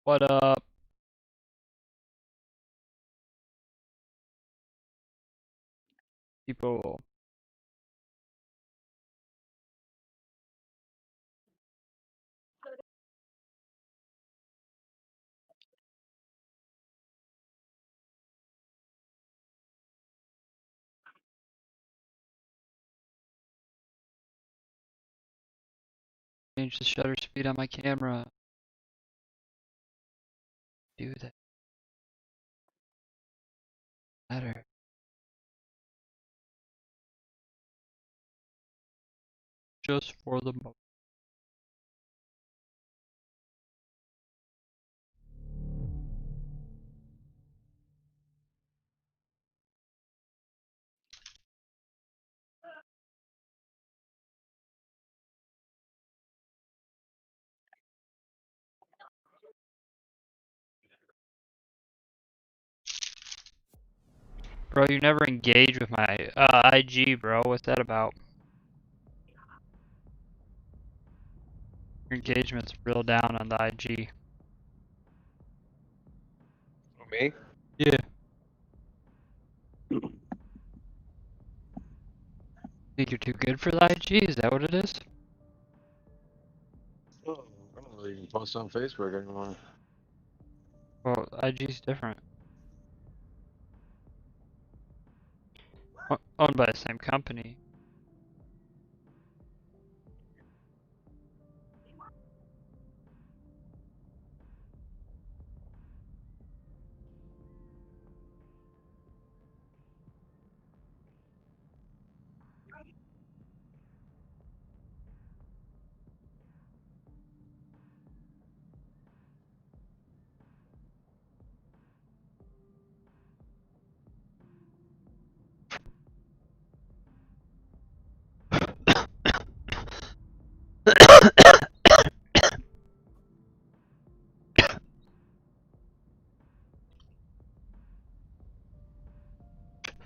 What up, people? Change the shutter speed on my camera. Do that better. Just for the moment. Bro, you never engage with my IG, bro. What's that about? Your engagement's real down on the IG. Me? Yeah. Think you're too good for the IG? Is that what it is? Oh, I don't really even post on Facebook anymore. Well, IG's different. Owned by the same company.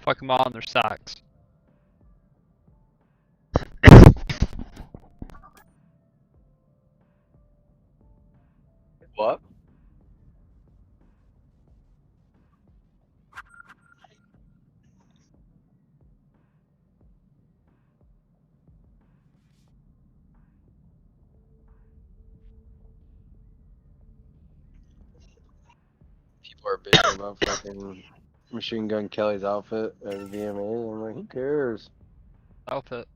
Fuck them all in their socks. What? People are bitching about fucking Machine Gun Kelly's outfit at VMA. I'm like, who cares? Outfit.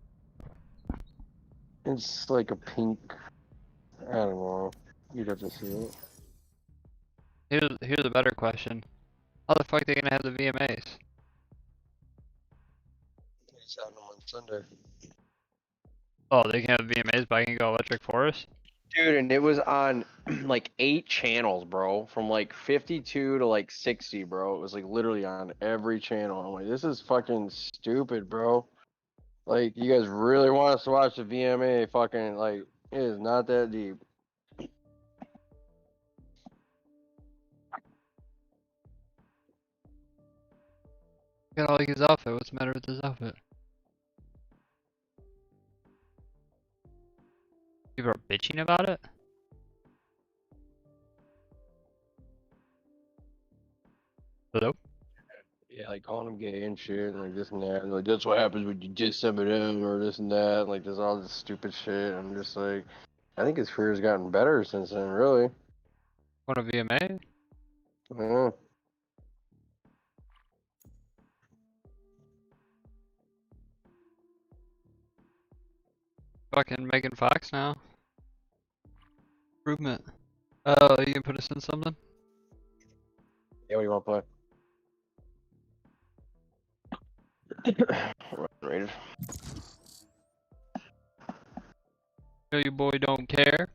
It's like a pink. I don't know. You'd have to see it. Here's a better question. How the fuck they gonna have the VMAs? It's out on Sunday. Oh, they can have VMAs, but I can go Electric Forest? Dude, and it was on like 8 channels, bro. From like 52 to like 60, bro. It was like literally on every channel. I'm like, this is fucking stupid, bro. Like, you guys really want us to watch the VMA? Fucking, like, it is not that deep. I gotta like his outfit. What's the matter with his outfit? People are bitching about it? Hello? Yeah, like calling him gay and shit, and like this and that. And like, that's what happens when you diss some of them, or this and that. Like, there's all this stupid shit. I'm just like, I think his career's gotten better since then, really. Want a VMA? Yeah. Fucking Megan Fox now. Improvement. You can put us in something? Yeah, what do you want to play? Rated. No, your boy don't care.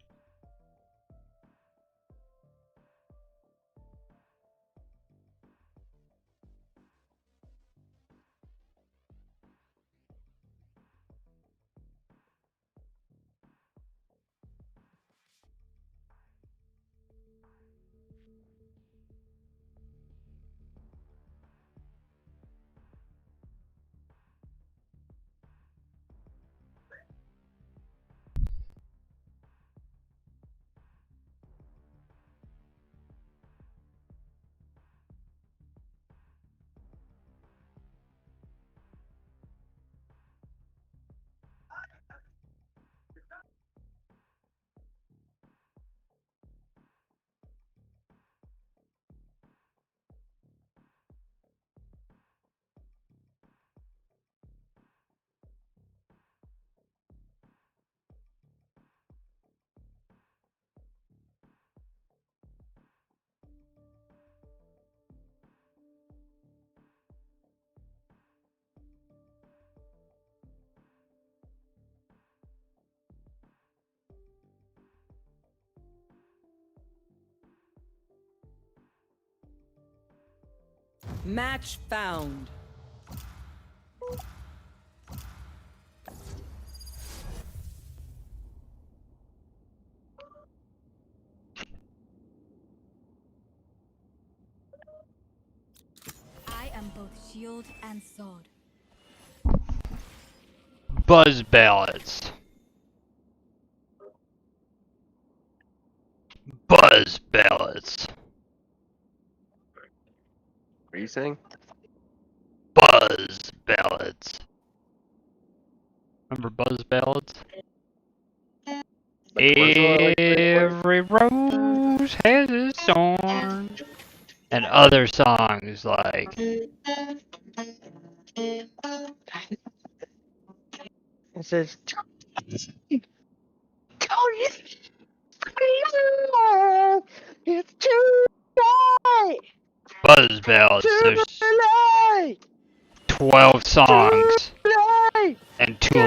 Match found. I am both shield and sword. Buzz ballads. Buzz ballads. What are you saying? Buzz ballads. Remember Buzz ballads? Every rose has its thorn. And other songs like It says, it's too late. Buzz ballads. There's 12 songs and two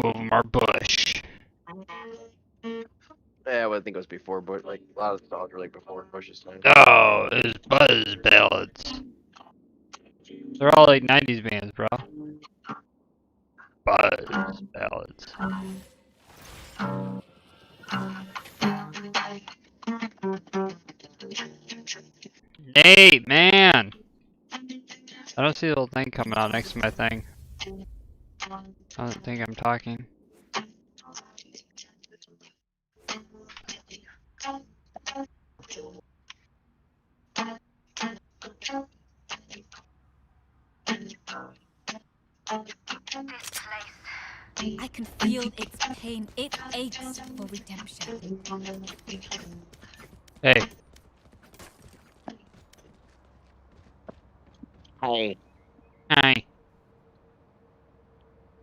of them are Bush. Yeah, well, I think it was before, but like a lot of songs were like before Bush's time. Oh, it's Buzz ballads. They're all like 90s bands, bro. Buzz ballads. Nate, man! I don't see the little thing coming out next to my thing. I don't think I'm talking. I can feel its pain. It aches for redemption. Hey. Hey. Hi.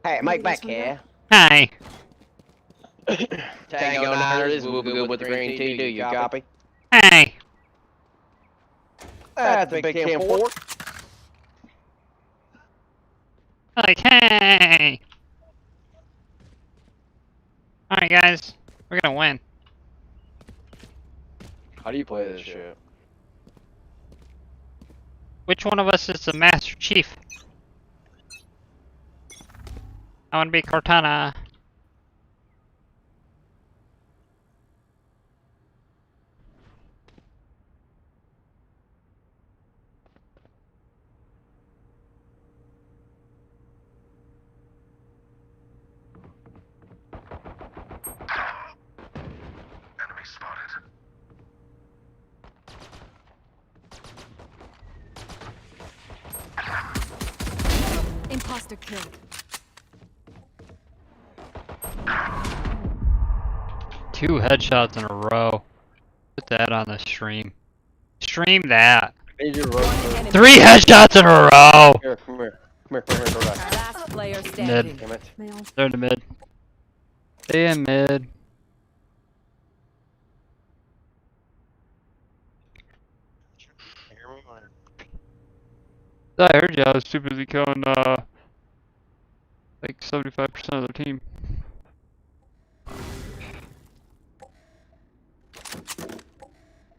Hey, Mike back here. Hi. Tango Niners will be good with the green tea, do you copy? Hi. That's the big Cam 4. Like, hey. Alright, guys. We're gonna win. How do you play this shit? Which one of us is the Master Chief? I wanna be Cortana. Imposter killed. Two headshots in a row. Put that on the stream. Stream that. Enemy. 3 headshots in a row! Here, come here. Come here, go back. Last player standing. Damn it. They're in the mid. Stay in mid. I heard you. I was too busy killing, like 75% of their team.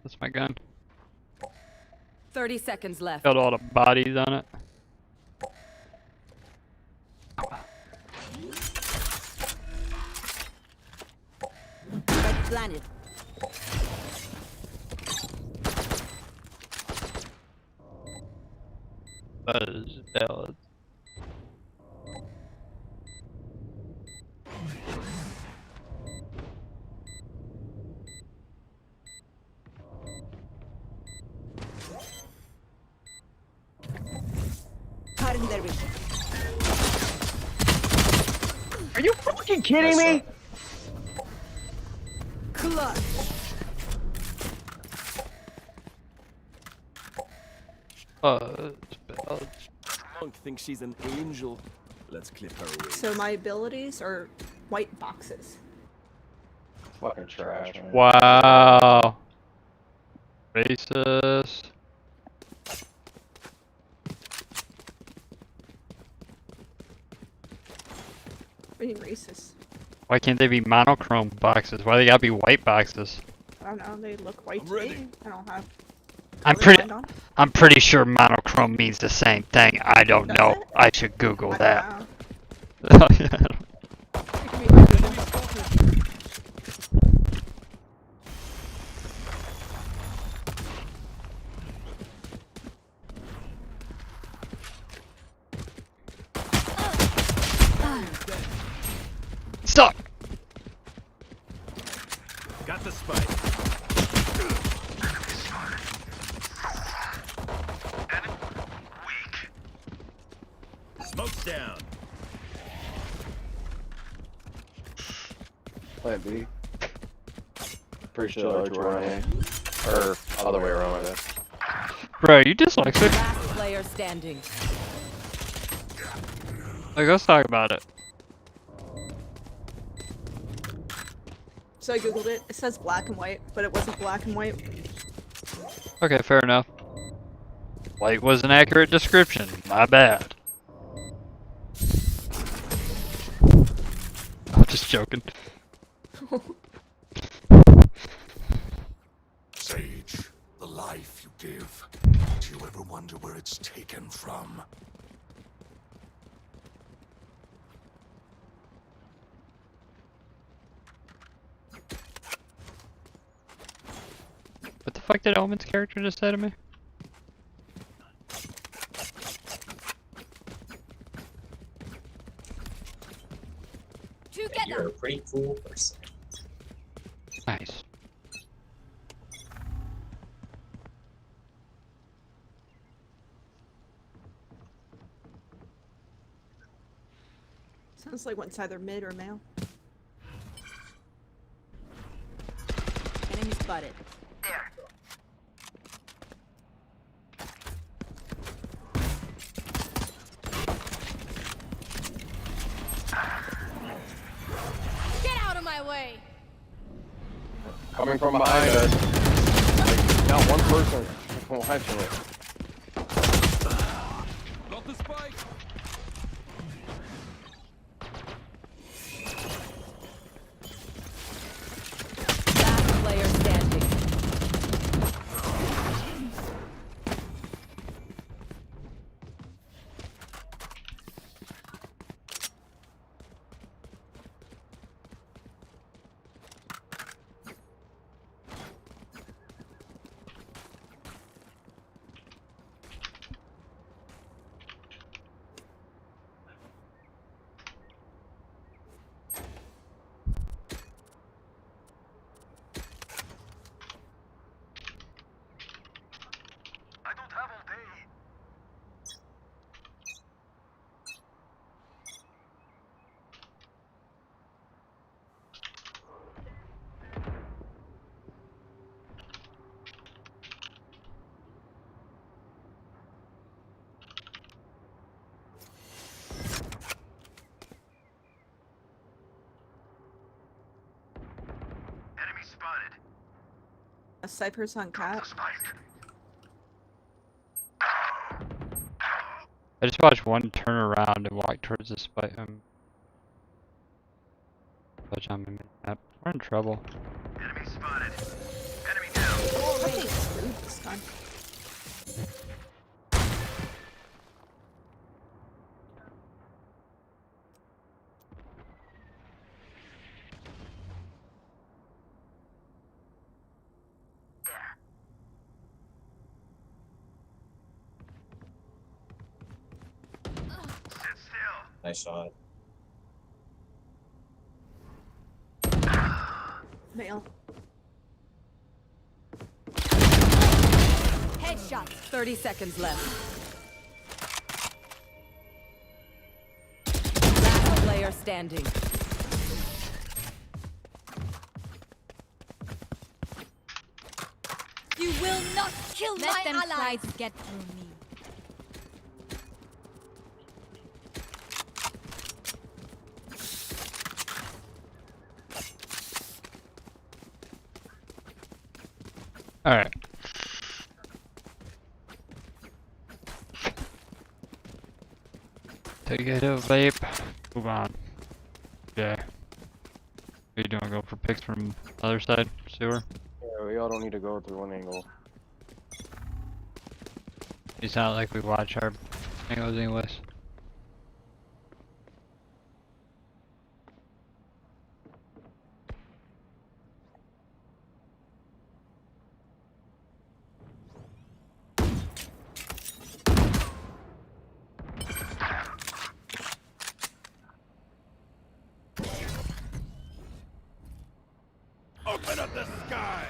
That's my gun. 30 seconds left. Got all the bodies on it. Red planet. Buzz ballads. Cutting their vision. Are you fucking kidding me? Clutch. Buzz ballads. Monk thinks she's an angel. Let's clip her away. So my abilities are white boxes. Fucking trash, man. Wow. Racist. What do you mean racist? Why can't they be monochrome boxes? Why they gotta be white boxes? I don't know. They look white I'm to ready. me. I don't have I'm pretty sure monochrome means the same thing. I don't Does know. it? I should Google I that. don't know. It could be my Google. Stop! Got the spike. Smoke's down. Plant B. Pretty sure Archer ran A. Or other way around, I guess. Bro, you dyslexic? Last player standing. Like, let's talk about it. So I googled it. It says black and white, but it wasn't black and white. Okay, fair enough. White was an accurate description. My bad. I'm just joking. Sage, the life you give. Do you ever wonder where it's taken from? What the fuck did Omen's character just say to me? You're a pretty cool person. Nice. Sounds like one's either mid or male. Enemy spotted. Get out of my way! Coming from behind us. Like, not one person watching it. Got the spike. Last player standing. A Cypher's on cat. I just watched one turn around and walk towards the spike. But I'm in map. We're in trouble. Oh, hey, screwed this time. Nice shot. Male. Headshot. 30 seconds left. Last player standing. You will not kill Let my them allies! try to get through me. Alright. Take it a vape. Move on. Yeah. What are you doing? Go for picks from other side? Sewer? Yeah, we all don't need to go through one angle. It's not like we watch our angles anyways. Open up the sky!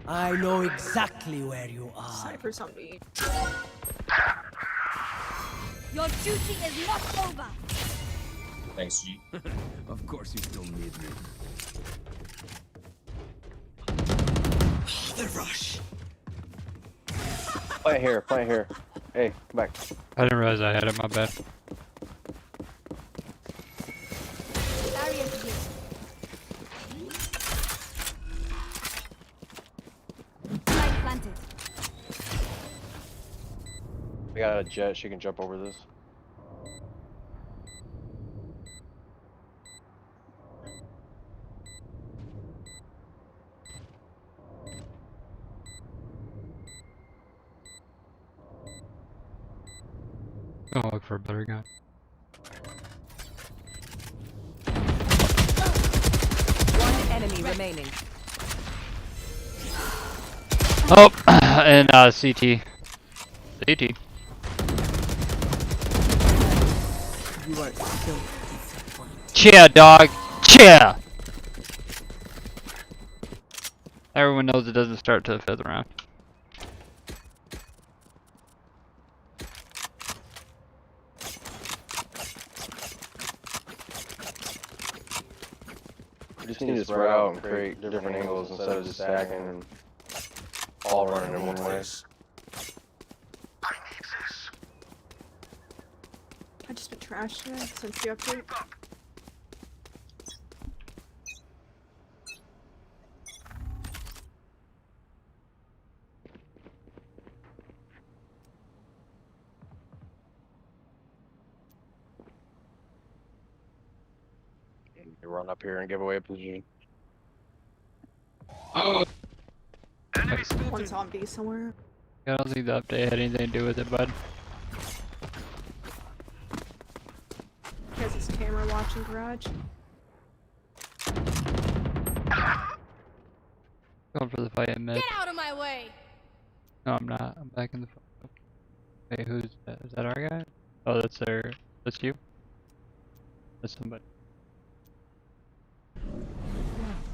I know exactly where you are. Cypher's on me. Your duty is not over. Thanks, G. Of course you still need me. The rush. Plant here, plant here. Hey, come back. I didn't realize I had it, my bad. Barrier here. Light planted. We got a jet, she can jump over this. I'll look for a better gun. One enemy remaining. Oh, and CT. CT. You are so disappointed. Cheer, dog. Cheer. Everyone knows it doesn't start to the 5th round. We just need to spread out and create different angles instead of just stacking and all running in one way. I need this. I just been trashed today since the update. You run up here and give away a position. One zombie somewhere. I don't think the update had anything to do with it, bud. He has his camera watching garage. Going for the fight in mid. Get out of my way. No, I'm not. I'm back in the. Wait, who's that? Is that our guy? Oh, that's their. That's you? That's somebody.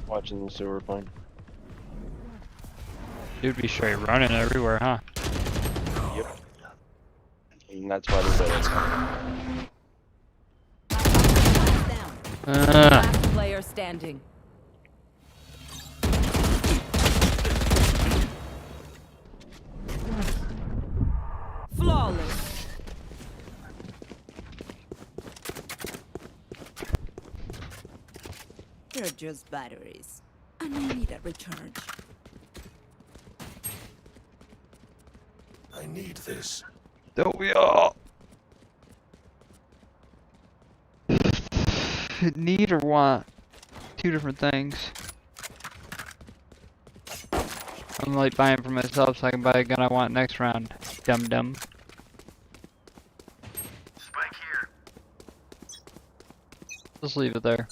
Watching the sewer plane. Dude be straight running everywhere, huh? Yep. And that's why they're better. Last player standing. Flawless. They're just batteries. And I need a recharge. I need this. Don't we all? Need or want? Two different things. I'm like buying for myself so I can buy a gun I want next round. Dum dum. Spike here. Just leave it there.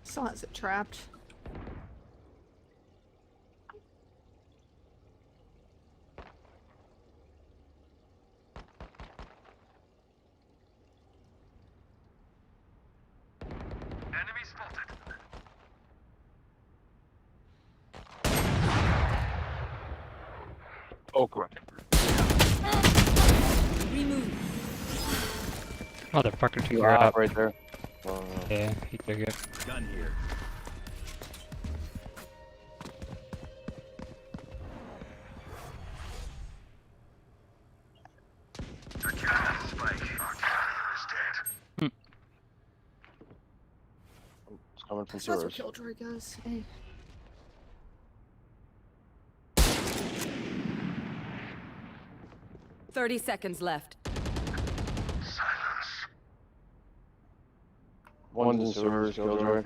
Still has it trapped. Enemy spotted. Oh, crap. Motherfucker took You her out. right there. Yeah, he took it. Gun here. Secure that spike. North and That's where sewers. Killjoy goes. Hey. Thirty seconds left. One's in sewers, Killjoy.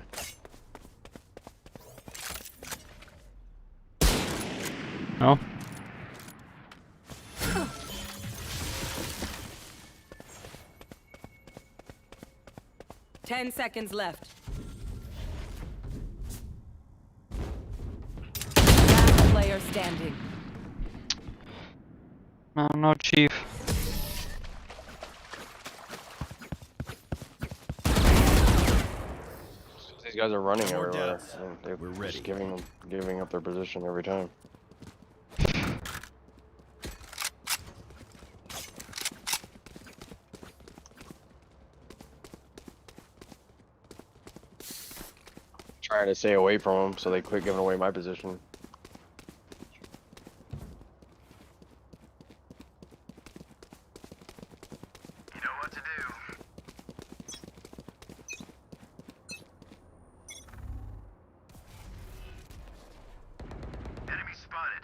No. Ten seconds left. Last player standing. No, Chief. These guys are running More everywhere. deaths. And they're We're just ready. giving up their position every time. Trying to stay away from them so they quit giving away my position. You know what to do. Enemy spotted.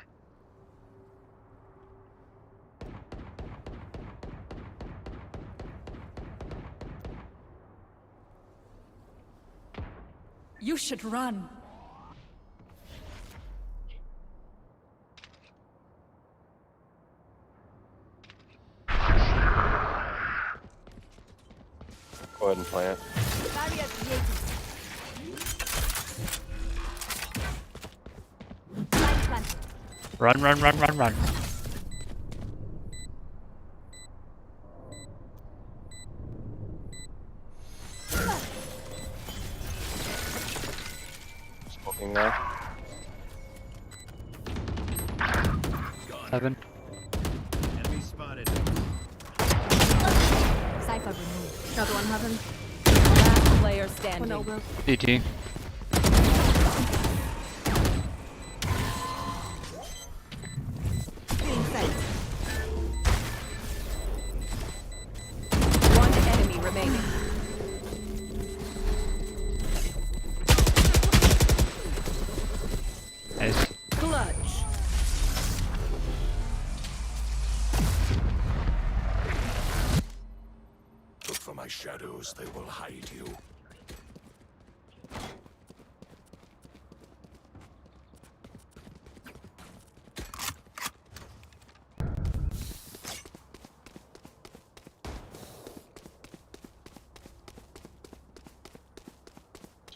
You should run. Go ahead and plant. Barrier created. Light planted. Run. Smoking there. 7. Enemy spotted. Cypher removed. Another one heaven. Last player One standing. elbow. CT. One enemy remaining. Nice. Clutch. Look for my shadows, they will hide you.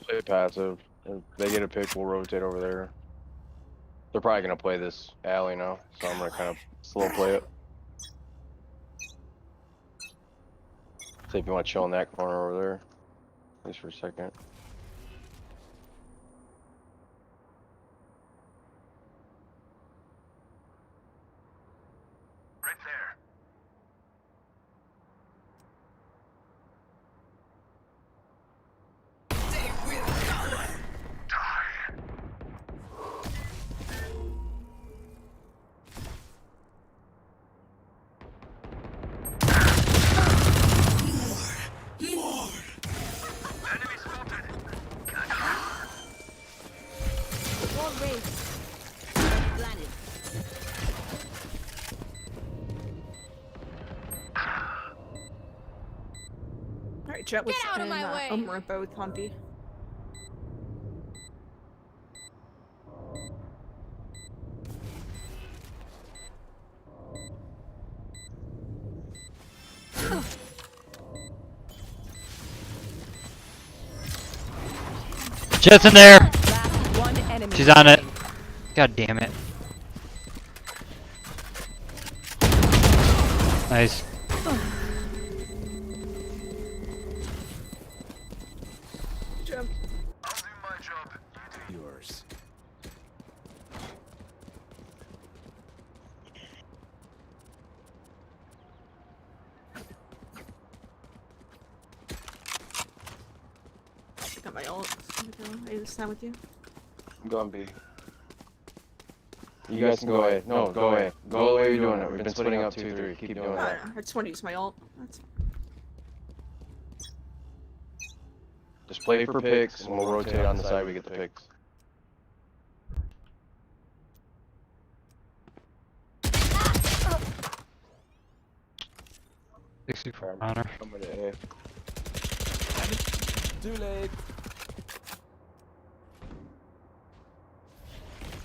Play passive. If they get a pick, we'll rotate over there. They're probably gonna play this alley now, so I'm gonna kind of slow play it. See if you want to chill in that corner over there, at least for a second. Right there. Enemy spotted. Wall raised. Planted. Alright, Jet was Get out of in my way. We're both on B. Jet's in there. Last one enemy. She's on it. remaining. God damn it. Nice. Jet. I'll do my job. You do Yours. I got my ult. I just stand with you. I'm going B. You guys can go away. No, go away. Go the way you're doing it. We've been splitting up 2-3. Keep doing that. I just want to use my ult. That's Just Just play for picks, and we'll rotate on the side we get the picks. Runner. Coming to A. Too late.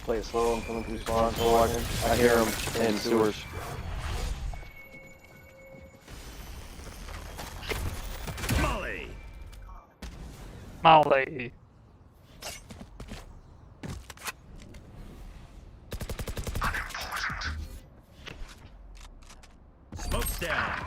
Play it slow. I'm coming through spawn. Slow walking. I hear him in sewers. Molly. Molly. Smoke's down.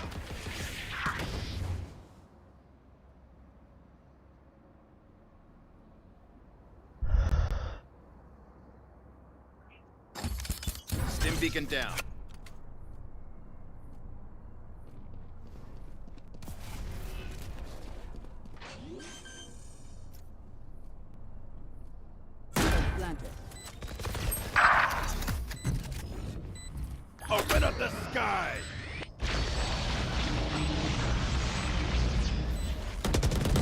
Stim beacon down. Planted. Open up the sky.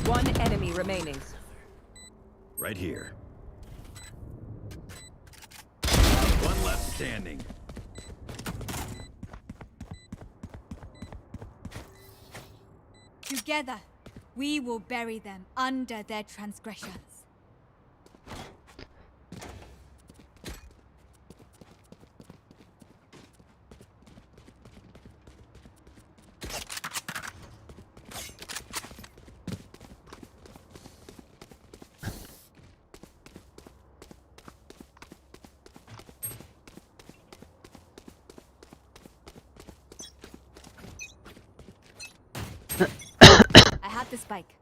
One enemy remaining. Right here. One left standing. Together, we will bury them under their transgressions. I have the spike.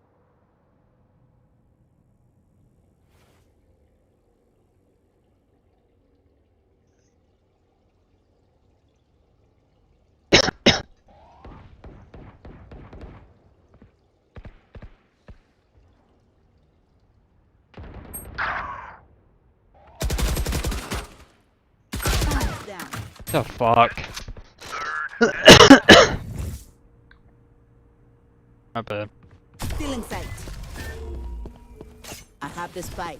Down. The fuck? My bad. Still in sight. I have the spike.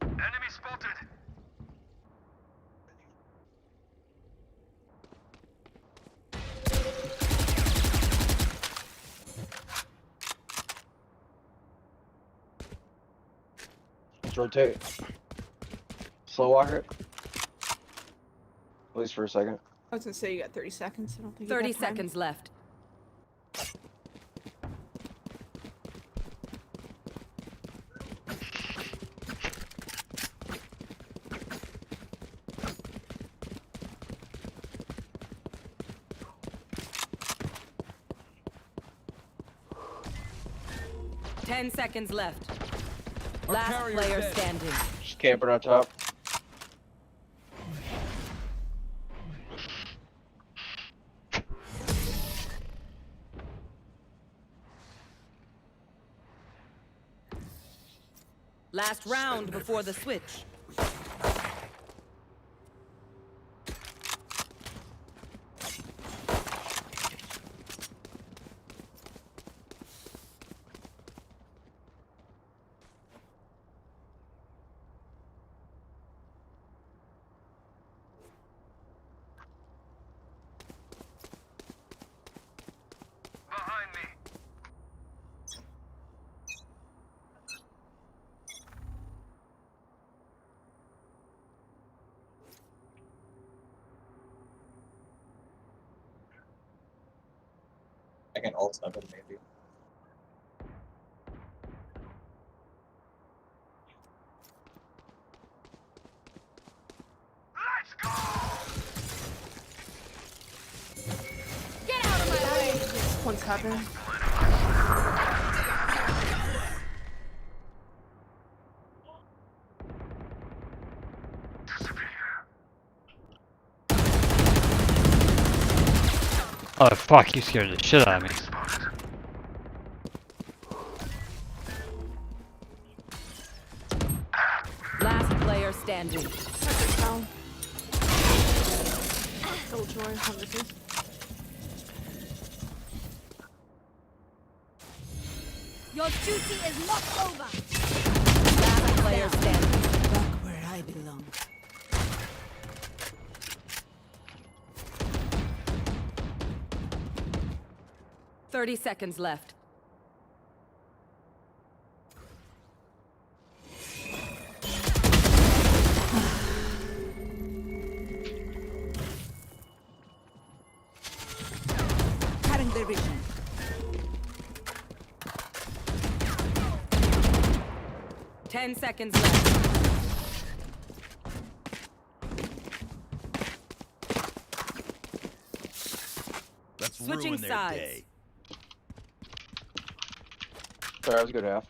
Enemy spotted. Let's rotate. Slow walk it. At least for a second. I was gonna say you got 30 seconds. I don't think you 30 got time. seconds left. Ten seconds left. Last player standing. Just camping on top. Last round before the switch. Behind me. I can ult up it maybe. Let's go. Get out of my way! One's happening. Oh fuck, you scared the shit out of me. standing. Perfect foul. Killjoy, how this is. Your duty is not over. Last player standing. Back where I belong. Thirty seconds left. Cutting their vision. Ten seconds left. Let's Switching ruin their sides. day. Sorry, that was a good half.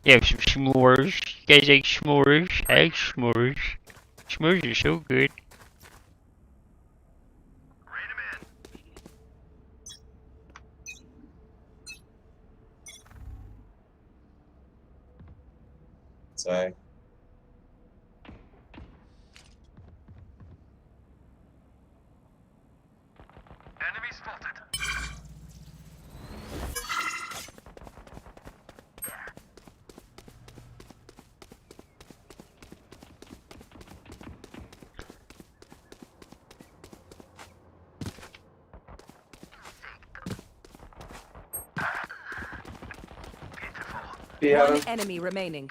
Yeah, some s'mores. You guys like s'mores? I like s'mores. S'mores are so good. Sorry. One enemy remaining.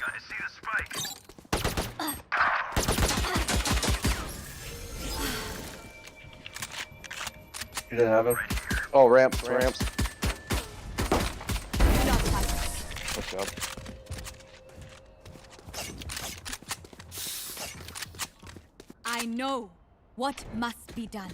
You didn't have him? Oh, ramps. What's up? I know what must be done.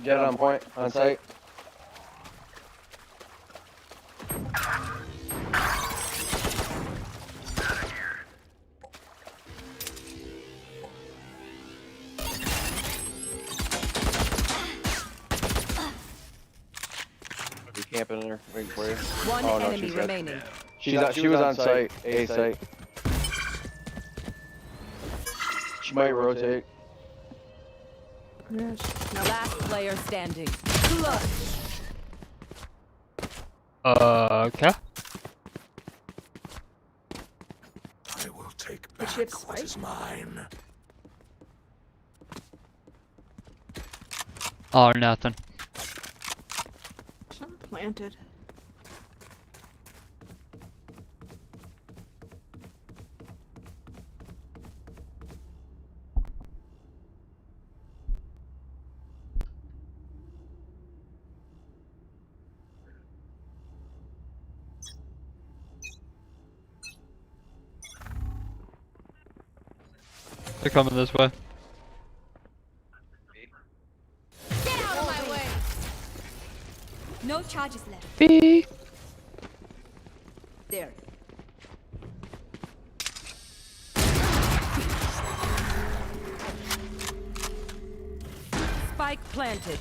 Jet on point, on site. You camping in there, waiting for you. One Oh, no, enemy she's dead. remaining. She was on site, A site. She might rotate. Yes. Last player standing. Okay. I will take Does she have back what spike? is mine. Oh, nothing. Something planted. They're coming this way. Get out of my way. No charges left. Beep. There. Spike planted.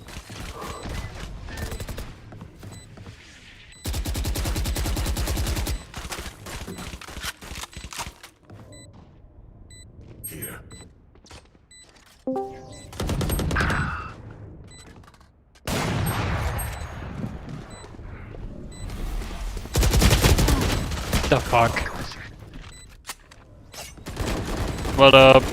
The fuck? What up?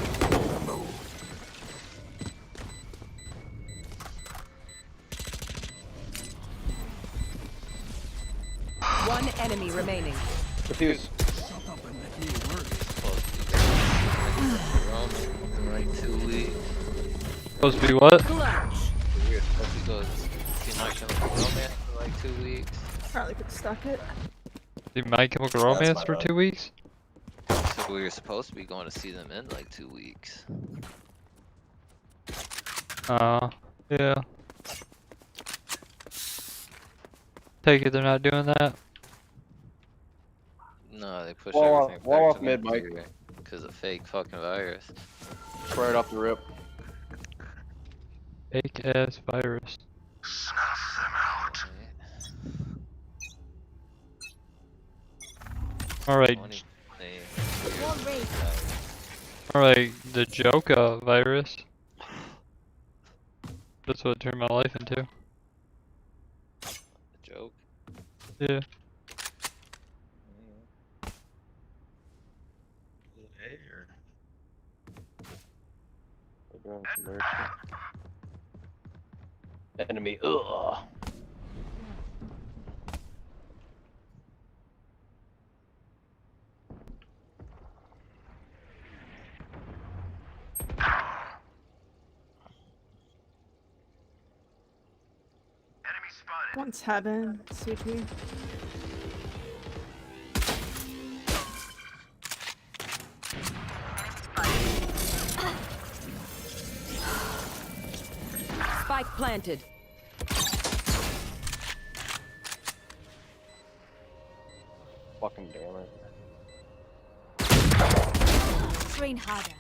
One enemy remaining. Defuse. Shut up and let me work. In like 2 weeks. Supposed to be what? Clutch. We're supposed to go see My Chemical Romance for like 2 weeks. Probably could stuck it. See My Chemical Romance for 2 weeks? So we were supposed to be going to see them in like 2 weeks. Yeah. Take it they're not doing that? No, they pushed Wall everything off back mid, to Mike. because of fake fucking virus. Right off the rip. Fake ass virus. Alright. 20, Alright, the Joka virus. That's what turned my life into. joke. Yeah. Enemy. Ugh. One's heaven, CT. Spike planted. Fucking damn it. Train harder.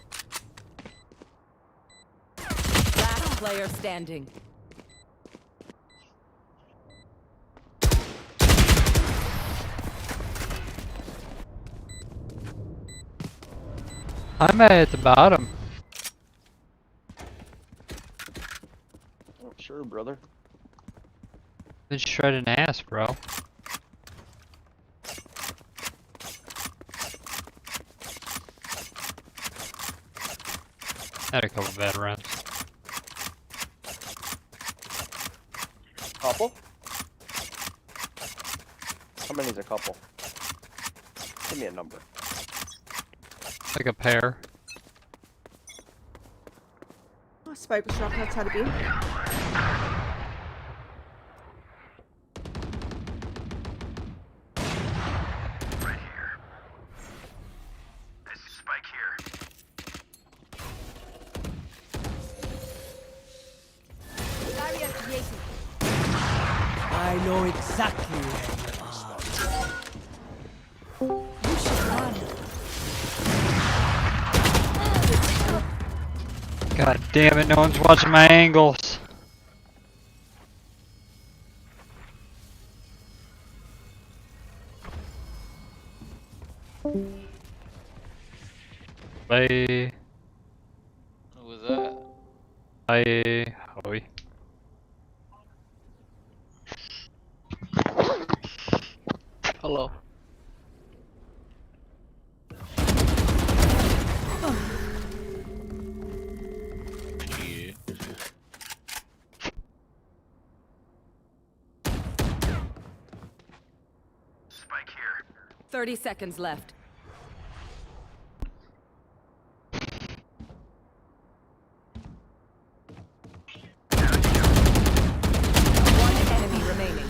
Last player standing. I'm at the bottom. Oh, sure, brother. Then shred an ass, bro. Had a couple bad runs. Couple? How many's a couple? Give me a number. Like a pair. Oh, Spike was dropping outside of B. Barrier created. I know exactly where you are. You should run. God damn it, no one's watching my angles. Bye. Who was that? Bye. Howie. Hello. Yeah. 30 seconds left. One enemy remaining.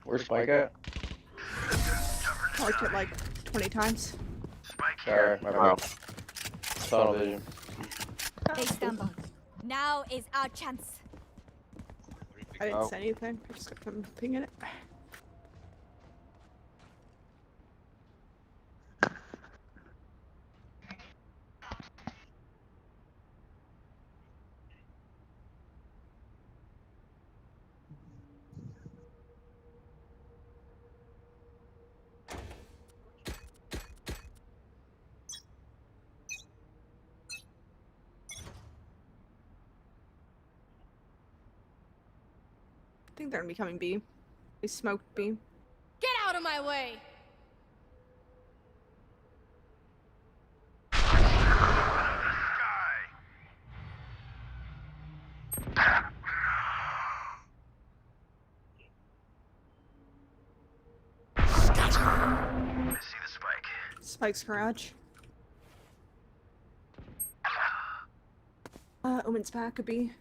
Where's Spike at? Marked it like 20 times. Sorry, my bad. Tunnel vision. They stumbled. Now is our chance. I didn't Oh. say anything. I just kept them pinging it. think they're gonna be coming B. They smoked B. Get out of my way! Spike's garage. Omen's back could be.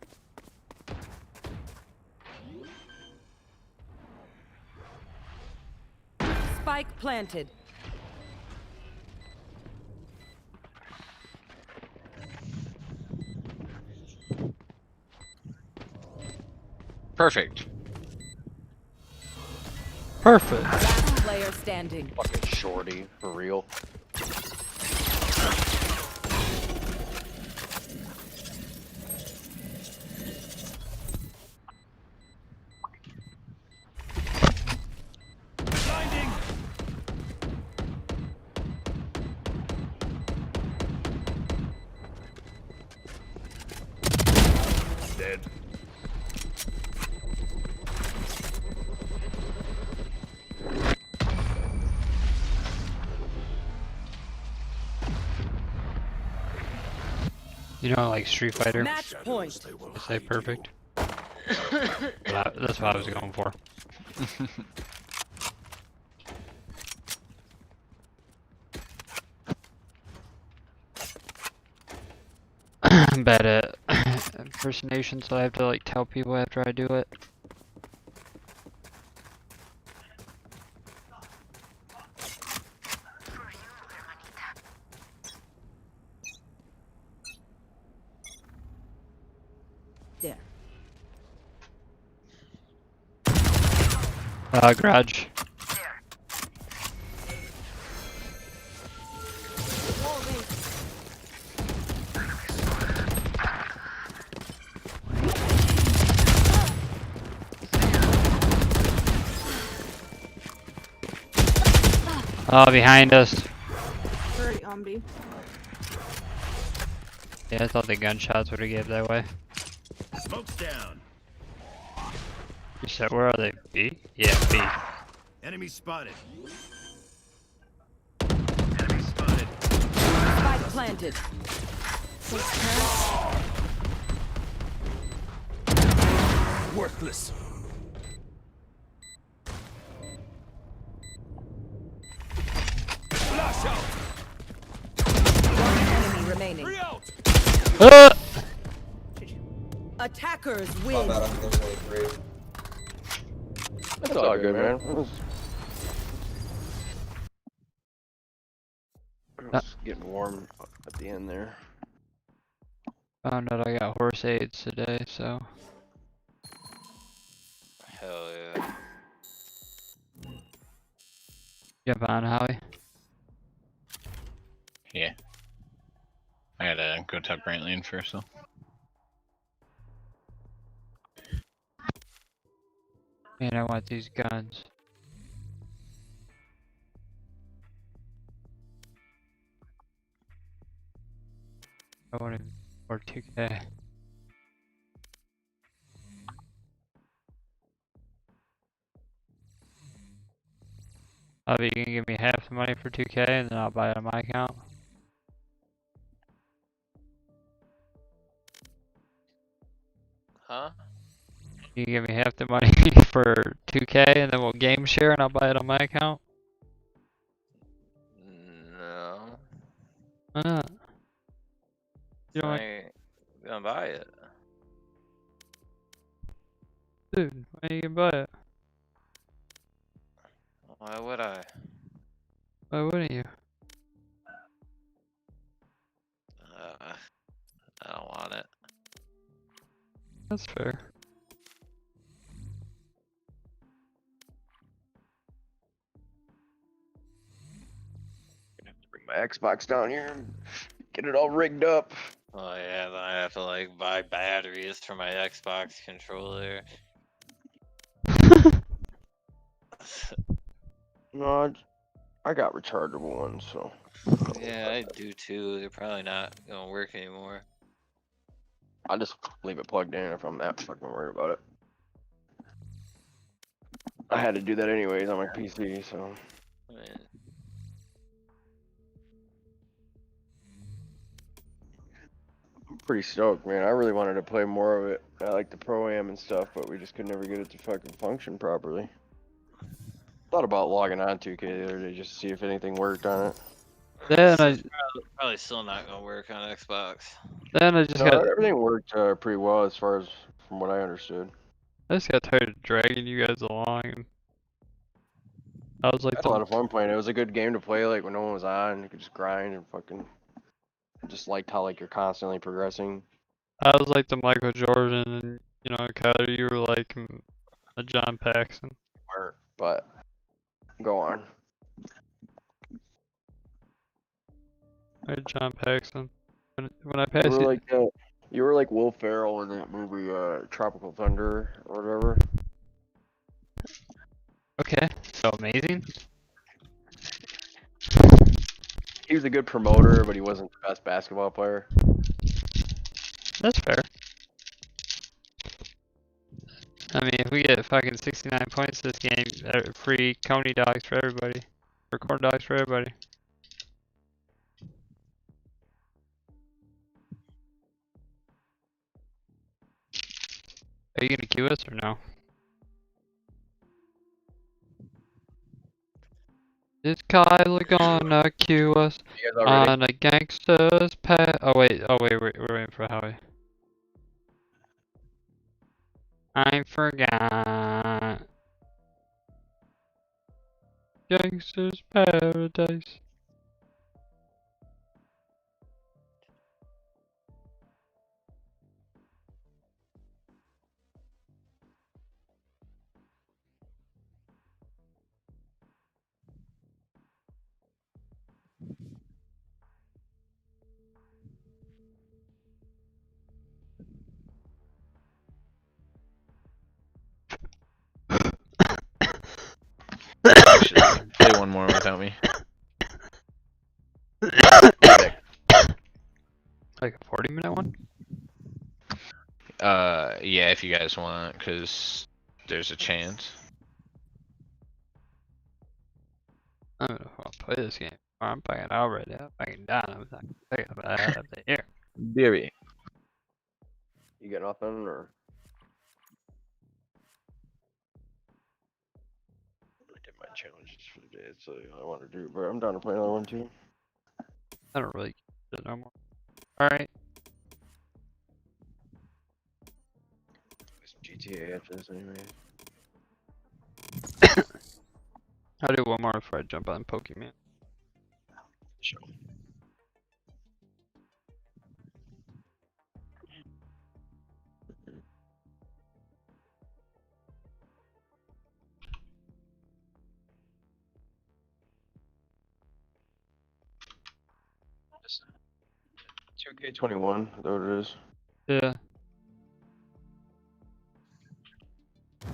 Spike planted. Perfect. Perfect. Last player standing. Fucking shorty, for real. Blinding. Dead. You know, like Street Fighter. Match point. They will I say hide you. perfect. That's what I was going for. I'm bad at impersonation, so I have to like tell people after I do it. There. Garage. Oh, behind us. Already on B. Yeah, I thought the gunshots would have gave that way. Smoke's down. You said, where are they? B? Yeah, B. Enemy spotted. Enemy spotted. Spike planted. Worthless. Flash out. One enemy remaining. Three out. Attackers My win. bad, I'm there's only 3. That's all good, man. It's getting warm at the end there. Found out I got horse aids today, so. Hell yeah. Jump on, Howie. Yeah. I gotta go tuck Brantley in first though. Man, I want these guns. I want more 2K. Howie, you can give me half the money for 2K and then I'll buy it on my account. Huh? You can give me half the money for 2K and then we'll game share and I'll buy it on my account. No. Why not? You don't like, I ain't gonna buy it. dude, why you can buy it? Why would I? Why wouldn't you? I don't want it. That's fair. Gonna have to bring my Xbox down here and get it all rigged up. Oh yeah, then I have to like buy batteries for my Xbox controller. No, I got rechargeable ones, so. Yeah, I do too. They're probably not gonna work anymore. I just leave it plugged in if I'm that fucking worried about it. I had to do that anyways on my PC, so. Man. I'm pretty stoked, man. I really wanted to play more of it. I like the Pro-Am and stuff, but we just could never get it to fucking function properly. Thought about logging on 2K the other day just to see if anything worked on it. Then I It's probably still not gonna work on Xbox. just No, got everything worked pretty well as far as from what I understood. tired of dragging you guys along, and I was I like had a lot of fun playing. It was a good game to play like when no one was on. You could just grind and fucking. I just liked how like you're constantly progressing. the Michael Jordan, and you know, Kyler, you were like a John Paxson. But go on. Or John Paxson. When I You passed were you, like you were like Will Ferrell in that movie Tropical Thunder or whatever. okay, so amazing. He was a good promoter, but he wasn't the best basketball player. That's fair. I mean, if we get fucking 69 points this game, free coney dogs for everybody, or corn dogs for everybody. Are you gonna queue us or no? Is Kyler gonna queue us You guys all ready? on a gangster's pad? Oh wait, we're waiting for Howie. I forgot. Gangster's paradise. Actually, play one more without me. Like a 40-minute one? Yeah, if you guys want, cause there's a chance. I don't know if I'll play this game. I'm fucking already. I'm fucking done. I'm not picking up out of the air. Baby. You got nothing or? I did my challenges for the day, so I want to do, but I'm down to play another one too. I don't really get it no more. Alright. GTA after this anyway. I'll do one more before I jump on Pokemon. Sure. It's 2K21, though it is. Yeah.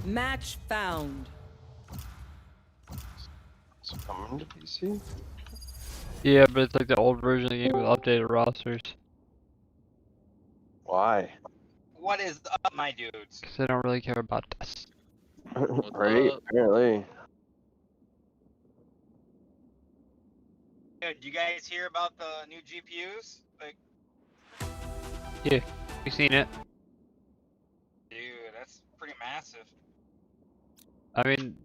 Match found. It's coming to PC? Yeah, but it's like the old version of the game with updated rosters. Why? What is up, my dudes? Because they don't really care about us. Right? up? Apparently. Dude, do you guys hear about the new GPUs? Like, Yeah, you seen it. dude, that's pretty massive. I mean,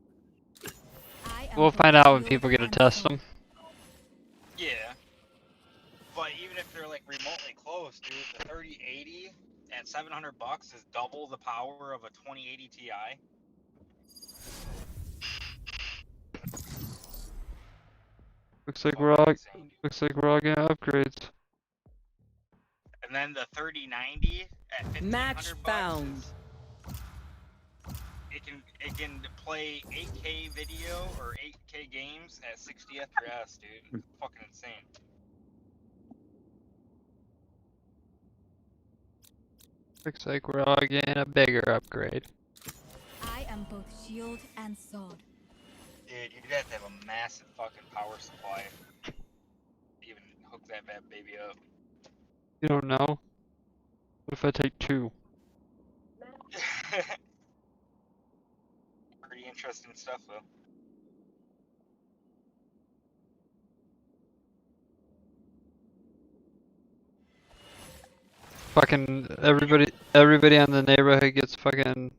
I am we'll both find out when shield people get to and test sword. them. Yeah. But even if they're like remotely close, dude, the 3080 at $700 is double the power of a 2080 Ti. Looks like we're all Insane, dude. getting upgrades. And then the 3090 at $1,500 Match found. it can play 8K video or 8K games at 60 FPS, dude. It's fucking insane. Looks like we're all getting a bigger upgrade. I am both shield and sword. Dude, you'd have to have a massive fucking power supply to even hook that bad baby up. You don't know? What if I take 2? Pretty interesting stuff though. Fucking everybody on the neighborhood gets fucking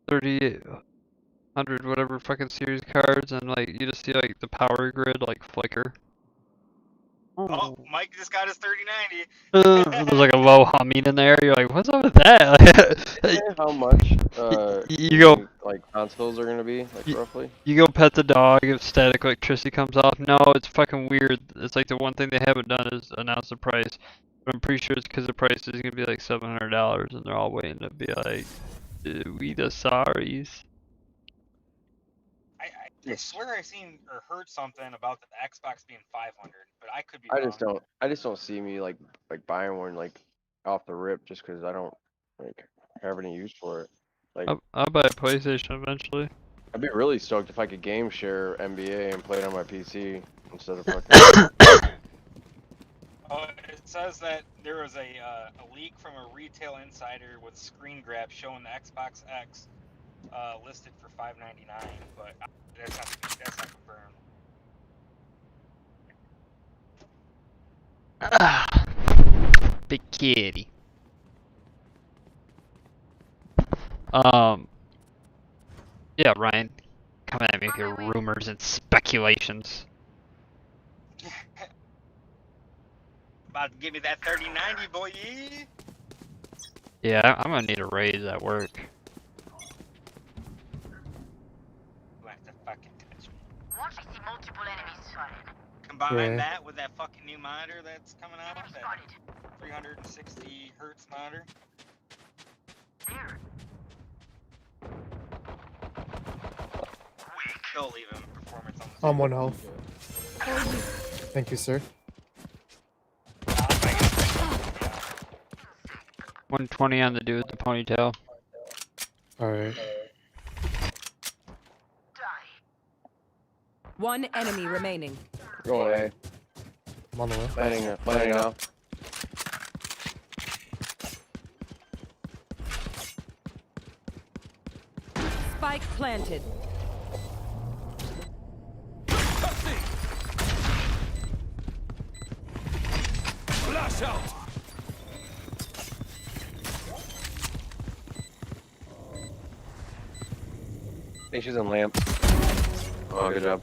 3,800 whatever fucking series cards, and like you just see like the power grid like flicker. Oh, Mike just got his 3090. There's like a low humming in there. You're like, what's up with that? Say how much You go like consoles are gonna be, like roughly? you go pet the dog if static electricity comes off. No, it's fucking weird. It's like the one thing they haven't done is announce the price. But I'm pretty sure it's because the price is gonna be like $700, and they're all waiting to be like, we the sorries. I swear I seen or heard something about the Xbox being 500, but I could be I wrong. just don't see me like buying one like off the rip just because I don't like have any use for it. Like I'll buy a PlayStation eventually. I'd be really stoked if I could game share NBA and play it on my PC instead of fucking. It says that there was a leak from a retail insider with screen grab showing the Xbox X listed for $599, but that's not confirmed. Big kitty. Yeah, Ryan, coming at me with your rumors and speculations. About to give me that 3090, boy. Yeah, I'm gonna need a raise at work. Like the fucking touch me. Combine that with that fucking new monitor that's coming out, that 360 hertz monitor. They'll leave him performance on the I'm 1 health. Thank you, sir. 120 on the dude with the ponytail. Alright. One enemy remaining. Go away. I'm on the way. Landing now. Spike planted. Flash out! I think she's in lamp. Oh, good job.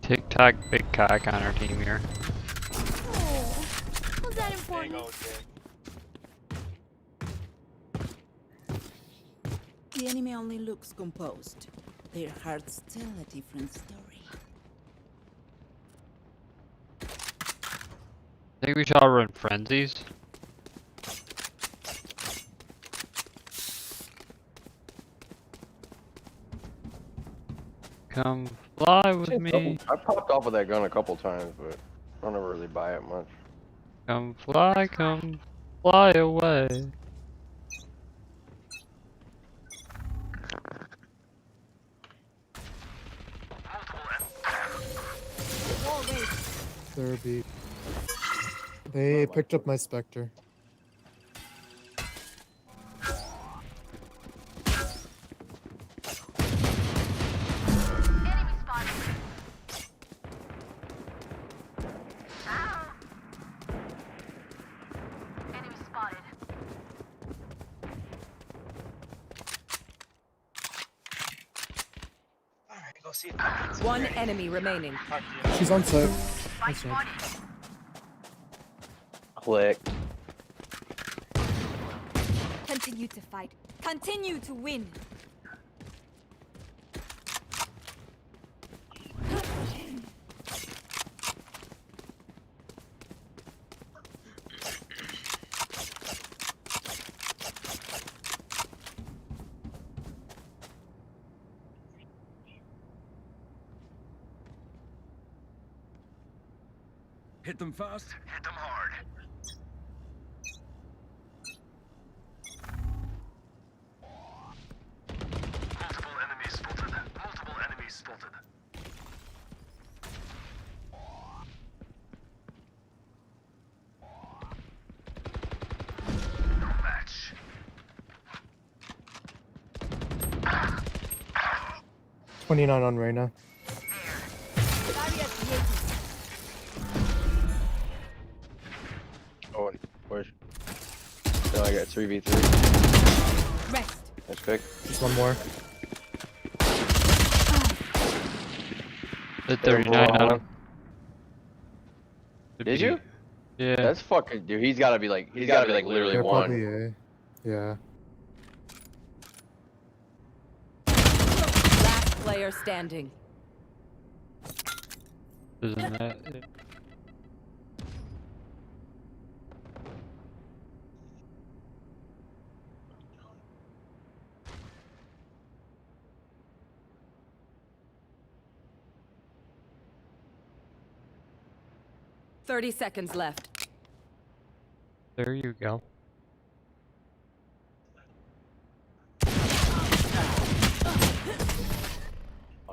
TikTok big cock on our team here. Oh, was that There you important? go, Jake. The enemy only looks composed. Their hearts tell a different story. I think we should all run frenzies. Come fly with me. I popped off with that gun a couple times, but I don't ever really buy it much. Come fly away. They're beat. They picked up my Spectre. Alright, go see if I can One enemy remaining. She's on site. On site. Click. Continue to fight. Continue to win. Hit them fast, hit them hard. Multiple enemies spotted. Multiple enemies spotted. 29 on Reyna. Oh, and push. No, I got 3v3. Rest. Nice pick. Just one more. Hit 39 on him. Did you? Yeah. That's fucking dude. He's gotta be like literally They're one. probably A. Yeah. Last player standing. Isn't that? Yeah. Thirty seconds left. There you go.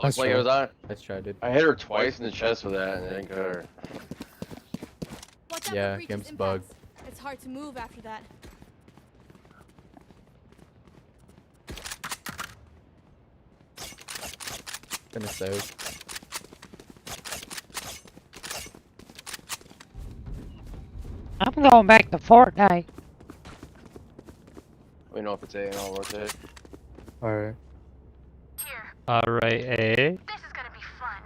Nice Like try. it was on. Nice try, dude. I hit her twice in the chest with that, and it didn't get her. Watch out Yeah, for breaches game's impacts. bugged. It's hard to move after that. Gonna save. I'm going back to Fortnite. We know if it's A and I'll rotate. Alright. Alright, A. This is gonna be fun.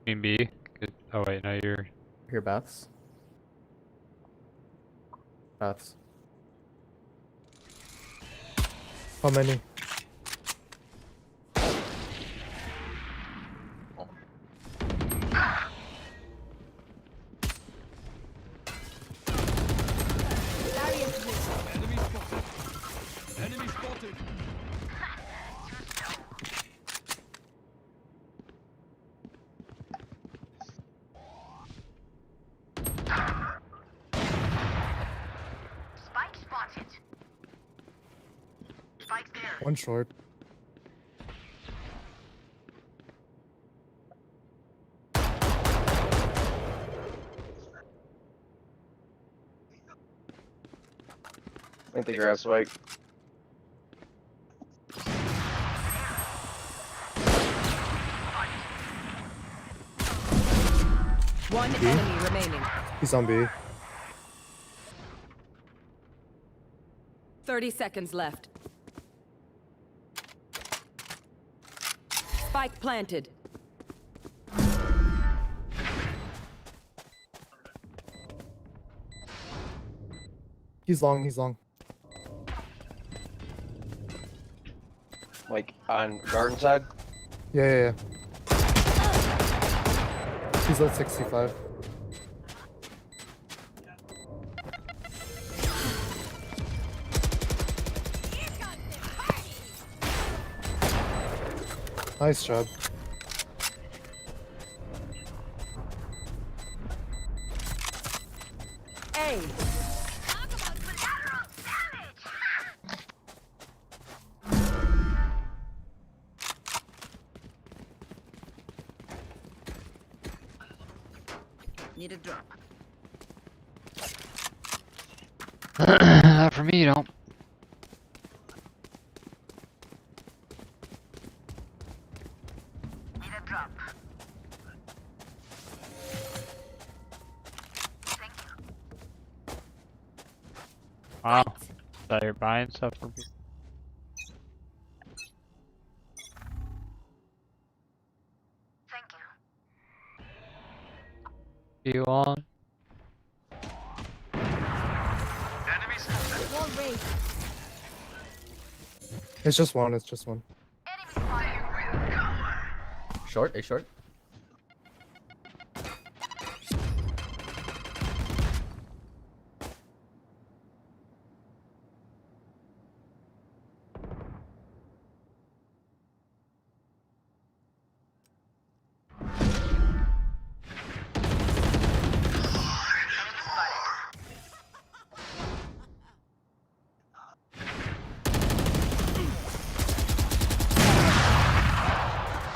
Queen B. Good. Oh wait, no, you're. Here, baths. Baths. How many? Enemy spotted. Spike spotted. Spike there. One short. I think they grab Spike. One enemy remaining. He's on B. 30 seconds left. Spike planted. He's long, he's long. Like on garden side. Yeah. He's at 65. Nice job. A. Need a drop. Not for me, you don't. Need a drop. Thank you. Wow. Thought you're buying stuff for me. Thank you. You on? Wall raised. It's just one, it's just one. Enemy fire. Short, A short.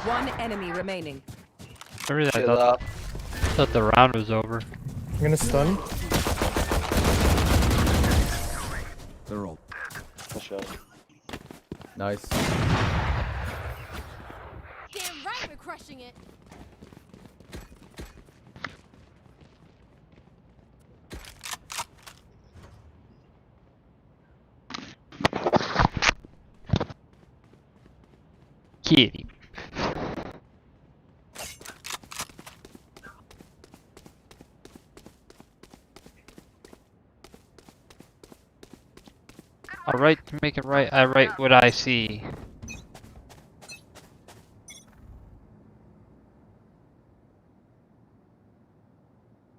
One enemy remaining. Everything I thought the round was over. I'm gonna stun. Nice. Damn right we're crushing it. Kitty. I write to make it right. I write what I see.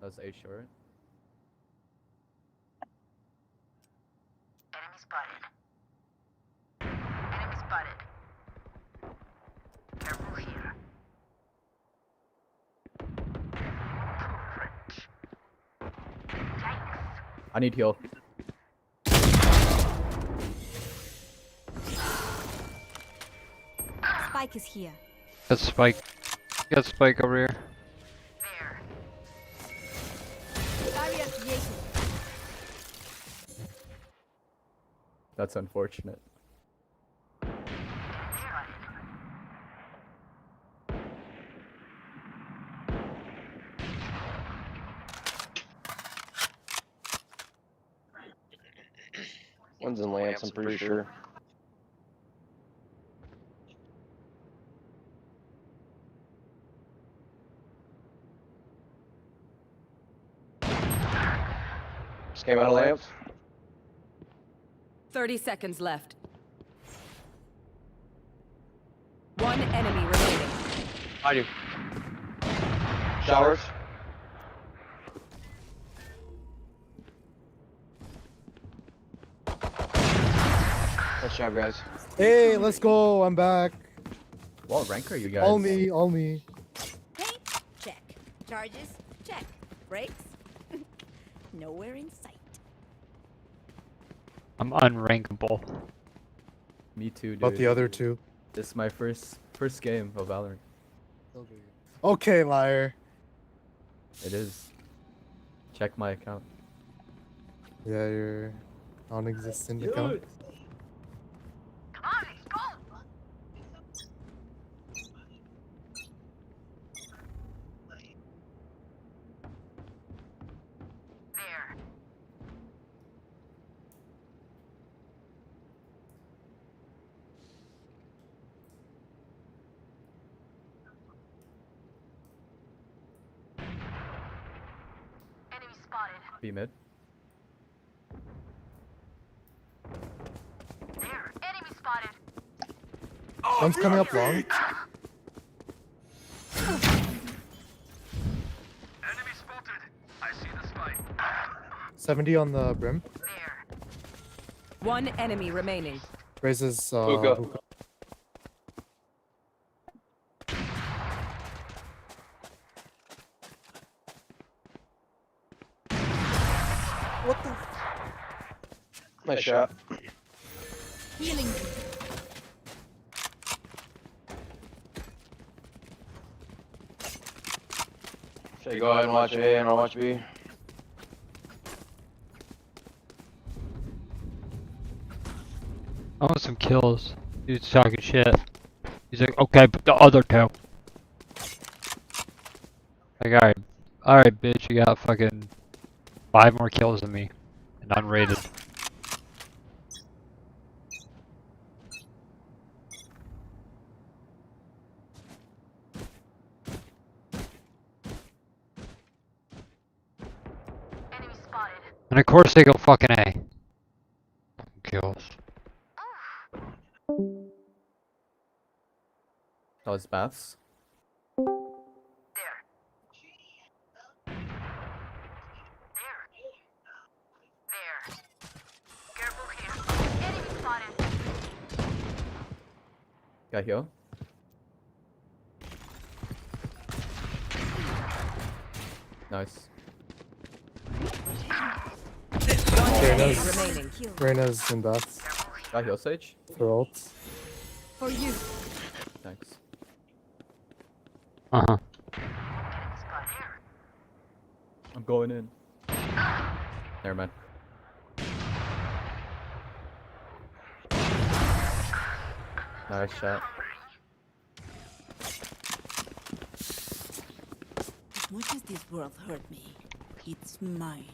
That's A short. Enemy spotted. Enemy spotted. Careful here. I need heal. Spike is here. Got Spike. Got Spike over here. Barrier created. That's unfortunate. One's in Lance, I'm pretty sure. Just came out of Lance. 30 seconds left. One enemy remaining. I do. Showers. Nice job, guys. Hey, let's go. I'm back. What rank are you guys? All me, all me. Paint? Check. Charges? Check. Brakes? Nowhere in sight. I'm unrankable. Me too, dude. But the other two. This is my first game of Valorant. Okay, liar. It is. Check my account. Yeah, your non-existent account. Come on, let's go. There. Enemy spotted. B mid. There. Enemy spotted. One's coming up long. Enemy spotted. I see the spike. 70 on the brim. There. One enemy remaining. Raises Hookah. hookah. What the? Nice shot. Healing you. Should I go ahead and watch A and I'll watch B? I want some kills. Dude's talking shit. He's like, okay, but the other two. Like, alright, bitch, you got fucking 5 more kills than me, and unrated. Enemy spotted. And of course they go fucking A. Kills. That was baths. There. There. Careful here. Enemy spotted. Got heal. Nice. Reyna's, Reyna's in baths. Got heal Sage. For ults. For you. Thanks. Uh-huh. I'm going in. Never mind. Nice shot. As much as this world hurt me, it's mine,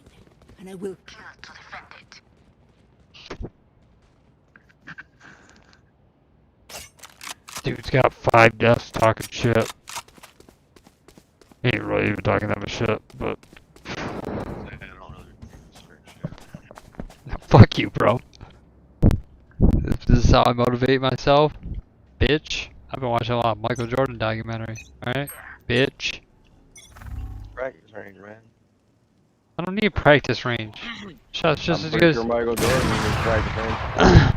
and I will kill to defend it. Dude's got 5 deaths talking shit. He ain't really even talking that much shit, but fuck you, bro. This is how I motivate myself, bitch. I've been watching a lot of Michael Jordan documentary. Alright, bitch. Practice range, man. I don't need practice range. Shot's just as good as. Michael Jordan needs practice range.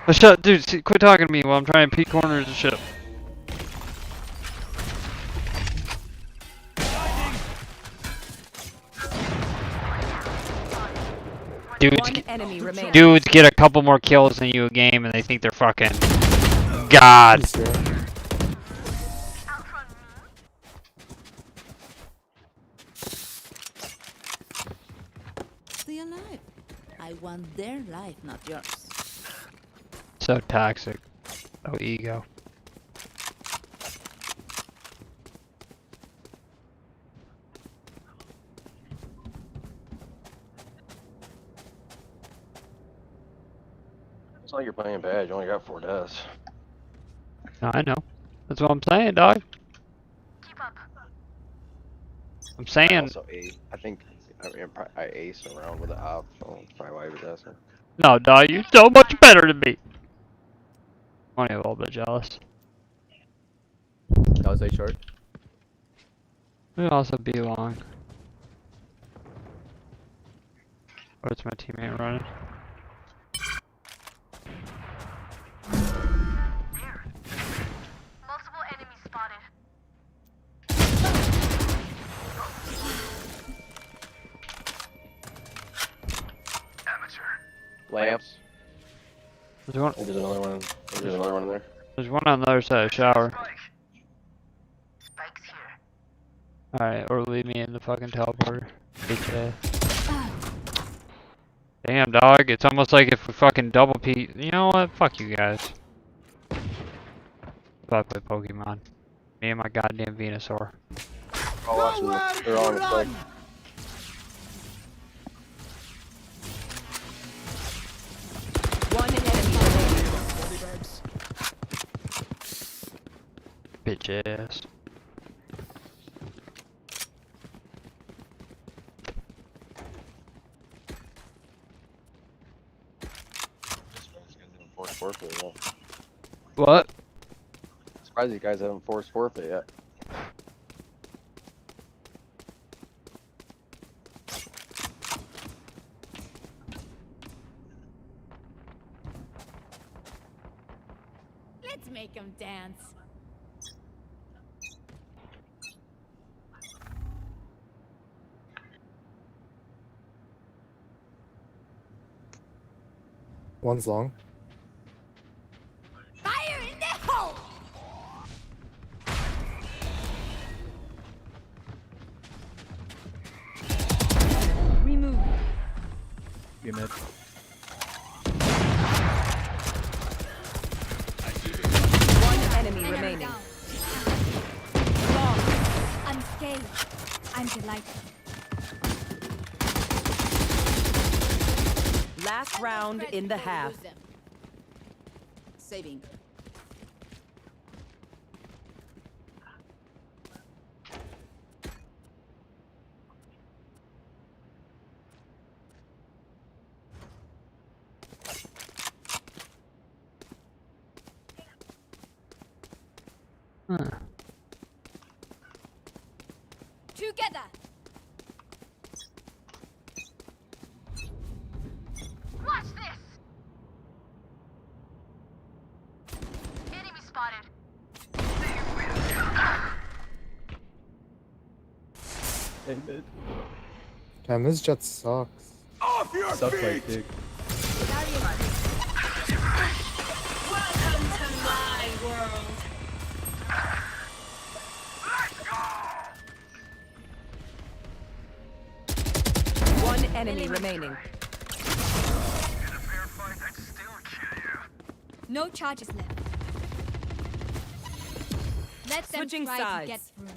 But shut, dude. See, quit talking to me while I'm trying to peek corners and shit. Dudes get a couple more kills than you a game, and they think they're fucking God. Stay alive. I want their life, not yours. So toxic. No ego. It's like you're playing bad. You only got 4 deaths. No, I know. That's what I'm saying, dog. I'm saying. Also, I think I aced around with the op, so that's probably why he was asking. No, dog, you're so much better than me. I'm only a little bit jealous. That was a short. It would also be long. Where's my teammate running? Multiple enemies spotted. Lamps. There's one. There's another one. There's another one in there. There's one on the other side of the shower. Alright, or leave me in the fucking teleporter. Bitch ass. Damn, dog. It's almost like if we fucking double peek. You know what? Fuck you guys. I play Pokemon. Me and my goddamn Venusaur. All watching this. They're all in the click. One enemy remaining. Bitch ass. Forced forfeit yet. What? Surprised you guys haven't forced forfeit yet. Let's make them dance. One's long. Fire in the hole! Remove. You mid. One enemy remaining. Unscathed. I'm delighted. Last round in the half. Saving. Huh. Together. Watch this. Enemy spotted. Hey, mid. Damn, this jet sucks. Off your Sucks feet! like dick. Welcome to my world. One enemy remaining. No charges left. Let them Switching try sides. to get through me.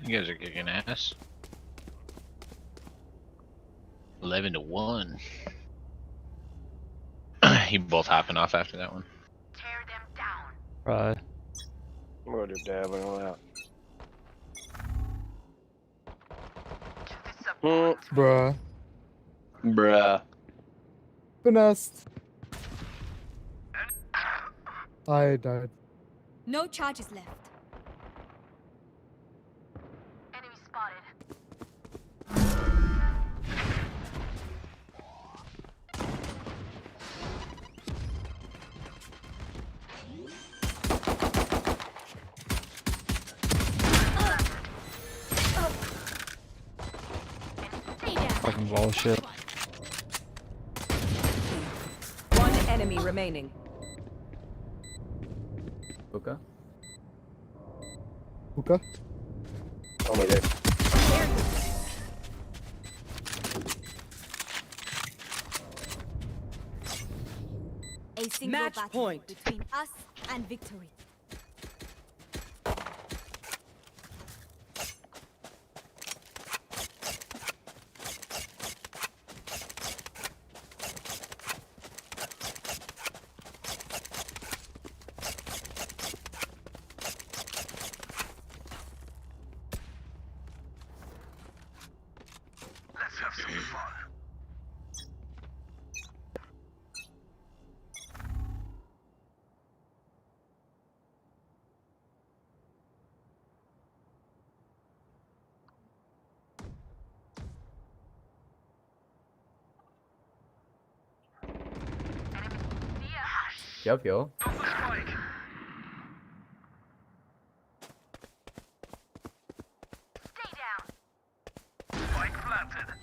You guys are kicking ass. 11-1. You both hopping off after that one. Tear them down. Right. I'm gonna do dab and all that. Bruh. Bruh. Finessed. I died. No charges left. Enemy spotted. Fucking bullshit. One enemy remaining. Hookah. Hookah. Oh my god. A single Match battle point. between us and victory. Let's have some fun. Yup, yo. Stay down. Spike planted.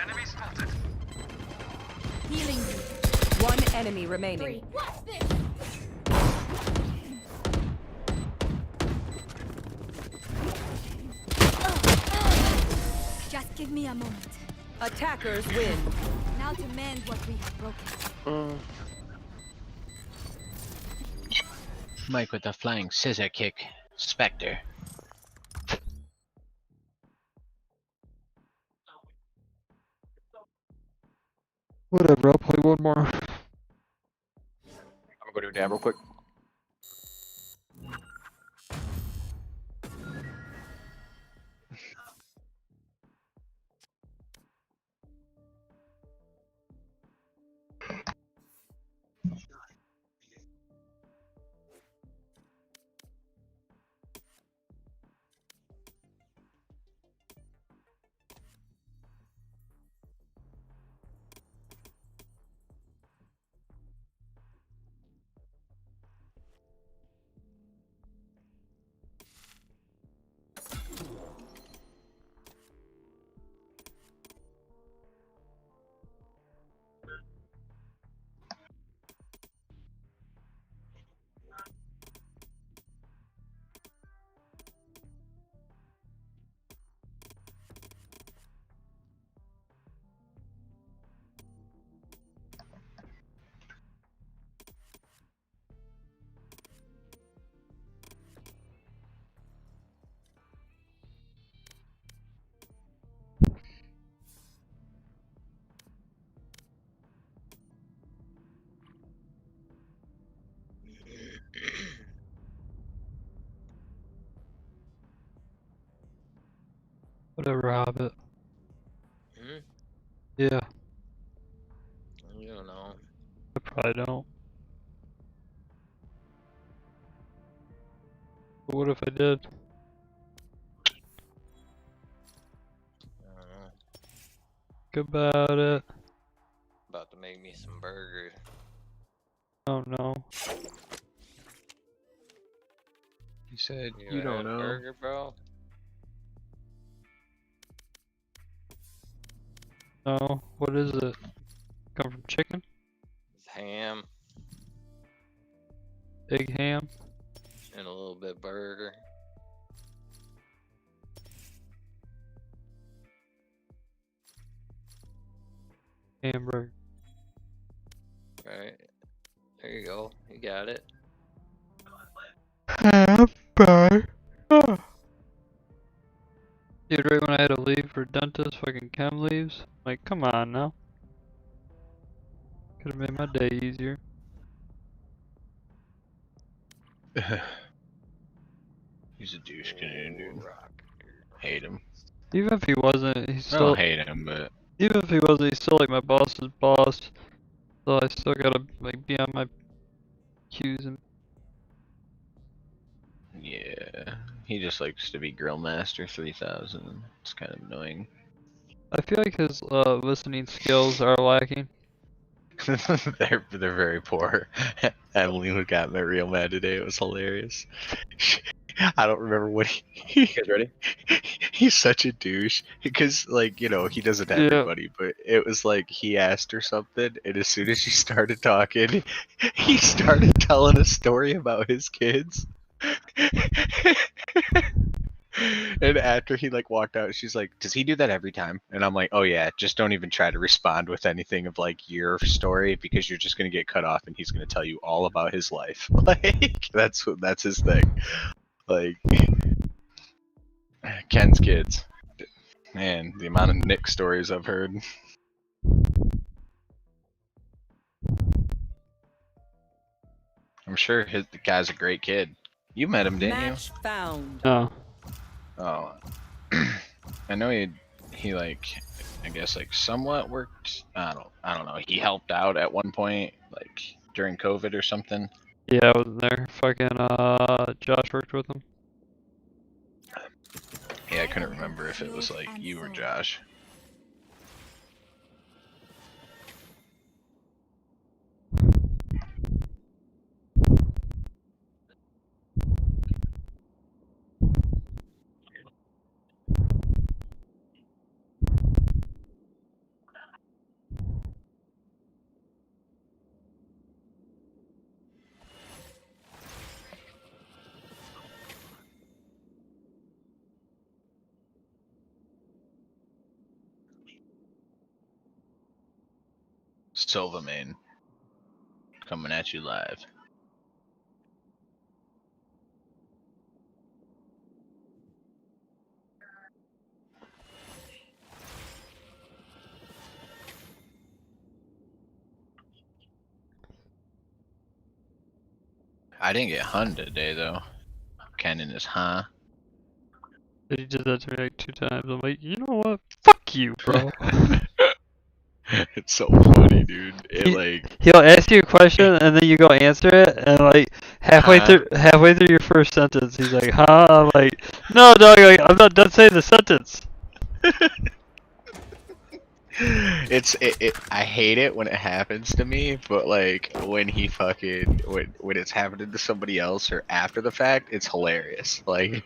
Enemy spotted. Healing you. One enemy remaining. What's this? Just give me a moment. Attackers win. Now to mend what we have broken. Mike with the flying scissor kick. Spectre. Whatever, I'll play one more. I'm gonna go do dab real quick. Whatever, Hobbit. Yeah, You don't know. I probably don't. But what if I did? I don't know. Think about it. About to make me some burger. Oh no. You said You you ever don't had know. burger, bro? No. What is it? Come from chicken? It's ham Big ham? and a little bit burger. Hamburger. Right. There you go. You got it. Hamburger. Dude, right when I had to leave for dentist, fucking chem leaves. Like, come on now. Could have made my day easier. He's a douche canoe, dude. Hate him. Even if he wasn't, he's I still. don't hate him, but Even if he wasn't, he's still like my boss's boss. So I still gotta like be on my cues and. yeah, he just likes to be Grill Master 3000. It's kind of annoying. I feel like his listening skills are lacking. they're very poor. Emily, who got me real mad today, it was hilarious. I don't remember what You guys ready? he's such a douche because, like, you know, he does it to Yeah. everybody, but it was like he asked her something, and as soon as she started talking, he started telling a story about his kids. And after he like walked out, she's like, "Does he do that every time?" And I'm like, "Oh yeah, just don't even try to respond with anything of like your story because you're just gonna get cut off, and he's gonna tell you all about his life." Like that's his thing. Like Ken's kids, man, the amount of Nick stories I've heard. I'm sure the guy's a great kid. You met him, didn't Match found. No. you? Oh, I know he like, I guess like somewhat worked. I don't know. He helped out at one point, like during COVID or something. Yeah, I wasn't there. Fucking Josh worked with him. Yeah, I couldn't remember if it was like you or Josh. Silvermane coming at you live. I didn't get hun today though. Kenan is huh? He did that to me like 2 times. I'm like, you know what? Fuck you, bro. It's so funny, dude. He'll ask you a question and then you go answer it, and like halfway through your first sentence, he's like, "Huh?" I'm like, "No, dog. Like, I'm not done saying the sentence." I hate it when it happens to me, but like when he fucking when it's happening to somebody else or after the fact, it's hilarious. Like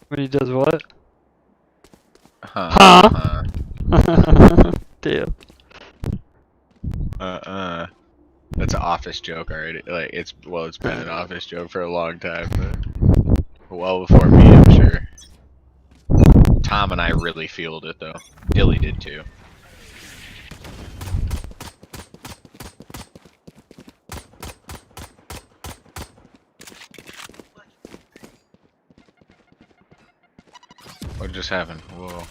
When he does what? huh? Damn. That's an office joke already. Like it's been an office joke for a long time, but well before me, I'm sure. Tom and I really fueled it though. Dilly did too. What just happened? Whoa.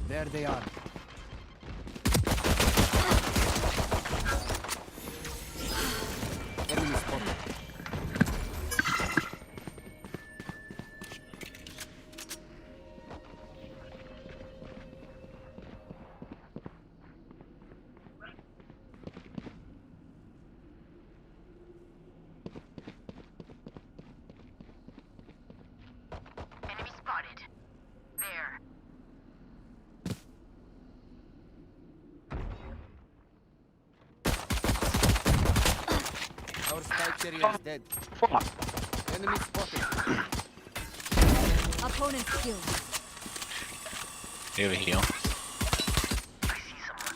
There they are. Enemy spotted. Cafeteria is dead. Enemy spotted. Opponent killed. You have a heal.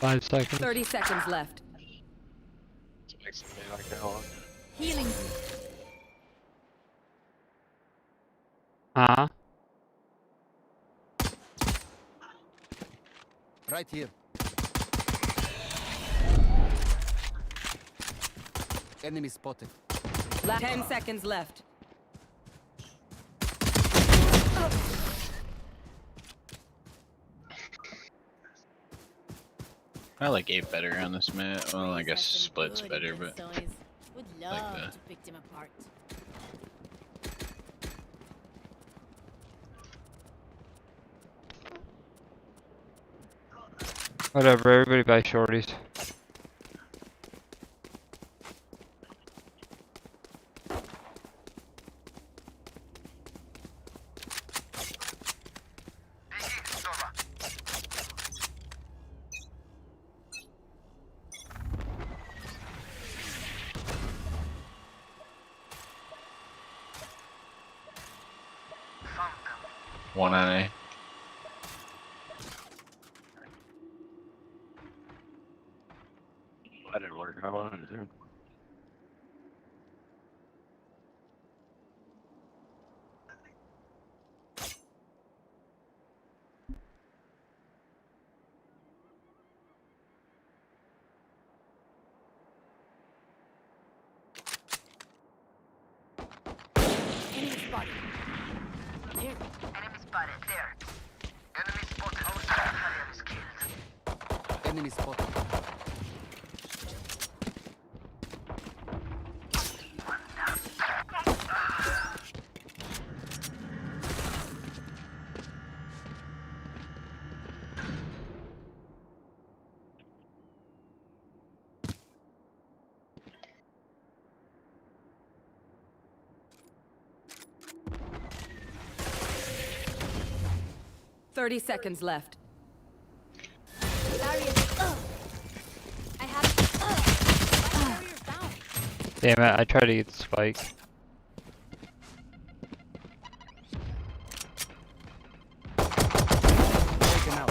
5 seconds. 30 seconds left. Healing. Uh-huh. Right here. Enemy spotted. 10 seconds left. I like 8 better on this map. Well, I guess split's better, but Would like love that. to pick them apart. Whatever, everybody buy shorties. one on A. That didn't work. I wanted to. Enemy spotted. There. Enemy spotted. There. Enemy spotted. Our carrier is killed. Enemy spotted. Thirty seconds left. I have. Damn it, I tried to get the spike. Taken out.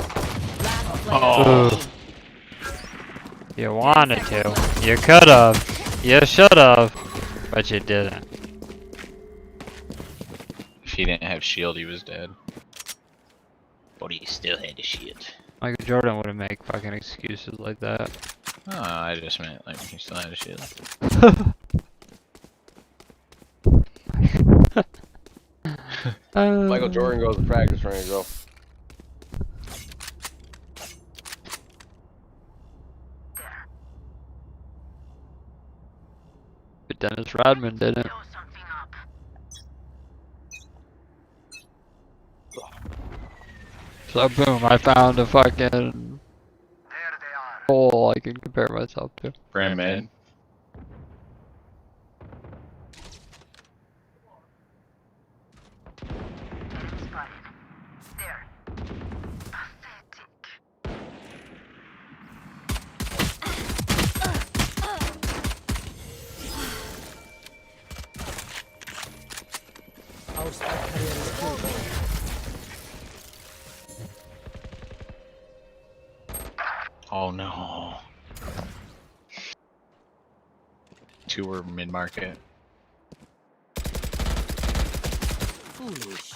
Last player. Oh. You wanted to. You could've. You should've. But you didn't. If he didn't have shield, he was dead. But he still had a shield. Michael Jordan wouldn't make fucking excuses like that. Oh, I just meant like he still had a shield. Michael Jordan goes to practice range, though. But Dennis Rodman didn't. Blow something up. So boom, I found a fucking There they are. hole I can compare myself to. Brand mid. Enemy spotted. There. Pathetic. Our spike carrier is killed. Oh no. 2 were mid market. Foolish.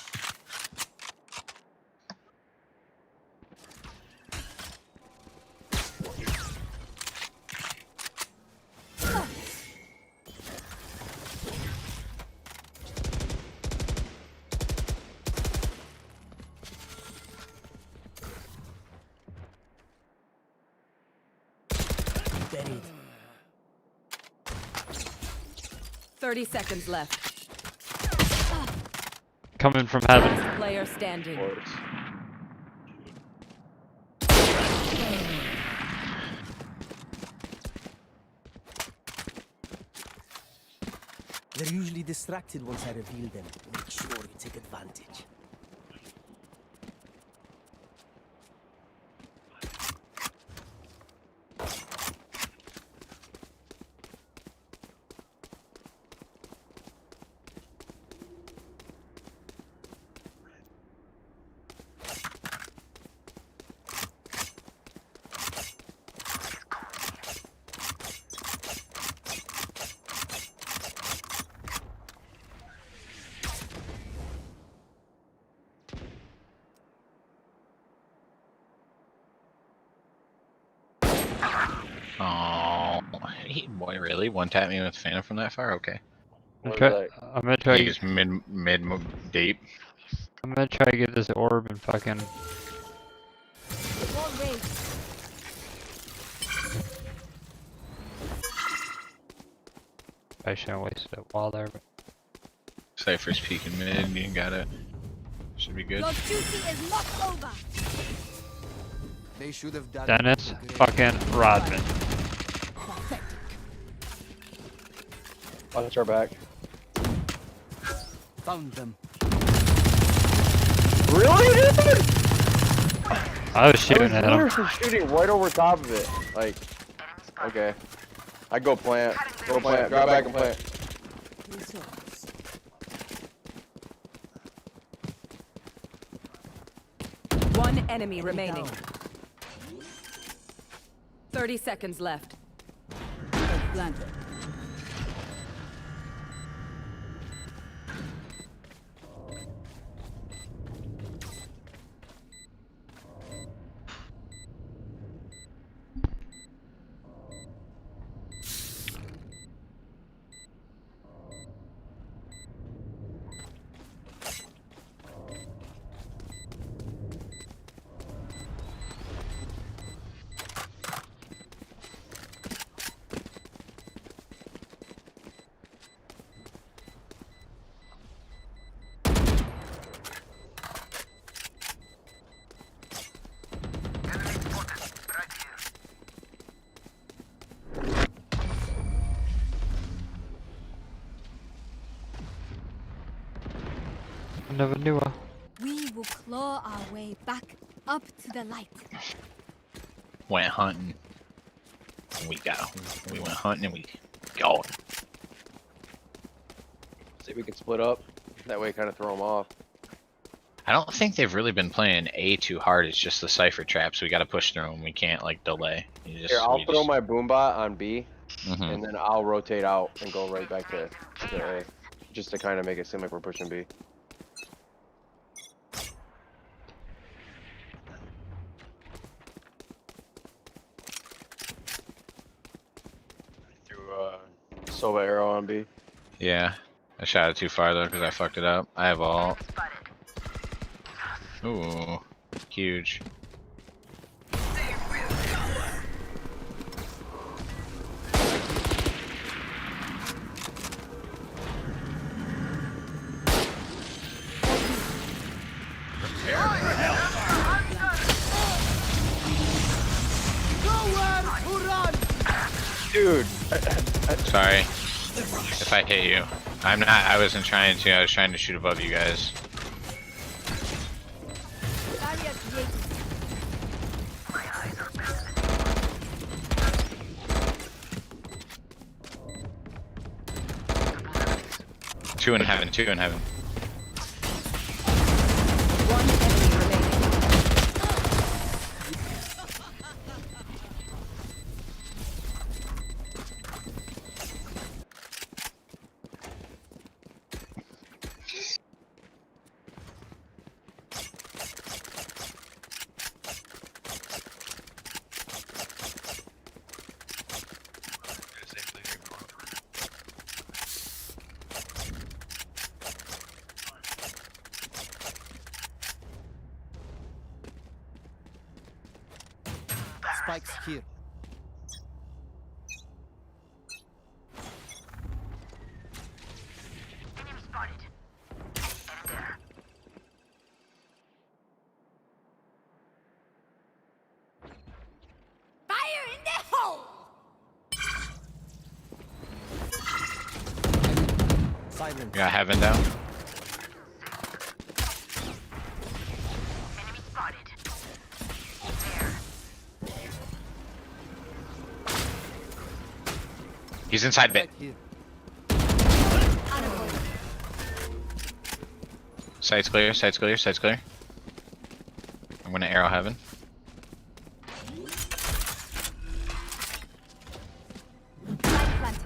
Buried. 30 seconds left. Coming from heaven. Last player standing. They're usually distracted once I reveal them. Make sure you take advantage. Oh, boy, really? One tap me with Phantom from that far? Okay. I'm What gonna is try. that? I'm gonna try. He was mid deep. I'm gonna try to get this orb and fucking. Wall raised. I shouldn't waste a wall there, but Cypher's peeking mid. You got it. Should be good. Your duty is not over. They should have done Dennis fucking Rodman. Watch our back. Found them. Really, dude? I was shooting at him. Literally shooting right over top of it. Like, okay. I go plant. Go plant. Grab back and plant. One enemy remaining. 30 seconds left. Planted. I never knew her. We will claw our way back up to the light. Went hunting. We went hunting and we got him. See if we can split up. That way, kind of throw them off. I don't think they've really been playing A too hard. It's just the Cypher traps. We got to push through them. We can't like delay. Here, I'll throw my boombot on B, Mhm. and then I'll rotate out and go right back to A, just to kind of make it seem like we're pushing B. Threw Sova arrow on B. Yeah. I shot it too far though because I fucked it up. I have all. Ooh, huge. Dude. Sorry. If I hit you. I'm not, I wasn't trying to, I was trying to shoot above you guys. Barrier created. Two in heaven, two in heaven. One enemy remaining. Spikes here. Fire in the hole! Silent. We got heaven down. He's inside bit. Here. Sights clear, sights clear, sights clear. I'm gonna arrow heaven. Planted.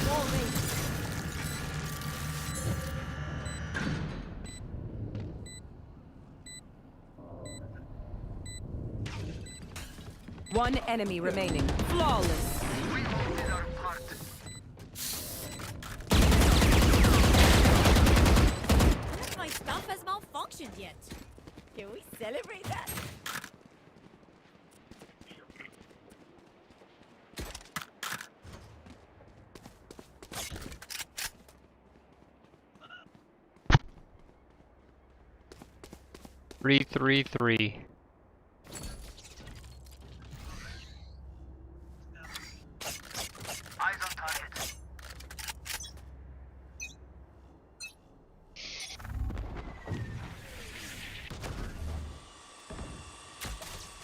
Wall raised. One enemy remaining. Flawless. None of my stuff has malfunctioned yet. Can we celebrate that? Three, 3-3. Eyes on target.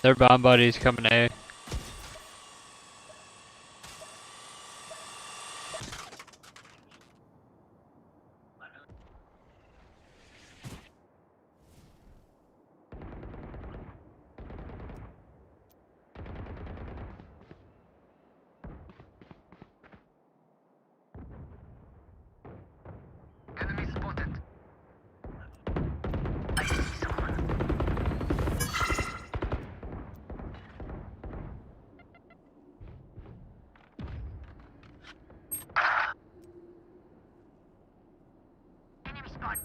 Their bomb buddies coming A. Enemy spotted. I see someone. Enemy spot.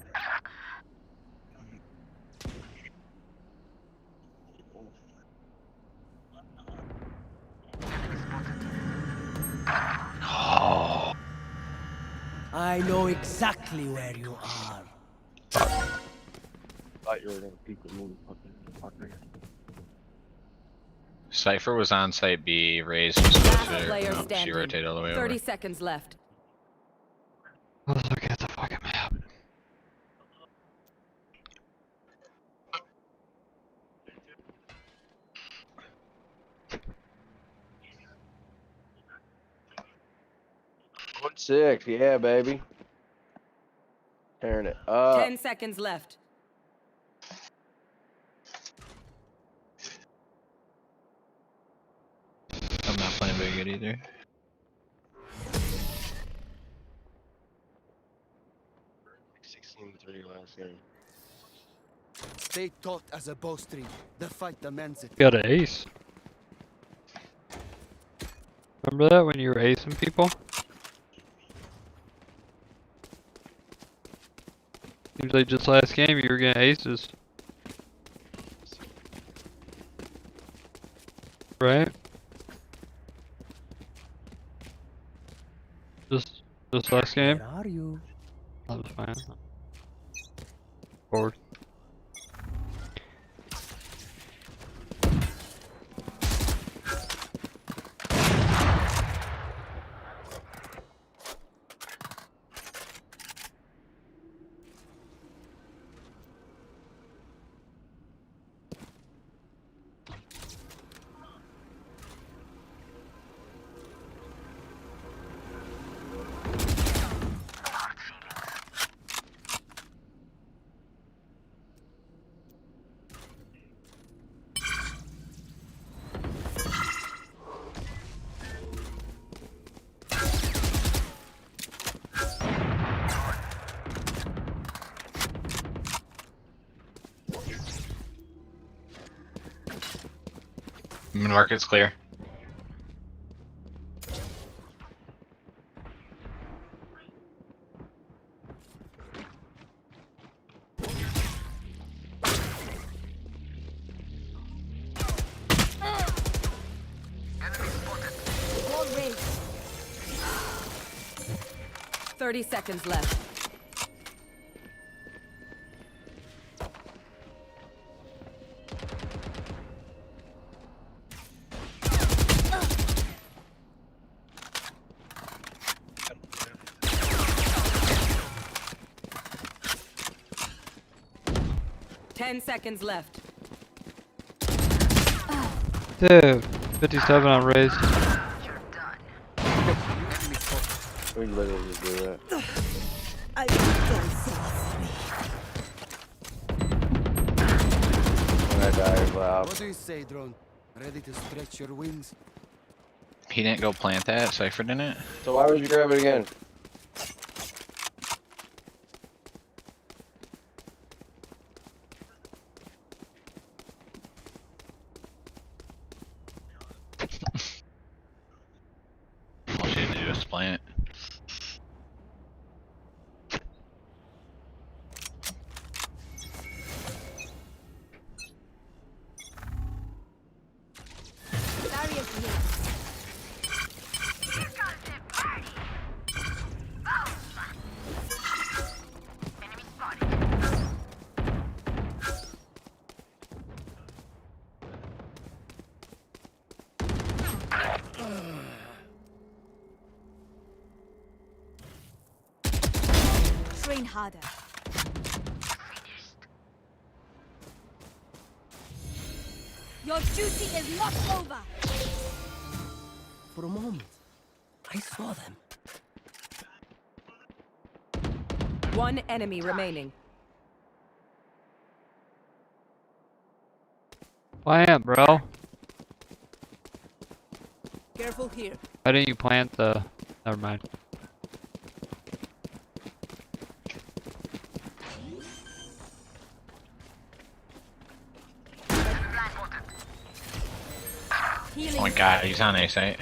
I know exactly where you are. Thought you were gonna peek with me, fucking fucker. Cypher was on site B. Raze was Last closer. player No, she standing. rotated all the way 30 over. seconds left. Let's look at the fucking map. One six, yeah, baby. Tearing it up. 10 seconds left. I'm not playing very good either. Three last game. Stay taut as a bowstring. The fight demands it. Got an ace. Remember that when you were acing people? Seems like just last game you were getting aces. Right? Just last game? Where are you? That was fine. Forward. Market's clear. Enemy spotted. 30 seconds left. Ten seconds left. Dude, 57 on raised. We literally just do that. I don't see When I die, loud. What do you say, drone? Ready to stretch your wings? He didn't go plant that. Cypher didn't. So why would you grab it again? plant. Barriers here. Here comes the party. Oh, enemy spotted. Train harder. Your duty is not over. For a moment, I saw them. One enemy remaining. Plant, bro. Careful here. Why didn't you plant the? Never mind. Oh my god, he's on A site.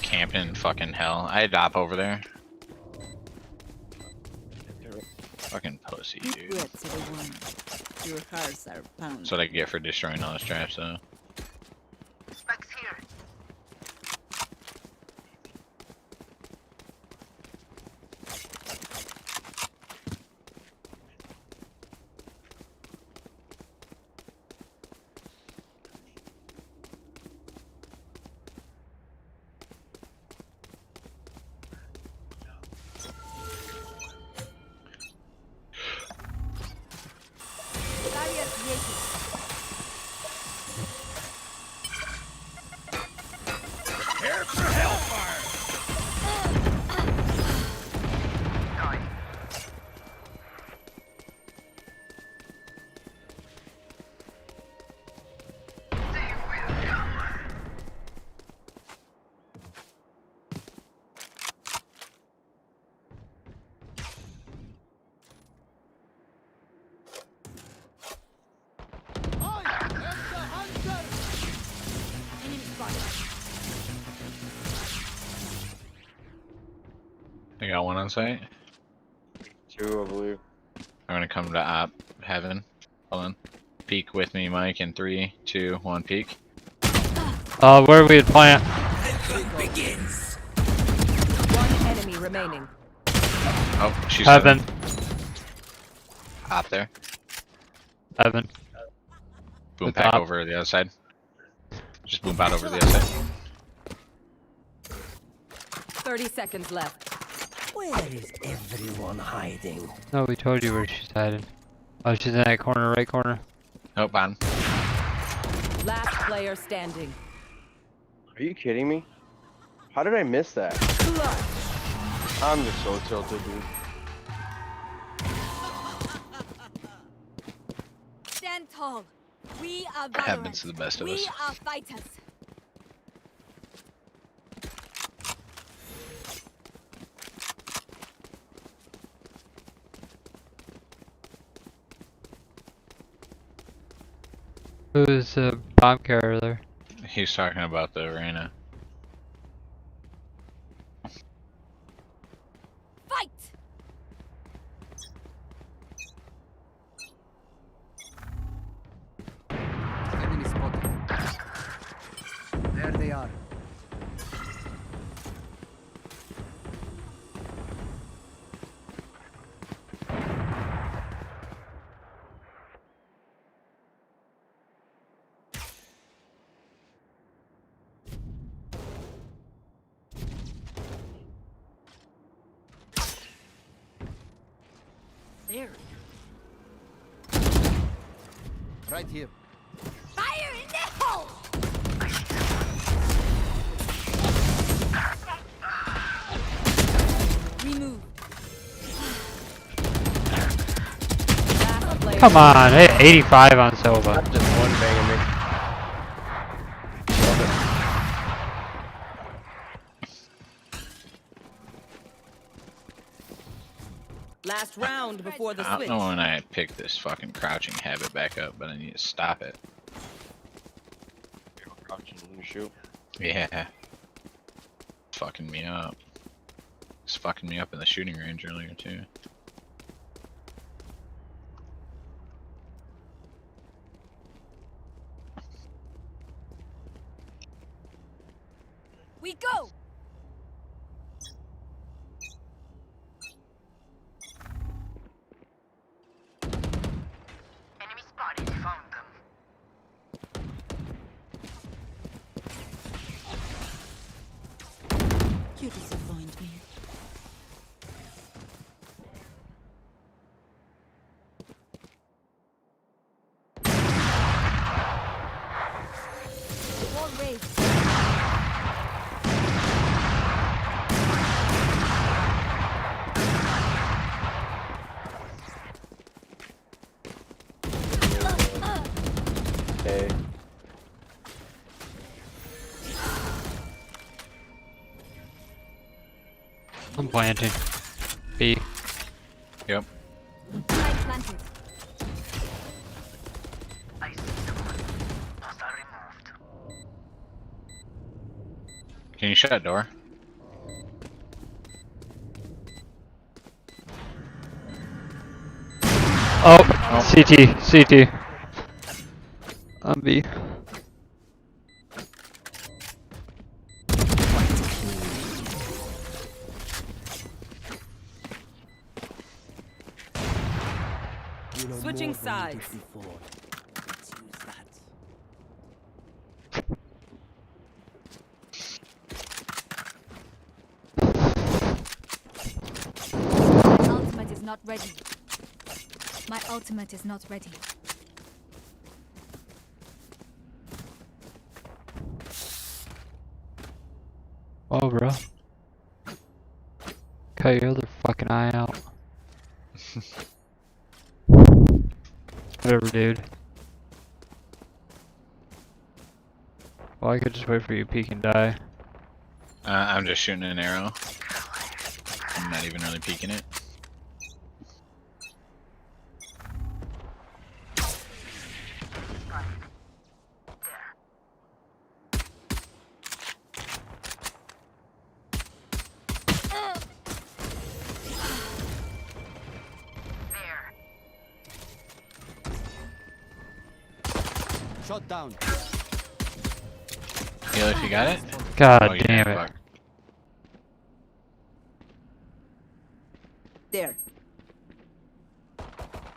Camping in fucking hell. I'd hop over there. Fucking pussy, dude. Regrets, everyone. Your hearts are pounding. That's what I get for destroying all his traps, though. Specs here. Barrier created. Prepare for hellfire! Enemy spotted. I got one on site. 2, I believe. I'm gonna come to op heaven. Hold on. Peek with me, Mike, in 3, 2, 1, peek. Where are we at plant? Begins. One enemy remaining. Oh, she's Heaven. Op there. Heaven. Boom With pack op. over the other side. Just boom out over the other side. 30 seconds left. Where is everyone hiding? No, we told you where she's hiding. Oh, she's in that corner, right corner. Oh, bottom. Last player standing. Are you kidding me? How did I miss that? Clutch. I'm just so tilted, dude. Stand tall. We are Happens Valorant. to the best of We us. are fighters. Who's the bomb carrier there? He's talking about the arena. Fight! Enemy spotted. There they are. There. Right here. Fire in the hole! Remove. Last player. Come on, hey, 85 on Silva. Just one banging me. Last round before the I switch. don't know when I pick this fucking crouching habit back up, but I need to stop it. Crouching when you shoot. Yeah. It's fucking me up. It's fucking me up in the shooting range earlier too. We go! Enemy spotted. Found them. You disappoint me. Wall raised. Okay. I'm planting. B. Yep. Light planted. I see someone. Hostile removed. Can you shut that door? Oh, CT, CT. I'm B. You know Switching more than you did sides. before. Let's use that. My ultimate is not ready. My ultimate is not ready. Oh, bro. Cut your other fucking eye out. Whatever, dude. Well, I could just wait for you to peek and die. I'm just shooting an arrow. I'm not even really peeking it. There. Shot down. Heal if you got it? God Oh, you damn did, it. fuck. There.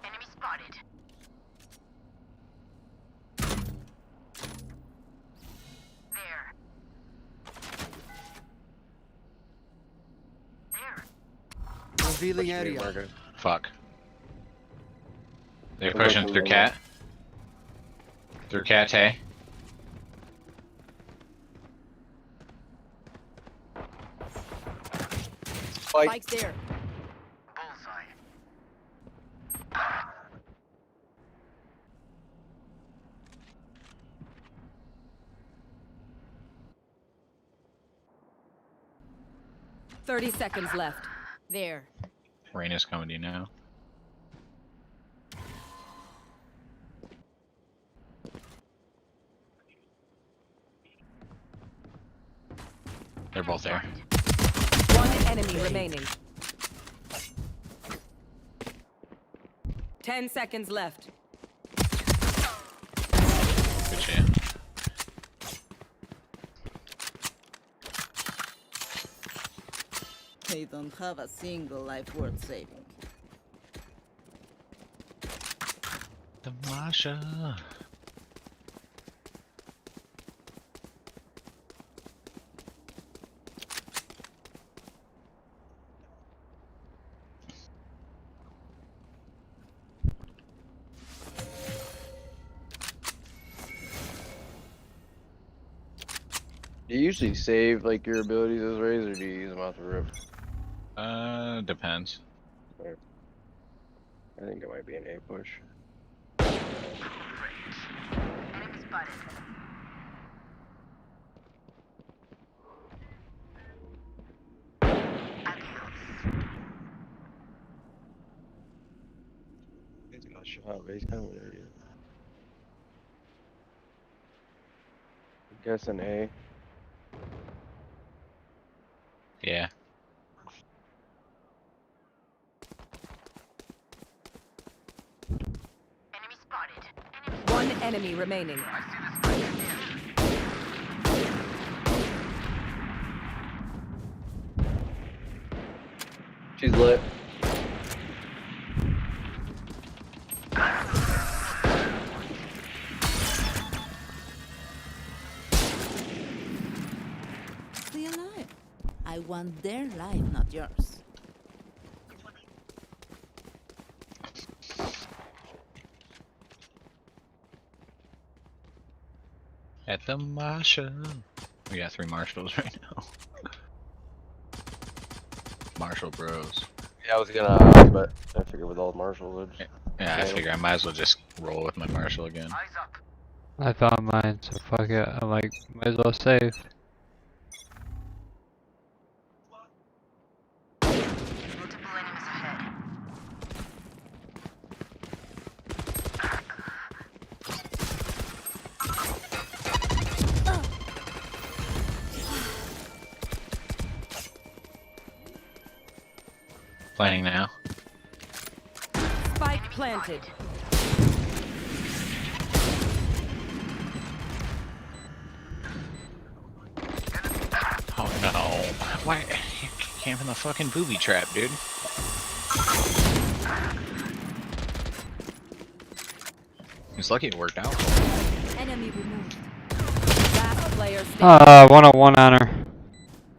Enemy spotted. There. There. Revealing area. Fuck. They're They're pushing pushing through the cat. Through cat, hey. Spike's there. Bullseye. 30 seconds left. There. Raina's coming to you now. They're both there. One enemy remaining. 10 seconds left. Good shit. They don't have a single life worth saving. Tamasha. Do you usually save like your abilities as Rays, or do you use them off the rip? Depends. I think it might be an A push. Enemy spotted. He's got shot, but he's coming there yet. I guess an A. enemy remaining. She's lit. Stay alive. I want their life, not yours. At the Marshall. We got 3 Marshalls right now. Marshall Bros. Yeah, I was gonna, but I figured with all the marshals, Yeah, I figure I might as well just roll with my Marshall again. I found mine, so fuck it. I'm like, might as well save. Planning now. Spike planted. Oh no. Why? You're camping the fucking booby trap, dude. It's lucky it worked out. Enemy removed. Last player standing. 101 on her.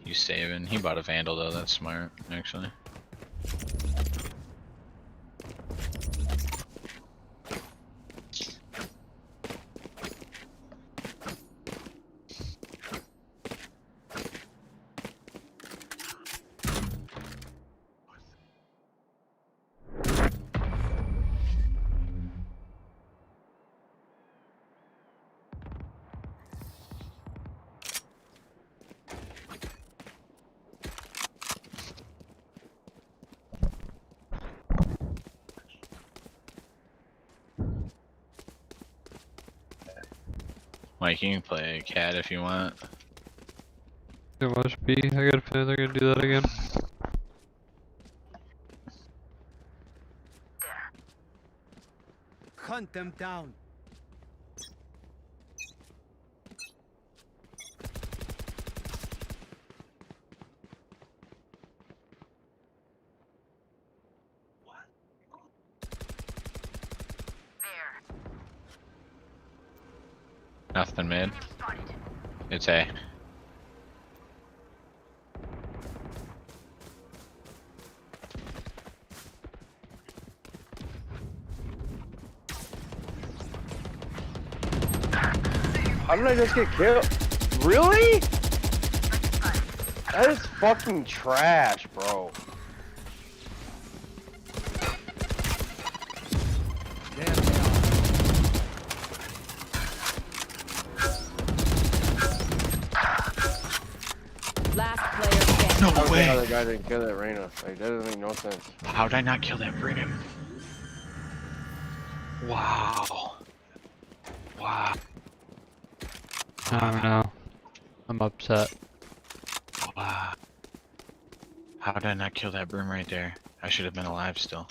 He's saving. He bought a Vandal though, that's smart, actually. Mike, you can play cat if you want. Too much B. I got a feeling they're gonna do that again. Hunt them down. Nothing mid. It's A. How did I just get killed? Really? That is fucking trash, bro. Last player standing. No I don't way. know how that guy didn't kill that Reyna. Like, that doesn't make no sense. How did I not kill that Brigham? Wow. Wow. I don't know. I'm upset. Wow. How did I not kill that Brim right there? I should have been alive still.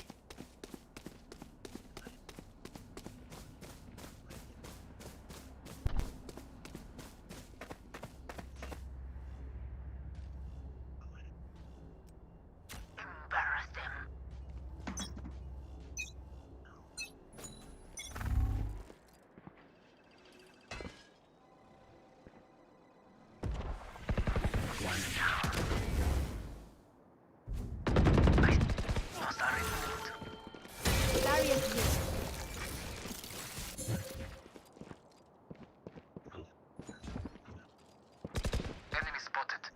Enemy spotted.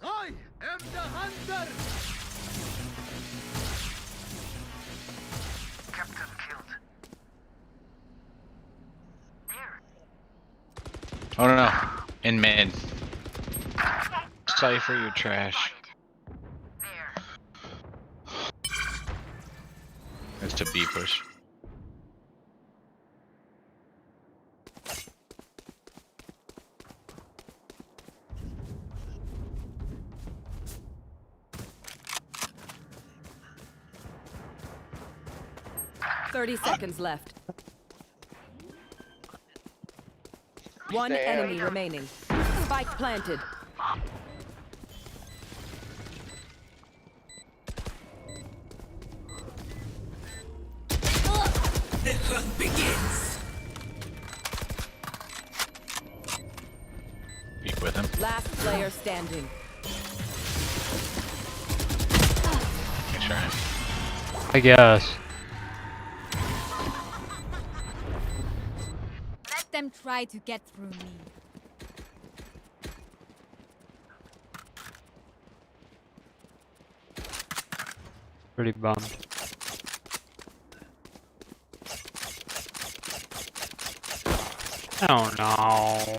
I am the hunter. Captain killed. There. Oh no. In mid. Cypher, you trash. There. It's a B push. 30 seconds left. One Damn. enemy remaining. Spike planted. The hunt begins. Peek with him. Last player standing. Nice try. I guess. Let them try to get through me. Pretty bummed. Oh no.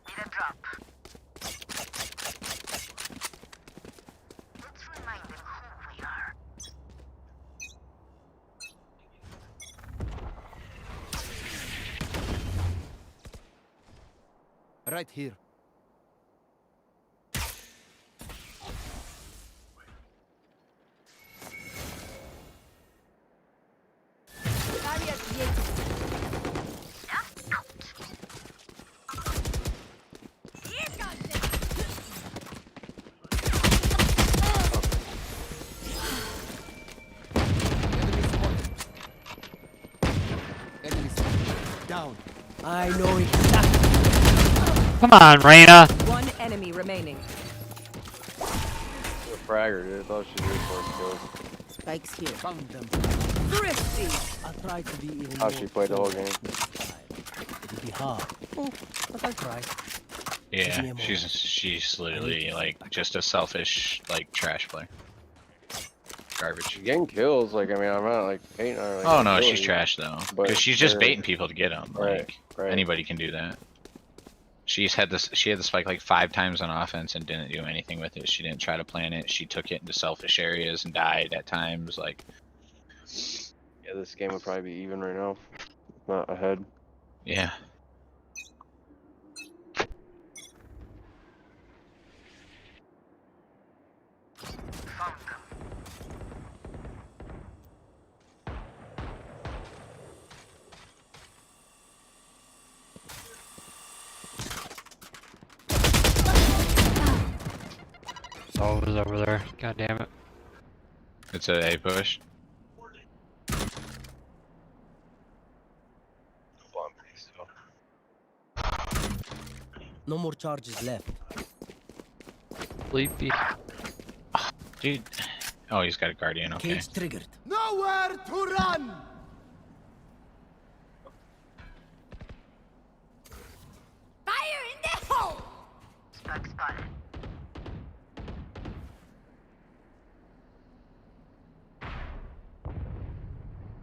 Need a drop. Let's remind them who we are. Right here. Barrier created. Enemy spotted. Down. I know exactly. Come on, Reyna. One enemy remaining. She's a fragger, dude. I thought she did 4 kills. Spikes here. Found them. Thrifty. I'll try to be even How more she played the whole game. It'll be hard. Oh, but I'll try. Yeah, she's literally like just a selfish like trash player. Garbage. She's getting kills. Like, I mean, I'm not like hating her. Like, Oh no, ability, she's trash though. but Because she's just they're- baiting people to get them. Like right. anybody can do that. She had the spike like 5 times on offense and didn't do anything with it. She didn't try to plan it. She took it into selfish areas and died at times. Like, Yeah, this game would probably be even right now. Not ahead. yeah. Found them. Oh, it was over there. God damn it. It's a push. No more charges left. Sleepy. Dude. Oh, he's got a guardian. Okay. Cage triggered. Nowhere to run. Fire in the hole! Spike spotted.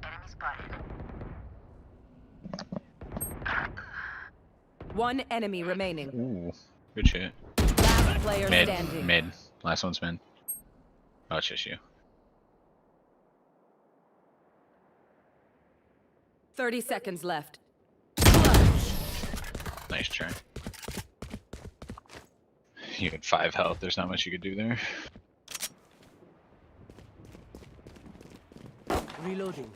Enemy spotted. One enemy remaining. Ooh, good shit. Last player Mid, standing. mid. Last one's mid. Oh, it's just you. 30 seconds left. Nice try. You had 5 health. There's not much you could do there. Reloading.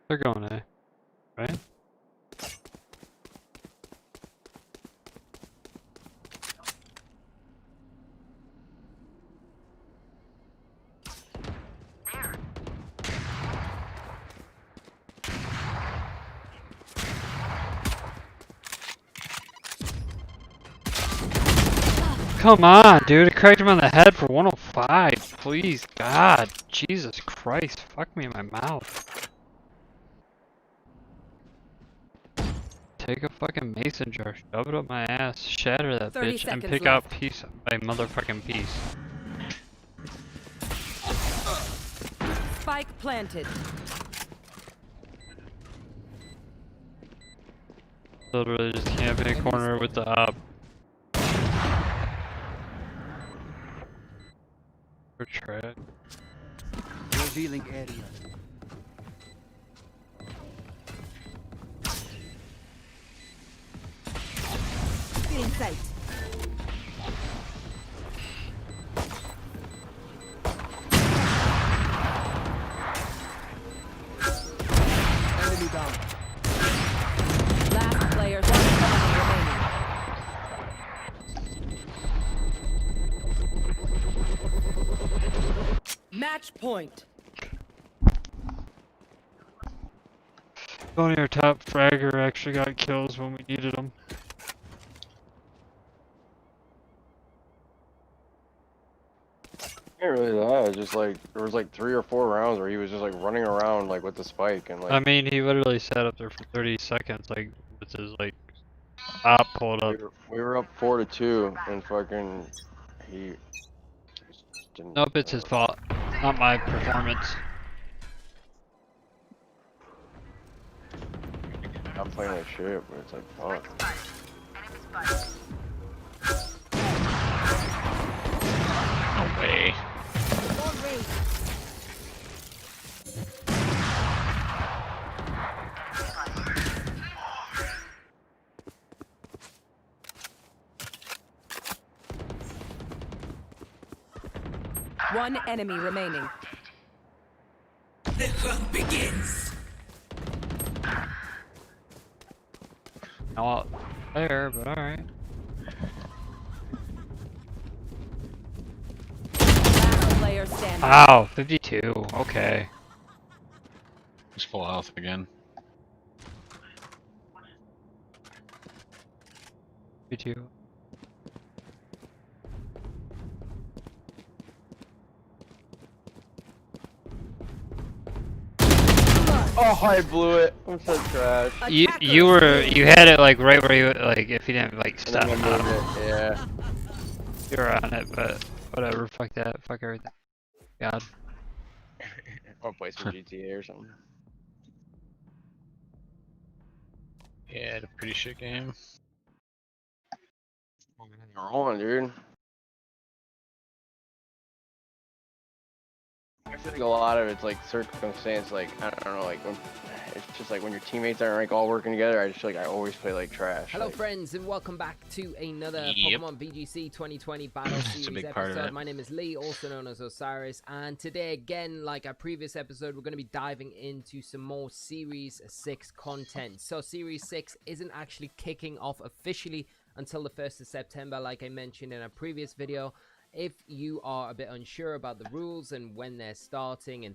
They're going A, right? Come on, dude. I cracked him on the head for 105. Please, God. Jesus Christ. Fuck me in my mouth. Take a fucking mason jar, shove it up my ass, shatter that 30 bitch, and seconds pick left. out piece by motherfucking piece. Spike planted. Literally just camping in a corner with the op. We're trash. Revealing area. Still in sight. Enemy down. Last player remaining. Match point. Only our top fragger actually got kills when we needed them. Ain't really that. It's just like there was like 3 or 4 rounds where he was just like running around like with the spike and like. I mean, he literally sat up there for 30 seconds, like, with his, like, op pulled up. We were up 4-2 and fucking he just didn't. Nope, it's his fault. Not my performance. I'm playing like shit, but it's like fuck. No way. One enemy remaining. The hunt begins. Not there, but alright. Last player standing. Wow, 52. Okay. He's full health again. 52. Oh, I blew it. I'm so trash. You had it like right where you like if you didn't like And stop. then I moved it. Yeah. You were on it, but whatever. Fuck that. Fuck everything. God. Or play some GTA or something. Yeah, had a pretty shit game. Rolling, dude. I feel like a lot of it's like circumstance, like I don't know, like when it's just like when your teammates aren't like all working together. I just feel like I always play like trash. Hello like, friends and welcome back to another Yep. Pokemon BGC 2020 Battle It's a Series big part of episode. it. My name is Lee, also known as Osiris, and today again, like our previous episode, we're going to be diving into some more Series 6 content. So Series 6 isn't actually kicking off officially until the 1st of September, like I mentioned in a previous video. If you are a bit unsure about the rules and when they're starting and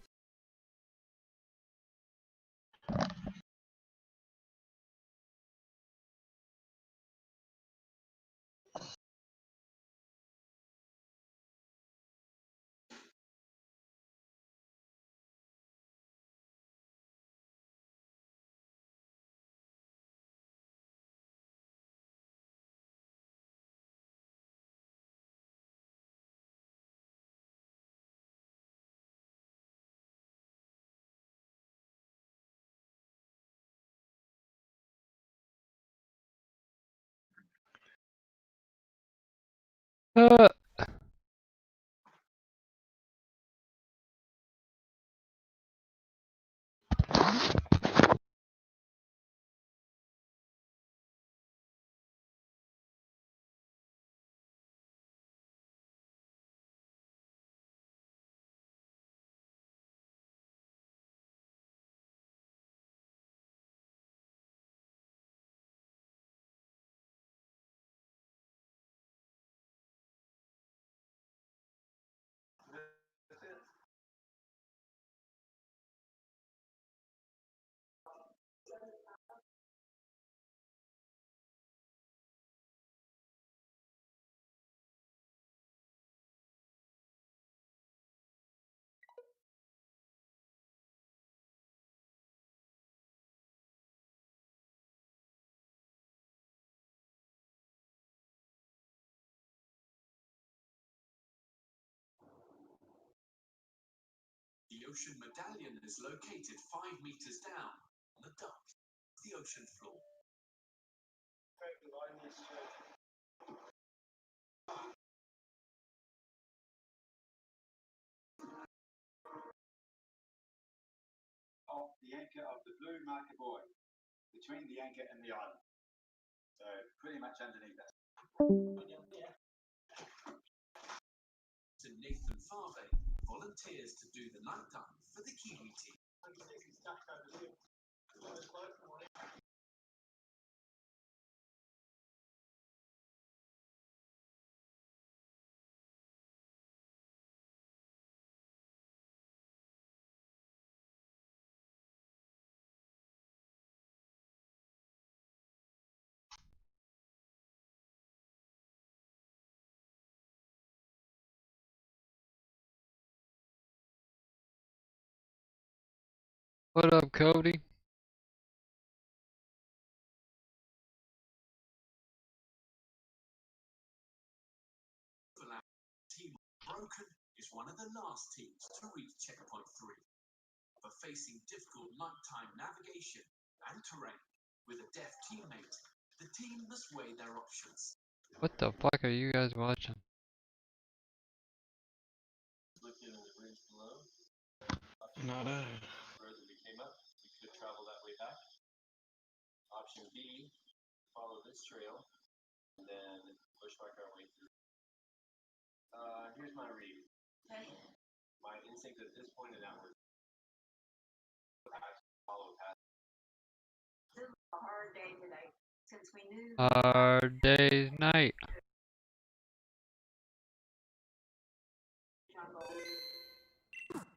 Uh, ocean medallion is located 5 meters down on the dock, the ocean floor. Off the anchor of the blue marker buoy, between the anchor and the island. So pretty much underneath us. To Nathan Farvey, volunteers to do the night dive for the Kiwi team. What up, Cody? Team Broken is one of the last teams to reach checkpoint 3. For facing difficult nighttime navigation and terrain with a deaf teammate, the team must weigh their options. What the fuck are you guys watching? Looking at the bridge below. Not a. Further we came up, we could travel that way back. Option B, follow this trail, and then bushwhack our way through. Here's my read. Okay. My instinct at this point is outward. Follow past. This was a hard day today, since we knew. Hard day's night.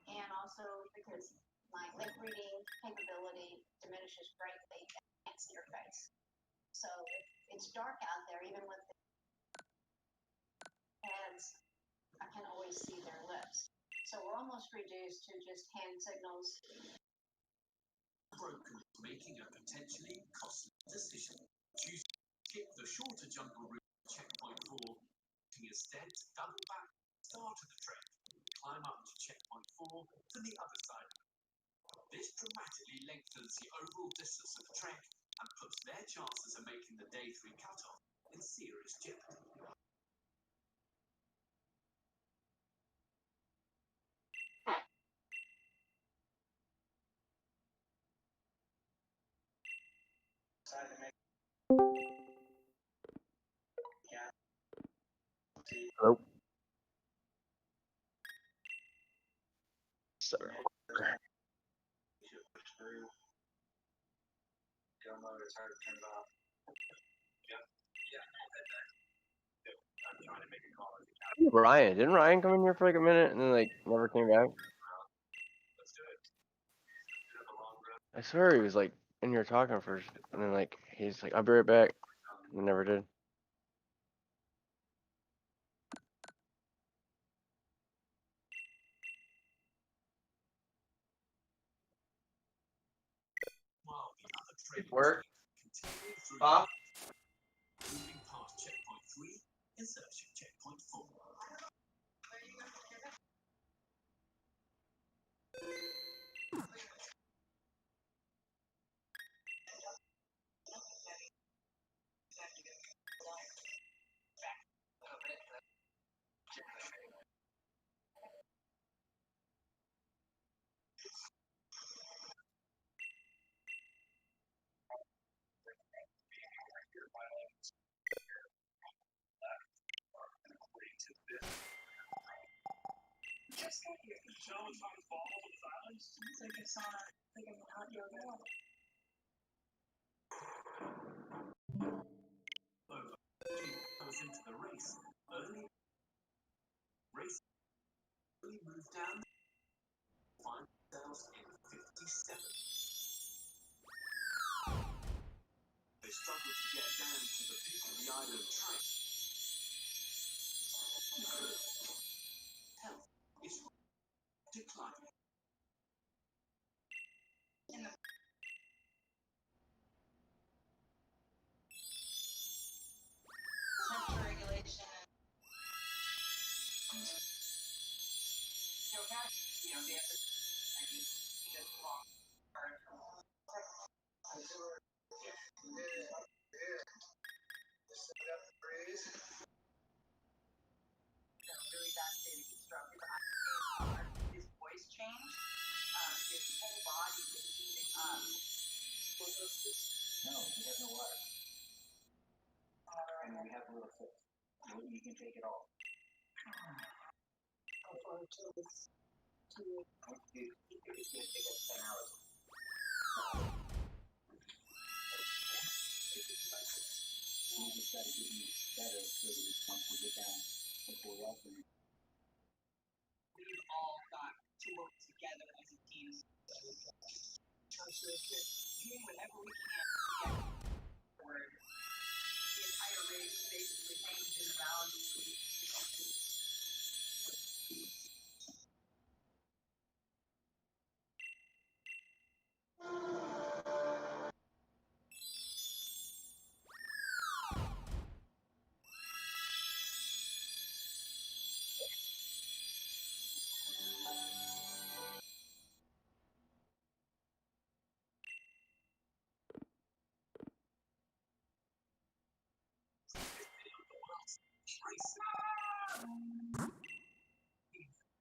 And also because my lip reading capability diminishes greatly and I can't see your face. So it's dark out there, even with the heads, I can always see their lips. So we're almost reduced to just hand signals. Broken is making a potentially costly decision. Choose to skip the shorter jungle route to checkpoint 4, to instead double back, start of the trek, climb up to checkpoint 4 to the other side. This dramatically lengthens the overall distance of the trek and puts their chances of making the day 3 cutoff in serious jeopardy. Hello. Sorry. It's hard to turn it off. I'm trying to make a call. Ryan, didn't Ryan come in here for like a minute and then like never came back? Let's do it. I swear he was like in here talking first, and then like he's like, "I'll be right back," and never did. Work. Bob. Moving past checkpoint 3, insertion checkpoint 4. Just got here. So it's on fall to the islands? It's like a sauna, like a hot yoga. Goes into the race. Early race. Early move down. Find themselves in 57. They struggle to get down to the peak of the island track. Health is declining. Temperature regulation. You know, the answer. Really bad state of constructive. His voice changed. His whole body was heating up. No, he has no water. And we have a little fix. You can take it all. How far until this? It's going to take us 10 hours. We just got to get you better so that once we get down before we open. We've all got to work together as a team. Doing whatever we can to get forward. The entire race basically hangs in the balance.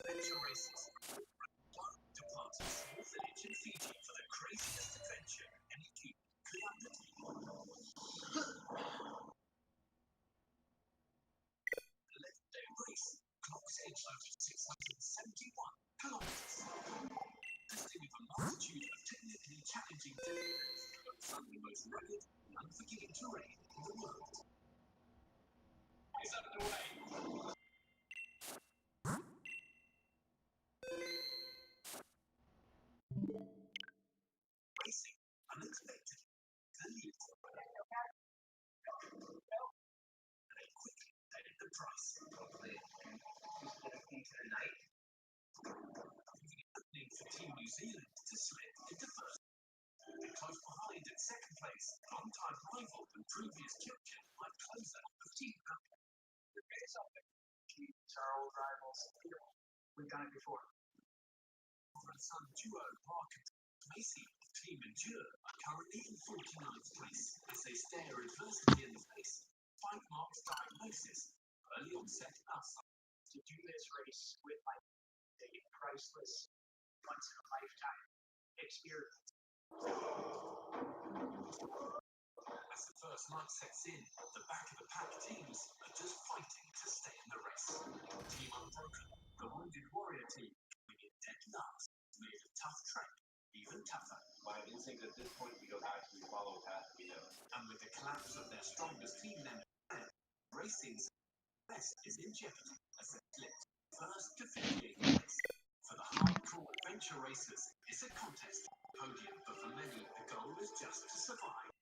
Adventure races. Depart a small village in Fiji for the craziest adventure any team could undertake. The legendary race clocks edge over 671 kilometers. Testing with a multitude of technically challenging difficulties over some of the most rugged and unforgiving terrain in the world. Is underway. Racing unexpected. Delete. They quickly paid the price. Into the night. Opening for Team New Zealand to slip into first. And close behind in second place, long-time rival and previous champion Mike Closer of Team America. The race up our old rivals. We've done it before. Father and son duo Mark and Macy of Team Endure are currently in 49th place as they stare adversity in the face. Find Mark's diagnosis, early onset Alzheimer's. To do this race with my priceless, once in a lifetime experience. As the first light sets in, the back of the pack teams are just fighting to stay in the race. Team Unbroken, the Wounded Warrior team, coming in dead last, made a tough trek even tougher. My instinct at this point, we go back and we follow a path we know. And with the collapse of their strongest team member, Racing's best is in jeopardy as they slipped first to 58 place. For the hardcore adventure racers, it's a contest for the podium, but for many, the goal is just to survive.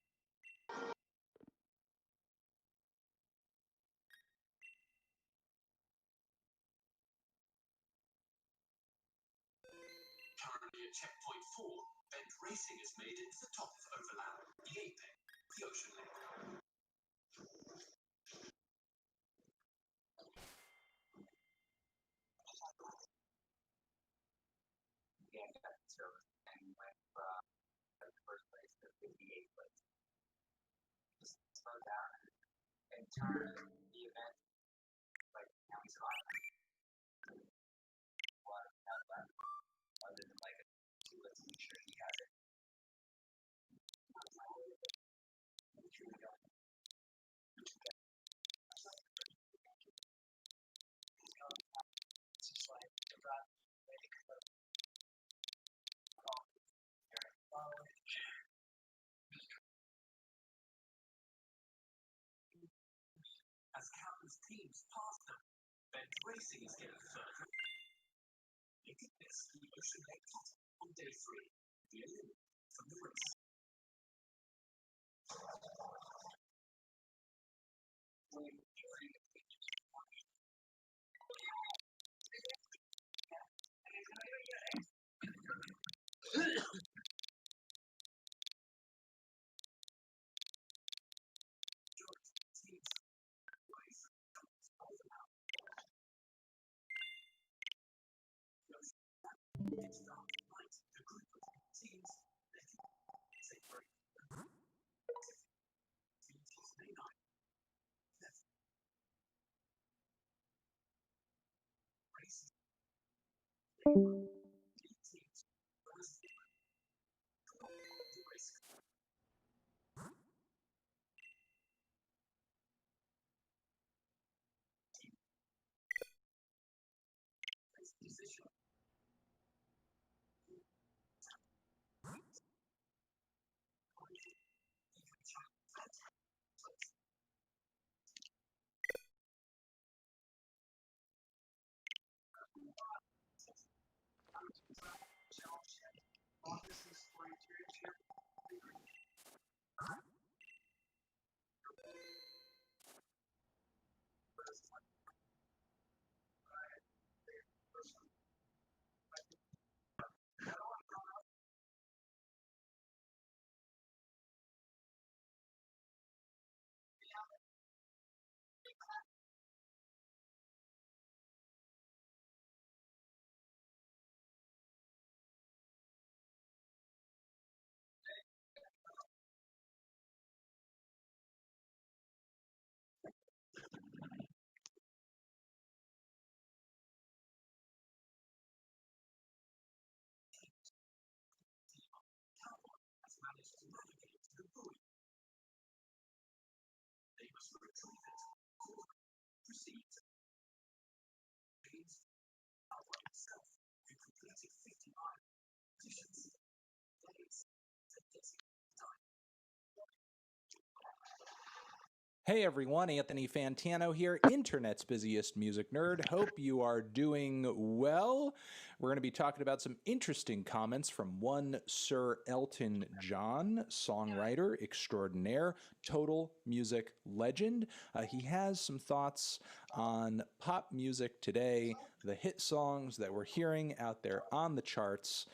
Currently at checkpoint 4, Bent Racing has made it to the top of Overlap, the apex, the ocean lake. And went from first place to 58th place. Just slow down and turn the event like how we survived. What left other than like let's make sure he has it. As countless teams pass them, Bent Racing is getting further. Making this the Ocean Lake top on day 3, the eliminate from the race. Hey everyone, Anthony Fantano here, internet's busiest music nerd. Hope you are doing well. We're going to be talking about some interesting comments from one Sir Elton John, songwriter extraordinaire, total music legend. He has some thoughts on pop music today, the hit songs that we're hearing out there on the charts,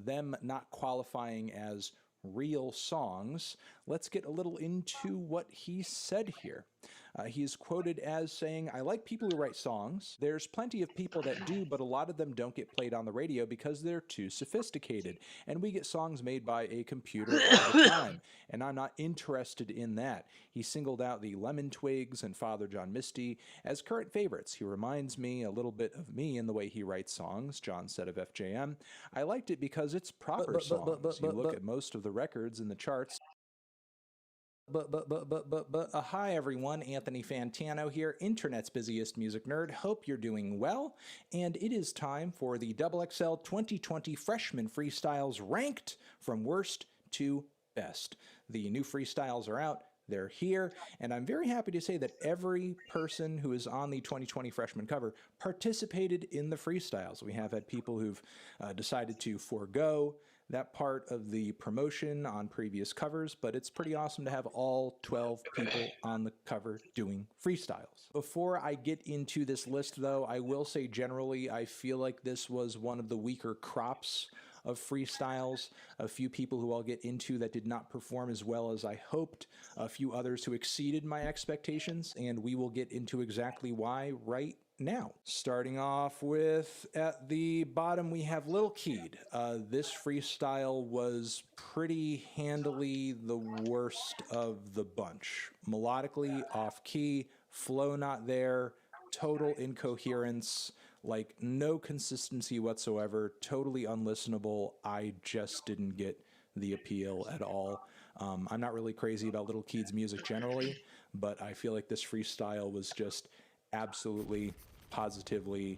them not qualifying as real songs. Let's get a little into what he said here. He's quoted as saying, "I like people who write songs. There's plenty of people that do, but a lot of them don't get played on the radio because they're too sophisticated. And we get songs made by a computer all the time. And I'm not interested in that." He singled out the Lemon Twigs and Father John Misty as current favorites. He reminds me a little bit of me in the way he writes songs, John said of FJM. "I liked it because it's proper songs. You look at most of the records in the charts." Hi everyone, Anthony Fantano here, internet's busiest music nerd. Hope you're doing well, and it is time for the XXL 2020 Freshman Freestyles ranked from worst to best. The new freestyles are out. They're here, and I'm very happy to say that every person who is on the 2020 freshman cover participated in the freestyles. We have had people who've decided to forego that part of the promotion on previous covers, but it's pretty awesome to have all 12 people on the cover doing freestyles. Before I get into this list, though, I will say generally I feel like this was one of the weaker crops of freestyles. A few people who I'll get into that did not perform as well as I hoped, a few others who exceeded my expectations, and we will get into exactly why right now. Starting off with, at the bottom, we have Lil Keed. This freestyle was pretty handily the worst of the bunch. Melodically off-key, flow not there, total incoherence, like no consistency whatsoever, totally unlistenable. I just didn't get the appeal at all. I'm not really crazy about Lil Keed's music generally, but I feel like this freestyle was just absolutely, positively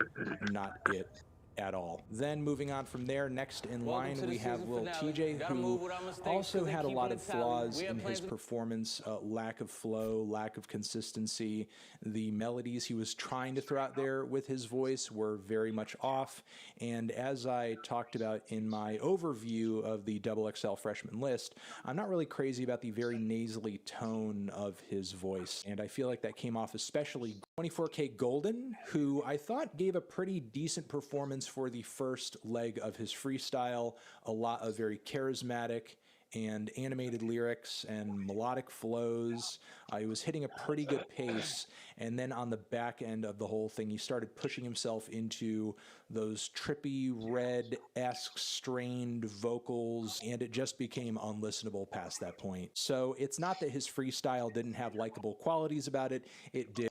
not it at all. Then moving on from there, next in line we have Lil TJ, who also had a lot of flaws in his performance, lack of flow, lack of consistency. The melodies he was trying to throw out there with his voice were very much off, and as I talked about in my overview of the XXL freshman list, I'm not really crazy about the very nasally tone of his voice, and I feel like that came off especially 24K Golden, who I thought gave a pretty decent performance for the first leg of his freestyle. A lot of very charismatic and animated lyrics and melodic flows. He was hitting a pretty good pace, and then on the back end of the whole thing, he started pushing himself into those trippy red-esque strained vocals, and it just became unlistenable past that point. So it's not that his freestyle didn't have likable qualities about it, it did.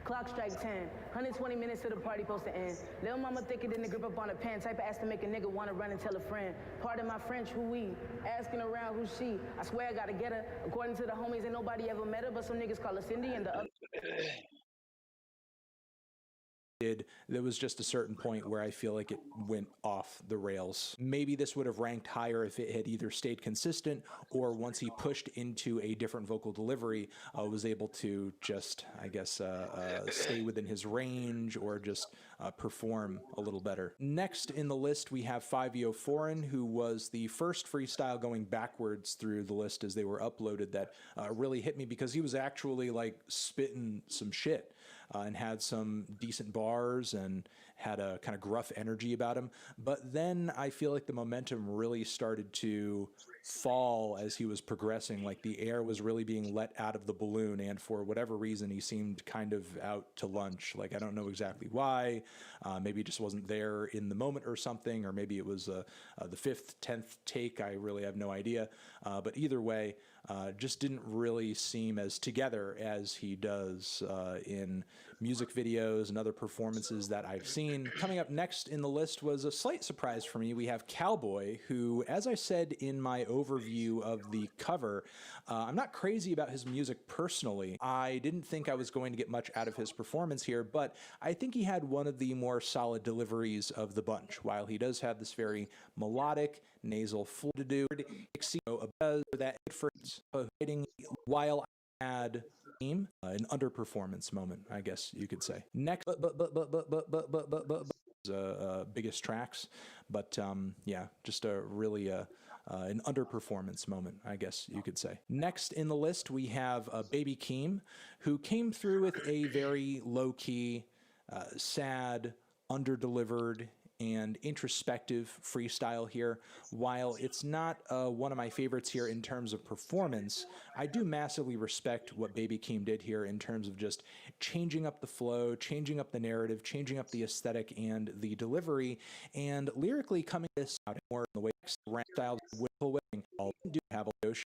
Clock strike 10. 120 minutes to the party supposed to end. Lil' mama thicker than the grip up on a pen. Type of ass to make a nigga wanna run and tell a friend. Pardon my French, who we? Asking around who she? I swear I gotta get her. According to the homies, ain't nobody ever met her, but some niggas call her Cindy and the other. There was just a certain point where I feel like it went off the rails. Maybe this would have ranked higher if it had either stayed consistent or once he pushed into a different vocal delivery, was able to just, I guess, stay within his range or just perform a little better. Next in the list, we have 5EO Foreign, who was the first freestyle going backwards through the list as they were uploaded that really hit me because he was actually like spitting some shit. And had some decent bars and had a kind of gruff energy about him. But then I feel like the momentum really started to fall as he was progressing, like the air was really being let out of the balloon, and for whatever reason he seemed kind of out to lunch. Like, I don't know exactly why. Maybe he just wasn't there in the moment or something, or maybe it was the 5th, 10th take. I really have no idea. But either way, just didn't really seem as together as he does in music videos and other performances that I've seen. Coming up next in the list was a slight surprise for me. We have Cowboy, who, as I said in my overview of the cover, I'm not crazy about his music personally. I didn't think I was going to get much out of his performance here, but I think he had one of the more solid deliveries of the bunch. While he does have this very melodic, nasal flow to do, that for hitting while I had an underperformance moment, I guess you could say. Next, biggest tracks, but yeah, just a really an underperformance moment, I guess you could say. Next in the list, we have Baby Keem, who came through with a very low-key, sad, under-delivered, and introspective freestyle here. While it's not one of my favorites here in terms of performance, I do massively respect what Baby Keem did here in terms of just changing up the flow, changing up the narrative, changing up the aesthetic and the delivery, and lyrically coming this out more in the way styles will do have a notion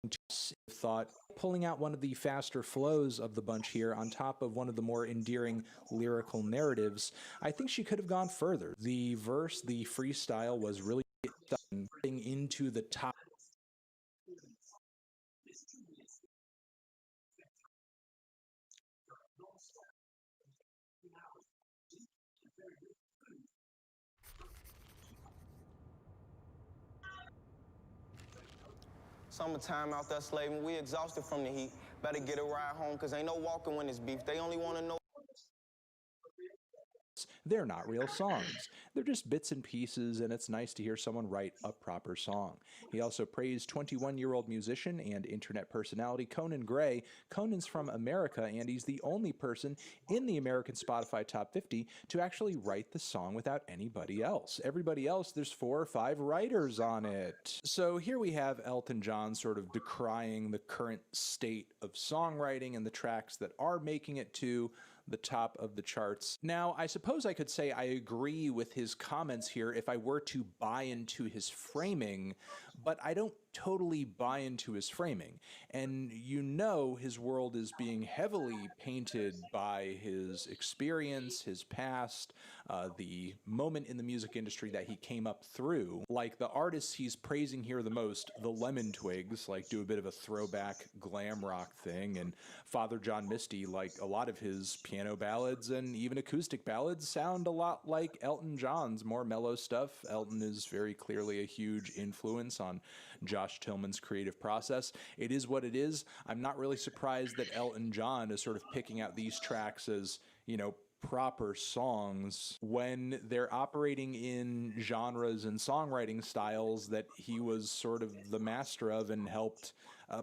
thought pulling out one of the faster flows of the bunch here on top of one of the more endearing lyrical narratives. I think she could have gone further. The verse, the freestyle was really getting into the top. Summertime out there slaving, we exhausted from the heat. Better get a ride home, cause ain't no walking when it's beef. They only wanna know. They're not real songs. They're just bits and pieces, and it's nice to hear someone write a proper song. He also praised 21-year-old musician and internet personality Conan Gray. Conan's from America, and he's the only person in the American Spotify Top 50 to actually write the song without anybody else. Everybody else, there's 4 or 5 writers on it. So here we have Elton John sort of decrying the current state of songwriting and the tracks that are making it to the top of the charts. Now, I suppose I could say I agree with his comments here if I were to buy into his framing, but I don't totally buy into his framing. And you know his world is being heavily painted by his experience, his past, the moment in the music industry that he came up through. Like the artists he's praising here the most, the Lemon Twigs, like do a bit of a throwback glam rock thing, and Father John Misty, like a lot of his piano ballads and even acoustic ballads sound a lot like Elton John's more mellow stuff. Elton is very clearly a huge influence on Josh Tillman's creative process. It is what it is. I'm not really surprised that Elton John is sort of picking out these tracks as, you know, proper songs when they're operating in genres and songwriting styles that he was sort of the master of and helped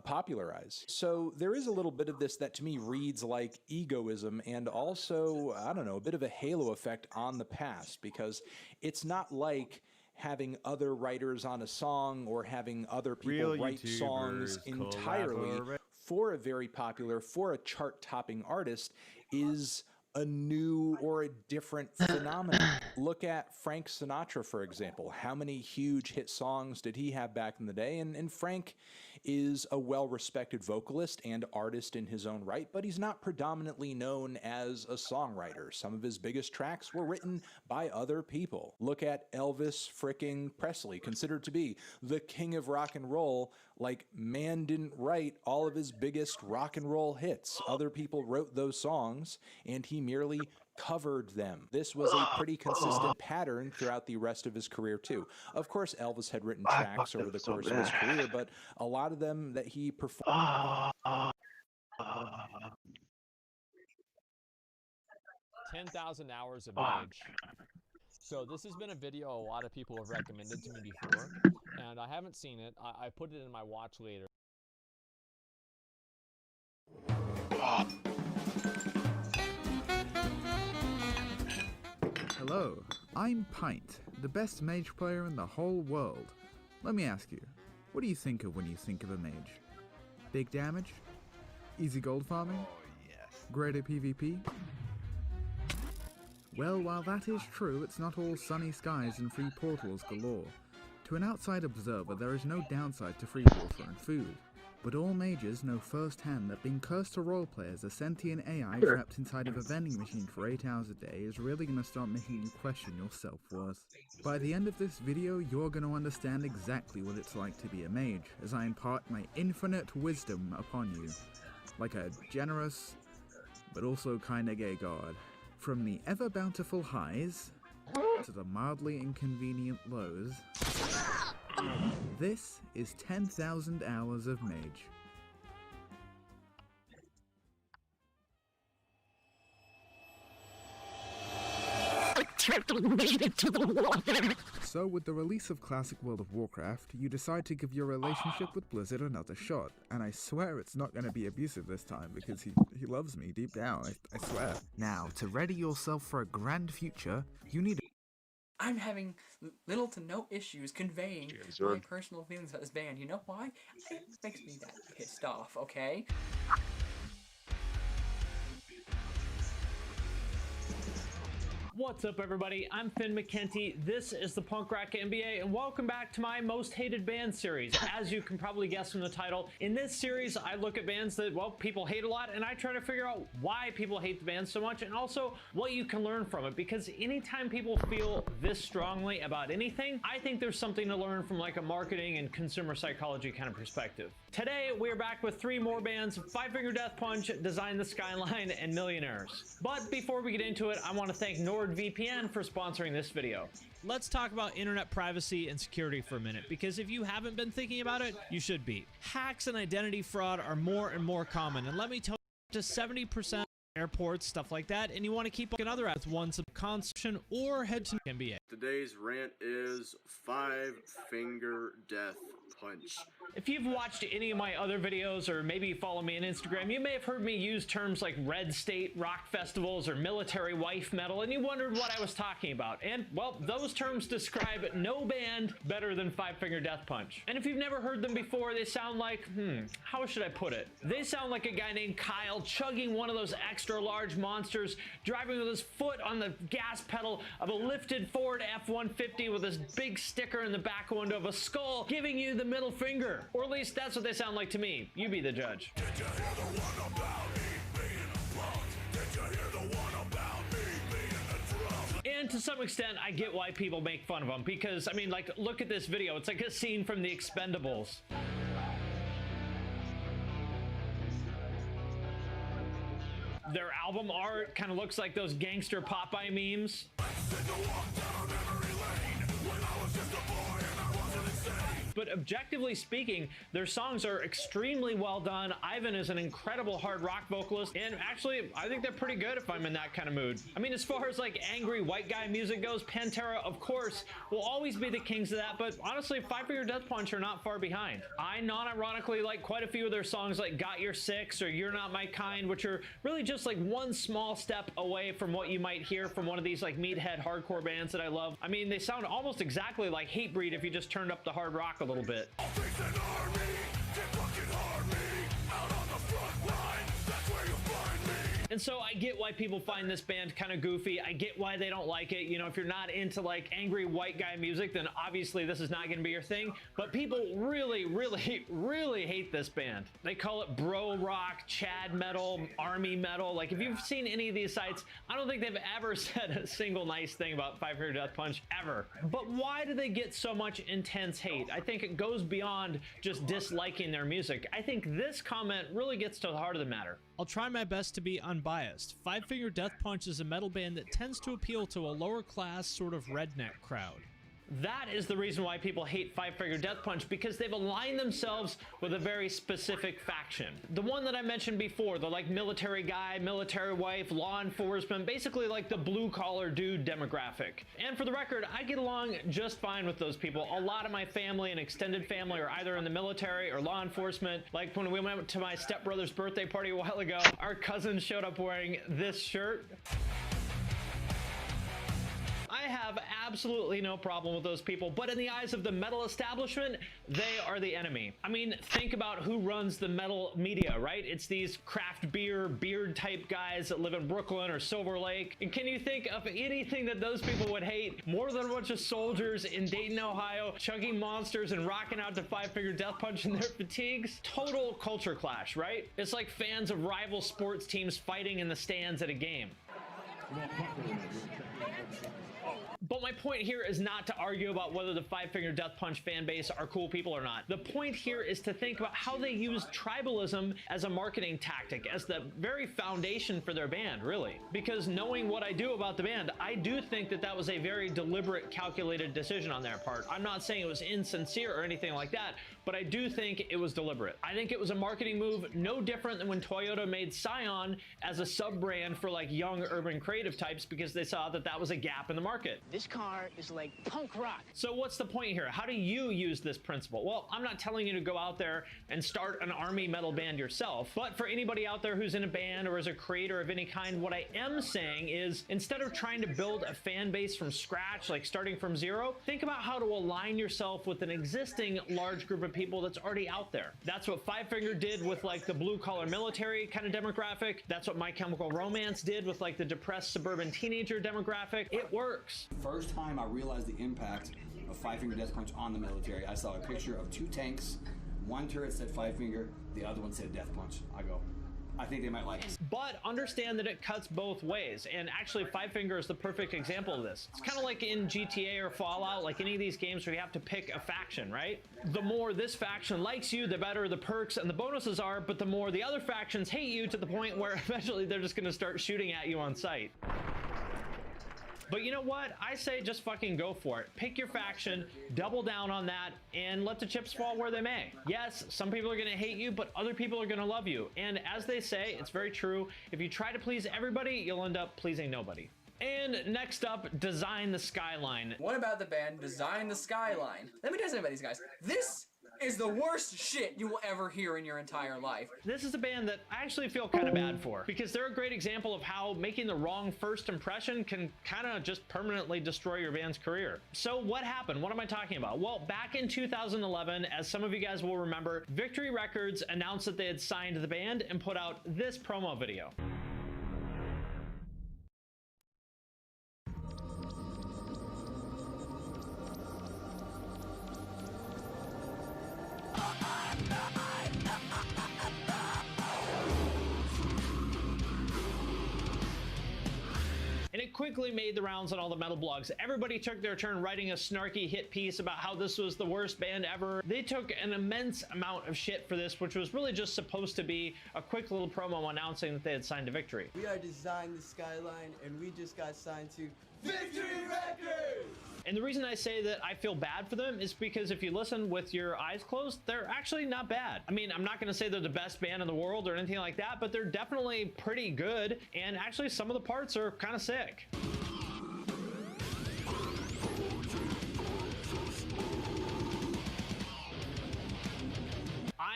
popularize. So there is a little bit of this that to me reads like egoism and also, I don't know, a bit of a halo effect on the past, because it's not like having other writers on a song or having other people write songs entirely for a very popular, for a chart-topping artist is a new or a different phenomenon. Look at Frank Sinatra, for example. How many huge hit songs did he have back in the day? And Frank is a well-respected vocalist and artist in his own right, but he's not predominantly known as a songwriter. Some of his biggest tracks were written by other people. Look at Elvis fricking Presley, considered to be the king of rock and roll. Like, man didn't write all of his biggest rock and roll hits. Other people wrote those songs, and he merely covered them. This was a pretty consistent pattern throughout the rest of his career too. Of course, Elvis had written tracks over the course of his career, but a lot of them that he performed. 10,000 hours of Mage. So this has been a video a lot of people have recommended to me before, and I haven't seen it. I put it in my watch later. Hello, I'm Pint, the best mage player in the whole world. Let me ask you, what do you think of when you think of a mage? Big damage? Easy gold farming? Greater PvP? Well, while that is true, it's not all sunny skies and free portals galore. To an outside observer, there is no downside to free water and food. But all mages know firsthand that being cursed to roleplay as a sentient AI trapped inside of a vending machine for 8 hours a day is really going to start making you question your self-worth. By the end of this video, you're going to understand exactly what it's like to be a mage, as I impart my infinite wisdom upon you. Like a generous, but also kinda gay god. From the ever-bountiful highs, to the mildly inconvenient lows, this is 10,000 hours of Mage. So with the release of Classic World of Warcraft, you decide to give your relationship with Blizzard another shot, and I swear it's not going to be abusive this time because he loves me deep down, I swear. Now, to ready yourself for a grand future, you need I'm having little to no issues conveying my personal feelings about this band. You know why? It makes me that pissed off, okay? What's up, everybody? I'm Finn McKenty. This is the Punk Rock NBA, and welcome back to my most hated band series. As you can probably guess from the title, in this series, I look at bands that, well, people hate a lot, and I try to figure out why people hate the band so much, and also what you can learn from it. Because anytime people feel this strongly about anything, I think there's something to learn from like a marketing and consumer psychology kind of perspective. Today, we're back with 3 more bands: Five Finger Death Punch, Design the Skyline, and Millionaires. But before we get into it, I want to thank NordVPN for sponsoring this video. Let's talk about internet privacy and security for a minute, because if you haven't been thinking about it, you should be. Hacks and identity fraud are more and more common, and let me tell you, up to 70% airports, stuff like that, and you want to keep another app with one subconsumption or head to NBA. Today's rant is Five Finger Death Punch. If you've watched any of my other videos, or maybe you follow me on Instagram, you may have heard me use terms like red state rock festivals or military wife metal, and you wondered what I was talking about. And, well, those terms describe no band better than Five Finger Death Punch. And if you've never heard them before, they sound like, how should I put it? They sound like a guy named Kyle chugging one of those extra large monsters, driving with his foot on the gas pedal of a lifted Ford F-150 with this big sticker in the back window of a skull, giving you the middle finger. Or at least that's what they sound like to me. You be the judge. Did you hear the one about me being a front? Did you hear the one about me being a drum? And to some extent, I get why people make fun of them, because, I mean, like, look at this video. It's like a scene from The Expendables. Their album art kind of looks like those gangster Popeye memes. But objectively speaking, their songs are extremely well done. Ivan is an incredible hard rock vocalist, and actually, I think they're pretty good if I'm in that kind of mood. I mean, as far as like angry white guy music goes, Pantera, of course, will always be the kings of that, but honestly, Five Finger Death Punch are not far behind. I non-ironically like quite a few of their songs like Got Your Six or You're Not My Kind, which are really just like one small step away from what you might hear from one of these like meathead hardcore bands that I love. I mean, they sound almost exactly like Hatebreed if you just turned up the hard rock a little bit. And so I get why people find this band kind of goofy. I get why they don't like it. You know, if you're not into like angry white guy music, then obviously this is not going to be your thing. But people really, really, really hate this band. They call it bro rock, Chad metal, army metal. Like if you've seen any of these sites, I don't think they've ever said a single nice thing about Five Finger Death Punch ever. But why do they get so much intense hate? I think it goes beyond just disliking their music. I think this comment really gets to the heart of the matter. I'll try my best to be unbiased. Five Finger Death Punch is a metal band that tends to appeal to a lower class sort of redneck crowd. That is the reason why people hate Five Finger Death Punch, because they've aligned themselves with a very specific faction. The one that I mentioned before, the like military guy, military wife, law enforcement, basically like the blue collar dude demographic. And for the record, I get along just fine with those people. A lot of my family and extended family are either in the military or law enforcement. Like when we went to my stepbrother's birthday party a while ago, our cousin showed up wearing this shirt. I have absolutely no problem with those people, but in the eyes of the metal establishment, they are the enemy. I mean, think about who runs the metal media, right? It's these craft beer, beard type guys that live in Brooklyn or Silver Lake. And can you think of anything that those people would hate more than a bunch of soldiers in Dayton, Ohio, chugging monsters and rocking out to Five Finger Death Punch in their fatigues? Total culture clash, right? It's like fans of rival sports teams fighting in the stands at a game. But my point here is not to argue about whether the Five Finger Death Punch fan base are cool people or not. The point here is to think about how they use tribalism as a marketing tactic, as the very foundation for their band, really. Because knowing what I do about the band, I do think that that was a very deliberate, calculated decision on their part. I'm not saying it was insincere or anything like that, but I do think it was deliberate. I think it was a marketing move no different than when Toyota made Scion as a sub-brand for like young urban creative types, because they saw that that was a gap in the market. This car is like punk rock. So what's the point here? How do you use this principle? Well, I'm not telling you to go out there and start an army metal band yourself, but for anybody out there who's in a band or is a creator of any kind, what I am saying is instead of trying to build a fan base from scratch, like starting from zero, think about how to align yourself with an existing large group of people that's already out there. That's what Five Finger did with like the blue collar military kind of demographic. That's what My Chemical Romance did with like the depressed suburban teenager demographic. It works. First time I realized the impact of Five Finger Death Punch on the military, I saw a picture of two tanks. One turret said Five Finger, the other one said Death Punch. I go, I think they might like it. But understand that it cuts both ways, and actually Five Finger is the perfect example of this. It's kind of like in GTA or Fallout, like any of these games where you have to pick a faction, right? The more this faction likes you, the better the perks and the bonuses are, but the more the other factions hate you to the point where eventually they're just going to start shooting at you on sight. But you know what? I say just fucking go for it. Pick your faction, double down on that, and let the chips fall where they may. Yes, some people are gonna hate you, but other people are gonna love you. And as they say, it's very true, if you try to please everybody, you'll end up pleasing nobody. And next up, Design the Skyline. What about the band Design the Skyline? Let me tell you something about these guys. This is the worst shit you will ever hear in your entire life. This is a band that I actually feel kind of bad for, because they're a great example of how making the wrong first impression can kind of just permanently destroy your band's career. So what happened? What am I talking about? Well, back in 2011, as some of you guys will remember, Victory Records announced that they had signed the band and put out this promo video. And it quickly made the rounds on all the metal blogs. Everybody took their turn writing a snarky hit piece about how this was the worst band ever. They took an immense amount of shit for this, which was really just supposed to be a quick little promo announcing that they had signed to Victory. We are Design the Skyline, and we just got signed to Victory Records! And the reason I say that I feel bad for them is because if you listen with your eyes closed, they're actually not bad. I mean, I'm not going to say they're the best band in the world or anything like that, but they're definitely pretty good. And actually, some of the parts are kind of sick.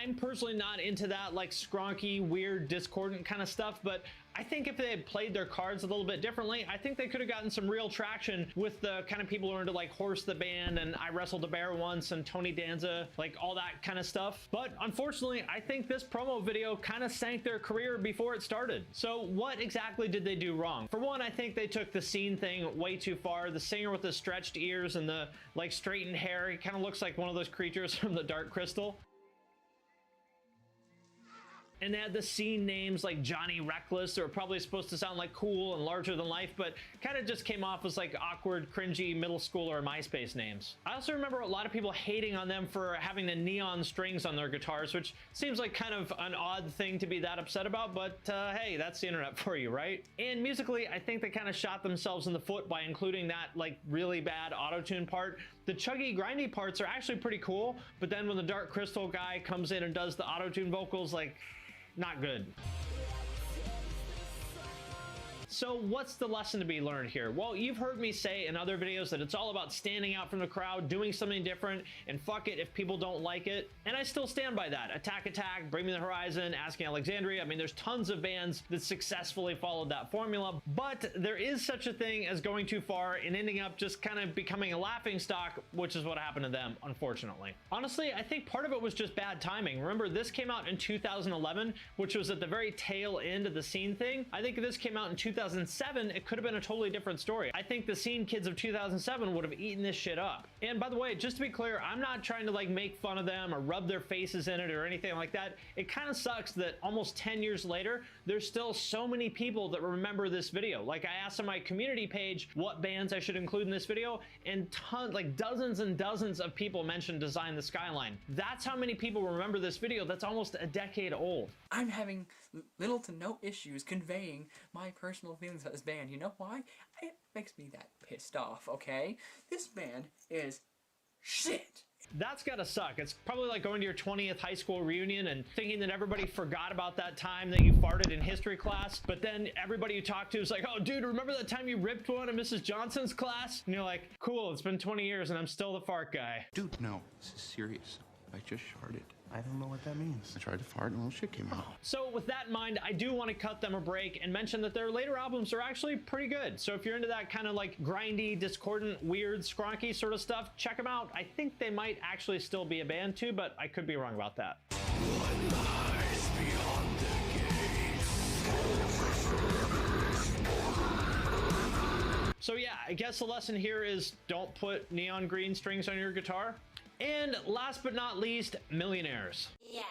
I'm personally not into that like skronky, weird, discordant kind of stuff, but I think if they had played their cards a little bit differently, I think they could have gotten some real traction with the kind of people who are into like Horse the Band and I Wrestled a Bear Once and Tony Danza, like all that kind of stuff. But unfortunately, I think this promo video kind of sank their career before it started. So what exactly did they do wrong? For one, I think they took the scene thing way too far. The singer with the stretched ears and the like straightened hair, he kind of looks like one of those creatures from the Dark Crystal. And they had the scene names like Johnny Reckless. They were probably supposed to sound like cool and larger than life, but kind of just came off as like awkward, cringy middle schooler MySpace names. I also remember a lot of people hating on them for having the neon strings on their guitars, which seems like kind of an odd thing to be that upset about, but hey, that's the internet for you, right? And musically, I think they kind of shot themselves in the foot by including that like really bad auto-tune part. The chuggy, grindy parts are actually pretty cool, but then when the Dark Crystal guy comes in and does the auto-tune vocals, like, not good. So what's the lesson to be learned here? Well, you've heard me say in other videos that it's all about standing out from the crowd, doing something different, and fuck it if people don't like it. And I still stand by that. Attack Attack, Bring Me the Horizon, Asking Alexandria. I mean, there's tons of bands that successfully followed that formula, but there is such a thing as going too far and ending up just kind of becoming a laughing stock, which is what happened to them, unfortunately. Honestly, I think part of it was just bad timing. Remember, this came out in 2011, which was at the very tail end of the scene thing. I think if this came out in 2007, it could have been a totally different story. I think the scene kids of 2007 would have eaten this shit up. And by the way, just to be clear, I'm not trying to like make fun of them or rub their faces in it or anything like that. It kind of sucks that almost 10 years later, there's still so many people that remember this video. Like I asked on my community page what bands I should include in this video, and like dozens and dozens of people mentioned Design the Skyline. That's how many people remember this video that's almost a decade old. I'm having little to no issues conveying my personal feelings about this band. You know why? It makes me that pissed off, okay? This band is shit. That's gotta suck. It's probably like going to your 20th high school reunion and thinking that everybody forgot about that time that you farted in history class, but then everybody you talk to is like, oh dude, remember that time you ripped one in Mrs. Johnson's class? And you're like, cool, it's been 20 years and I'm still the fart guy. Dude, no, this is serious. I just farted. I don't know what that means. I tried to fart and a little shit came out. So with that in mind, I do want to cut them a break and mention that their later albums are actually pretty good. So if you're into that kind of like grindy, discordant, weird, skronky sort of stuff, check them out. I think they might actually still be a band too, but I could be wrong about that. So yeah, I guess the lesson here is don't put neon green strings on your guitar. And last but not least, millionaires. Yeah.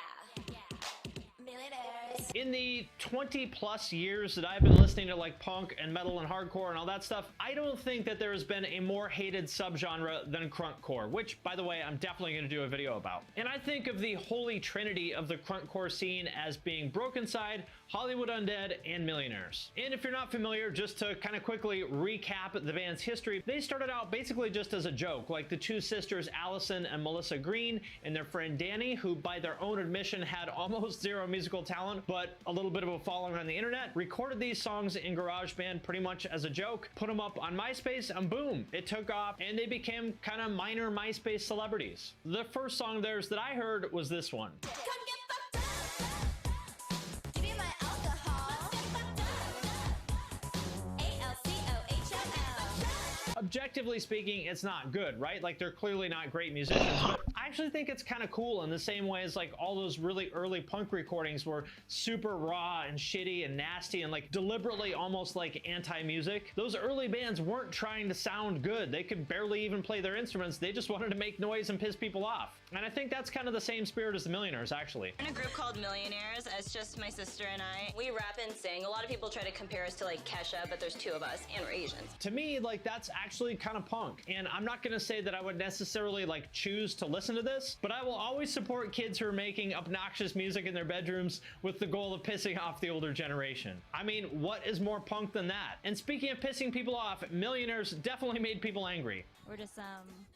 Millionaires. In the 20 plus years that I've been listening to like punk and metal and hardcore and all that stuff, I don't think that there has been a more hated subgenre than crunkcore, which by the way, I'm definitely going to do a video about. And I think of the holy trinity of the crunkcore scene as being Broken Side, Hollywood Undead, and Millionaires. And if you're not familiar, just to kind of quickly recap the band's history, they started out basically just as a joke, like the two sisters Allison and Melissa Green and their friend Danny, who by their own admission had almost zero musical talent, but a little bit of a following on the internet, recorded these songs in GarageBand pretty much as a joke, put them up on MySpace, and boom, it took off, and they became kind of minor MySpace celebrities. The first song of theirs that I heard was this one. Objectively speaking, it's not good, right? Like they're clearly not great musicians, but I actually think it's kind of cool in the same way as like all those really early punk recordings were super raw and shitty and nasty and like deliberately almost like anti-music. Those early bands weren't trying to sound good. They could barely even play their instruments. They just wanted to make noise and piss people off. And I think that's kind of the same spirit as the Millionaires, actually. We're in a group called Millionaires. It's just my sister and I. We rap and sing. A lot of people try to compare us to like Kesha, but there's two of us and we're Asians. To me, like that's actually kind of punk. And I'm not gonna say that I would necessarily like choose to listen to this, but I will always support kids who are making obnoxious music in their bedrooms with the goal of pissing off the older generation. I mean, what is more punk than that? And speaking of pissing people off, Millionaires definitely made people angry. We're just some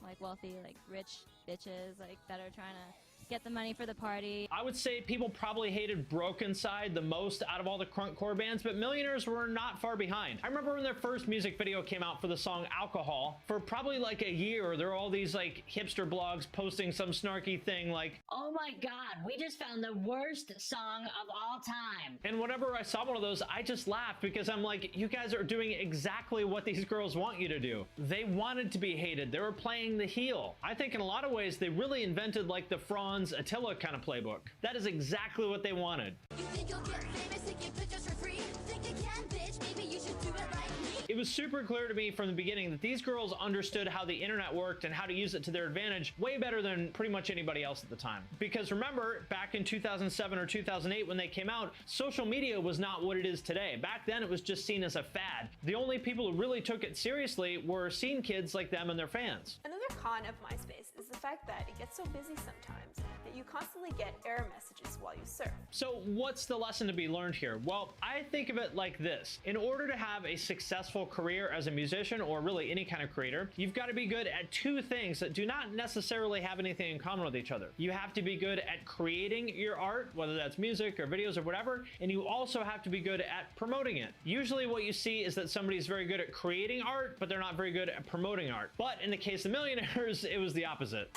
like wealthy, like rich bitches like that are trying to get the money for the party. I would say people probably hated Broken Side the most out of all the crunkcore bands, but Millionaires were not far behind. I remember when their first music video came out for the song Alcohol, for probably like a year, there were all these like hipster blogs posting some snarky thing like, "Oh my god, we just found the worst song of all time." And whenever I saw one of those, I just laughed because I'm like, you guys are doing exactly what these girls want you to do. They wanted to be hated. They were playing the heel. I think in a lot of ways, they really invented like the Franz Attila kind of playbook. That is exactly what they wanted. You think you'll get famous, taking pictures for free? Think you can, bitch? Maybe you should do it like me. It was super clear to me from the beginning that these girls understood how the internet worked and how to use it to their advantage way better than pretty much anybody else at the time. Because remember, back in 2007 or 2008 when they came out, social media was not what it is today. Back then it was just seen as a fad. The only people who really took it seriously were scene kids like them and their fans. Another con of MySpace is the fact that it gets so busy sometimes that you constantly get error messages while you surf. So what's the lesson to be learned here? Well, I think of it like this. In order to have a successful career as a musician or really any kind of creator, you've got to be good at two things that do not necessarily have anything in common with each other. You have to be good at creating your art, whether that's music or videos or whatever, and you also have to be good at promoting it. Usually what you see is that somebody's very good at creating art, but they're not very good at promoting art. But in the case of Millionaires, it was the opposite.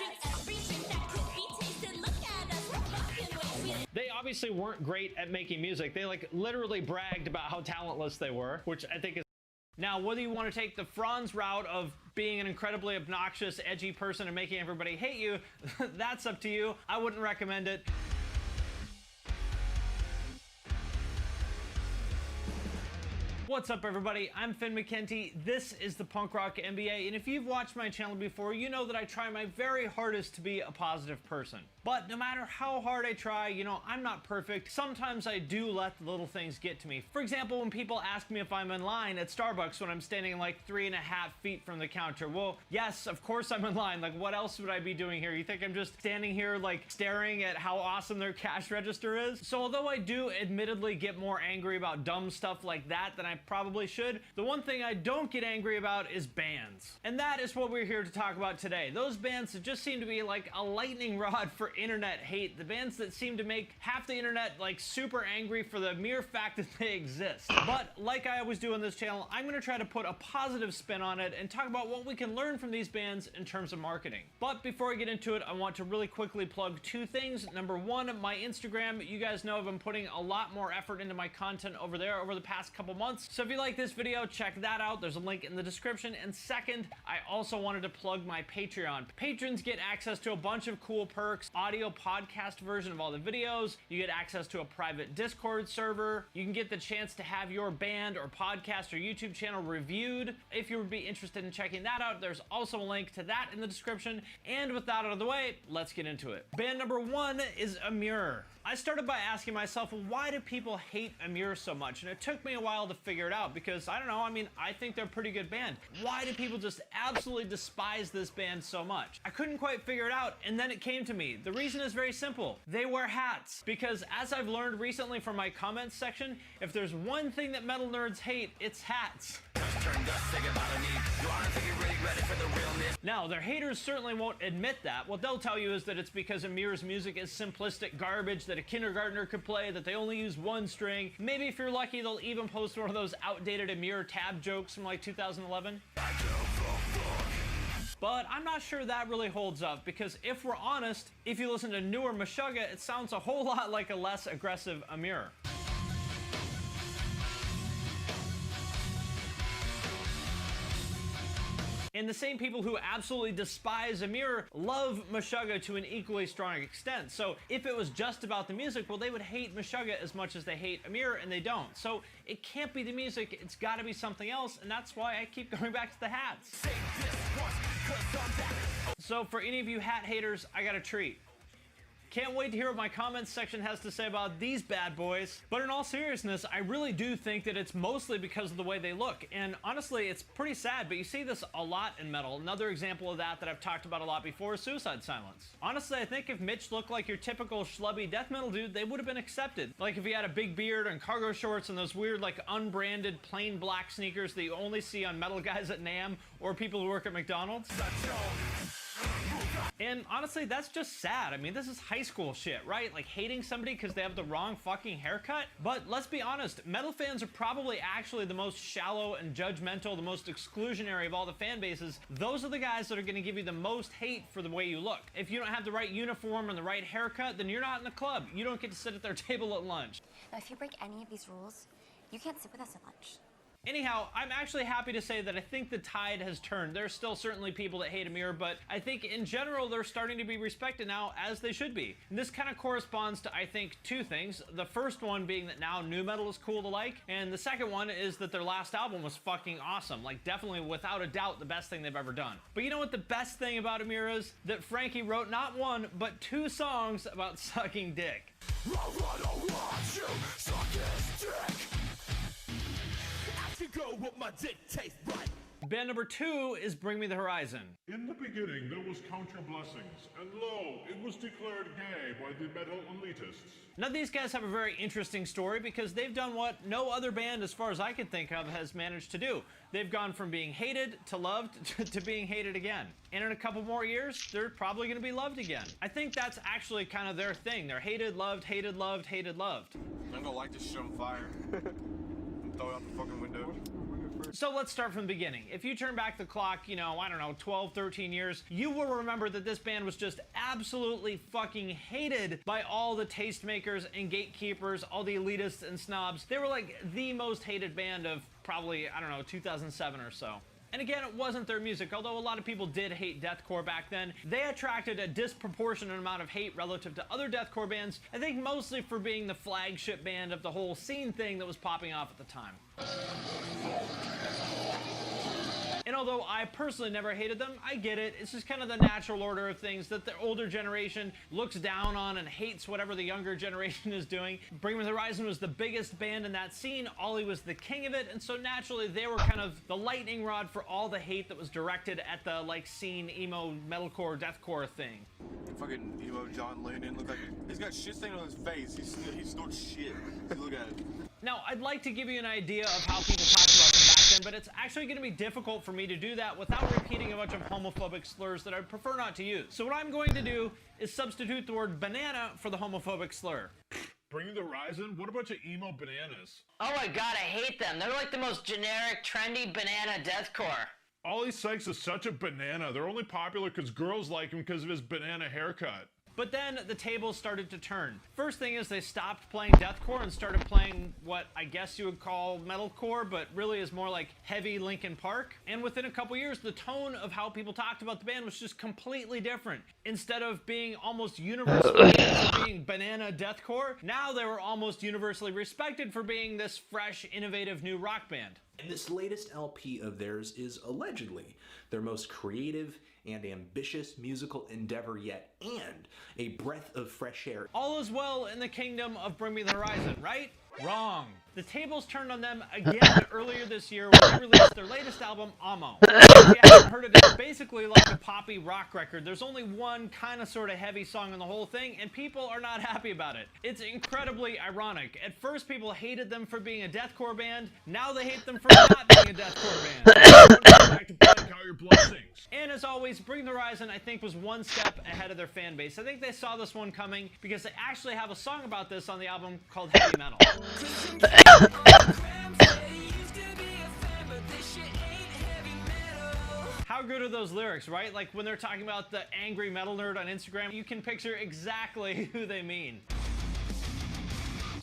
They obviously weren't great at making music. They like literally bragged about how talentless they were, which I think is... Now, whether you want to take the Franz route of being an incredibly obnoxious, edgy person and making everybody hate you, that's up to you. I wouldn't recommend it. What's up, everybody? I'm Finn McKenty. This is the Punk Rock MBA, and if you've watched my channel before, you know that I try my very hardest to be a positive person. But no matter how hard I try, you know, I'm not perfect. Sometimes I do let the little things get to me. For example, when people ask me if I'm in line at Starbucks when I'm standing like 3.5 feet from the counter. Well, yes, of course I'm in line. Like, what else would I be doing here? You think I'm just standing here like staring at how awesome their cash register is? So although I do admittedly get more angry about dumb stuff like that than I probably should, the one thing I don't get angry about is bands. And that is what we're here to talk about today. Those bands that just seem to be like a lightning rod for internet hate. The bands that seem to make half the internet like super angry for the mere fact that they exist. But like I always do on this channel, I'm going to try to put a positive spin on it and talk about what we can learn from these bands in terms of marketing. But before I get into it, I want to really quickly plug two things. Number one, my Instagram. You guys know I've been putting a lot more effort into my content over there over the past couple months. So if you like this video, check that out. There's a link in the description. And second, I also wanted to plug my Patreon. Patrons get access to a bunch of cool perks, audio podcast version of all the videos. You get access to a private Discord server. You can get the chance to have your band or podcast or YouTube channel reviewed. If you would be interested in checking that out, there's also a link to that in the description. And with that out of the way, let's get into it. Band number one is Amur. I started by asking myself, well, why do people hate Amur so much? And it took me a while to figure it out because, I don't know, I mean, I think they're a pretty good band. Why do people just absolutely despise this band so much? I couldn't quite figure it out, and then it came to me. The reason is very simple. They wear hats. Because as I've learned recently from my comments section, if there's one thing that metal nerds hate, it's hats. Now, their haters certainly won't admit that. What they'll tell you is that it's because Amur's music is simplistic garbage that a kindergartner could play, that they only use one string. Maybe if you're lucky, they'll even post one of those outdated Amur tab jokes from like 2011. But I'm not sure that really holds up because if we're honest, if you listen to newer Meshuggah, it sounds a whole lot like a less aggressive Amur. And the same people who absolutely despise Amur love Meshuggah to an equally strong extent. So if it was just about the music, well, they would hate Meshuggah as much as they hate Amur, and they don't. So it can't be the music, it's gotta be something else, and that's why I keep going back to the hats. So for any of you hat haters, I got a treat. Can't wait to hear what my comments section has to say about these bad boys. But in all seriousness, I really do think that it's mostly because of the way they look. And honestly, it's pretty sad, but you see this a lot in metal. Another example of that I've talked about a lot before is Suicide Silence. Honestly, I think if Mitch looked like your typical schlubby death metal dude, they would have been accepted. Like if he had a big beard and cargo shorts and those weird like unbranded plain black sneakers that you only see on metal guys at NAMM or people who work at McDonald's. And honestly, that's just sad. I mean, this is high school shit, right? Like hating somebody because they have the wrong fucking haircut. But let's be honest, metal fans are probably actually the most shallow and judgmental, the most exclusionary of all the fan bases. Those are the guys that are going to give you the most hate for the way you look. If you don't have the right uniform and the right haircut, then you're not in the club. You don't get to sit at their table at lunch. Now, if you break any of these rules, you can't sit with us at lunch. Anyhow, I'm actually happy to say that I think the tide has turned. There's still certainly people that hate Amir, but I think in general they're starting to be respected now, as they should be. And this kind of corresponds to, I think, two things. The first one being that now nu metal is cool to like, and the second one is that their last album was fucking awesome. Like, definitely, without a doubt, the best thing they've ever done. But you know what the best thing about Amir is? That Frankie wrote not one, but 2 songs about sucking dick. I wanna watch you suck his dick. Go what my dick tastes right. Band number 2 is Bring Me the Horizon. In the beginning there was Count Your Blessings, and lo, it was declared gay by the metal elitists. Now these guys have a very interesting story because they've done what no other band, as far as I can think of, has managed to do. They've gone from being hated to loved to being hated again. And in a couple more years, they're probably going to be loved again. I think that's actually kind of their thing. They're hated, loved, hated, loved, hated, loved. I'm gonna light this shit on fire. Throw it out the fucking window. So let's start from the beginning. If you turn back the clock, you know, I don't know, 12, 13 years, you will remember that this band was just absolutely fucking hated by all the tastemakers and gatekeepers, all the elitists and snobs. They were like the most hated band of probably, I don't know, 2007 or so. And again, it wasn't their music. Although a lot of people did hate deathcore back then, they attracted a disproportionate amount of hate relative to other deathcore bands, I think mostly for being the flagship band of the whole scene thing that was popping off at the time. And although I personally never hated them, I get it. It's just kind of the natural order of things that the older generation looks down on and hates whatever the younger generation is doing. Bring Me the Horizon was the biggest band in that scene. Ollie was the king of it, and so naturally they were kind of the lightning rod for all the hate that was directed at the like scene emo metalcore deathcore thing. Fucking emo John Lennon look like he's got shit stained on his face. He snorts shit. Look at it. Now, I'd like to give you an idea of how people talked about them back then, but it's actually going to be difficult for me to do that without repeating a bunch of homophobic slurs that I'd prefer not to use. So what I'm going to do is substitute the word banana for the homophobic slur. Bring the Horizon? What about your emo bananas? Oh my god, I hate them. They're like the most generic, trendy banana deathcore. Ollie Sykes is such a banana. They're only popular because girls like him because of his banana haircut. But then the tables started to turn. First thing is they stopped playing deathcore and started playing what I guess you would call metalcore, but really is more like heavy Linkin Park. And within a couple years, the tone of how people talked about the band was just completely different. Instead of being almost universally for being banana deathcore, now they were almost universally respected for being this fresh, innovative new rock band. And this latest LP of theirs is allegedly their most creative and ambitious musical endeavor yet, and a breath of fresh air. All is well in the kingdom of Bring Me the Horizon, right? Wrong. The tables turned on them again earlier this year when they released their latest album, Amo. If you haven't heard it, it's basically like a poppy rock record. There's only one kind of sort of heavy song in the whole thing, and people are not happy about it. It's incredibly ironic. At first, people hated them for being a deathcore band. Now they hate them for not being a deathcore band. Back to Count Your Blessings. And as always, Bring the Horizon, I think, was one step ahead of their fan base. I think they saw this one coming because they actually have a song about this on the album called Heavy Metal. How good are those lyrics, right? Like when they're talking about the angry metal nerd on Instagram, you can picture exactly who they mean.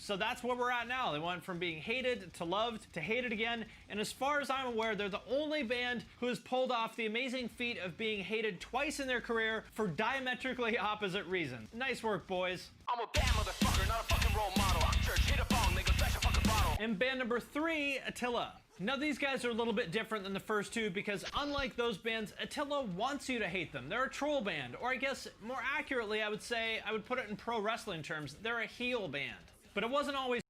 So that's where we're at now. They went from being hated to loved to hated again. And as far as I'm aware, they're the only band who has pulled off the amazing feat of being hated twice in their career for diametrically opposite reasons. Nice work, boys. I'm a bad motherfucker, not a fucking role model. Church, hit a phone, nigga, flash a fucking bottle. And band number 3, Attila. Now these guys are a little bit different than the first two because unlike those bands, Attila wants you to hate them. They're a troll band, or I guess more accurately I would say, I would put it in pro wrestling terms, they're a heel band. But it wasn't always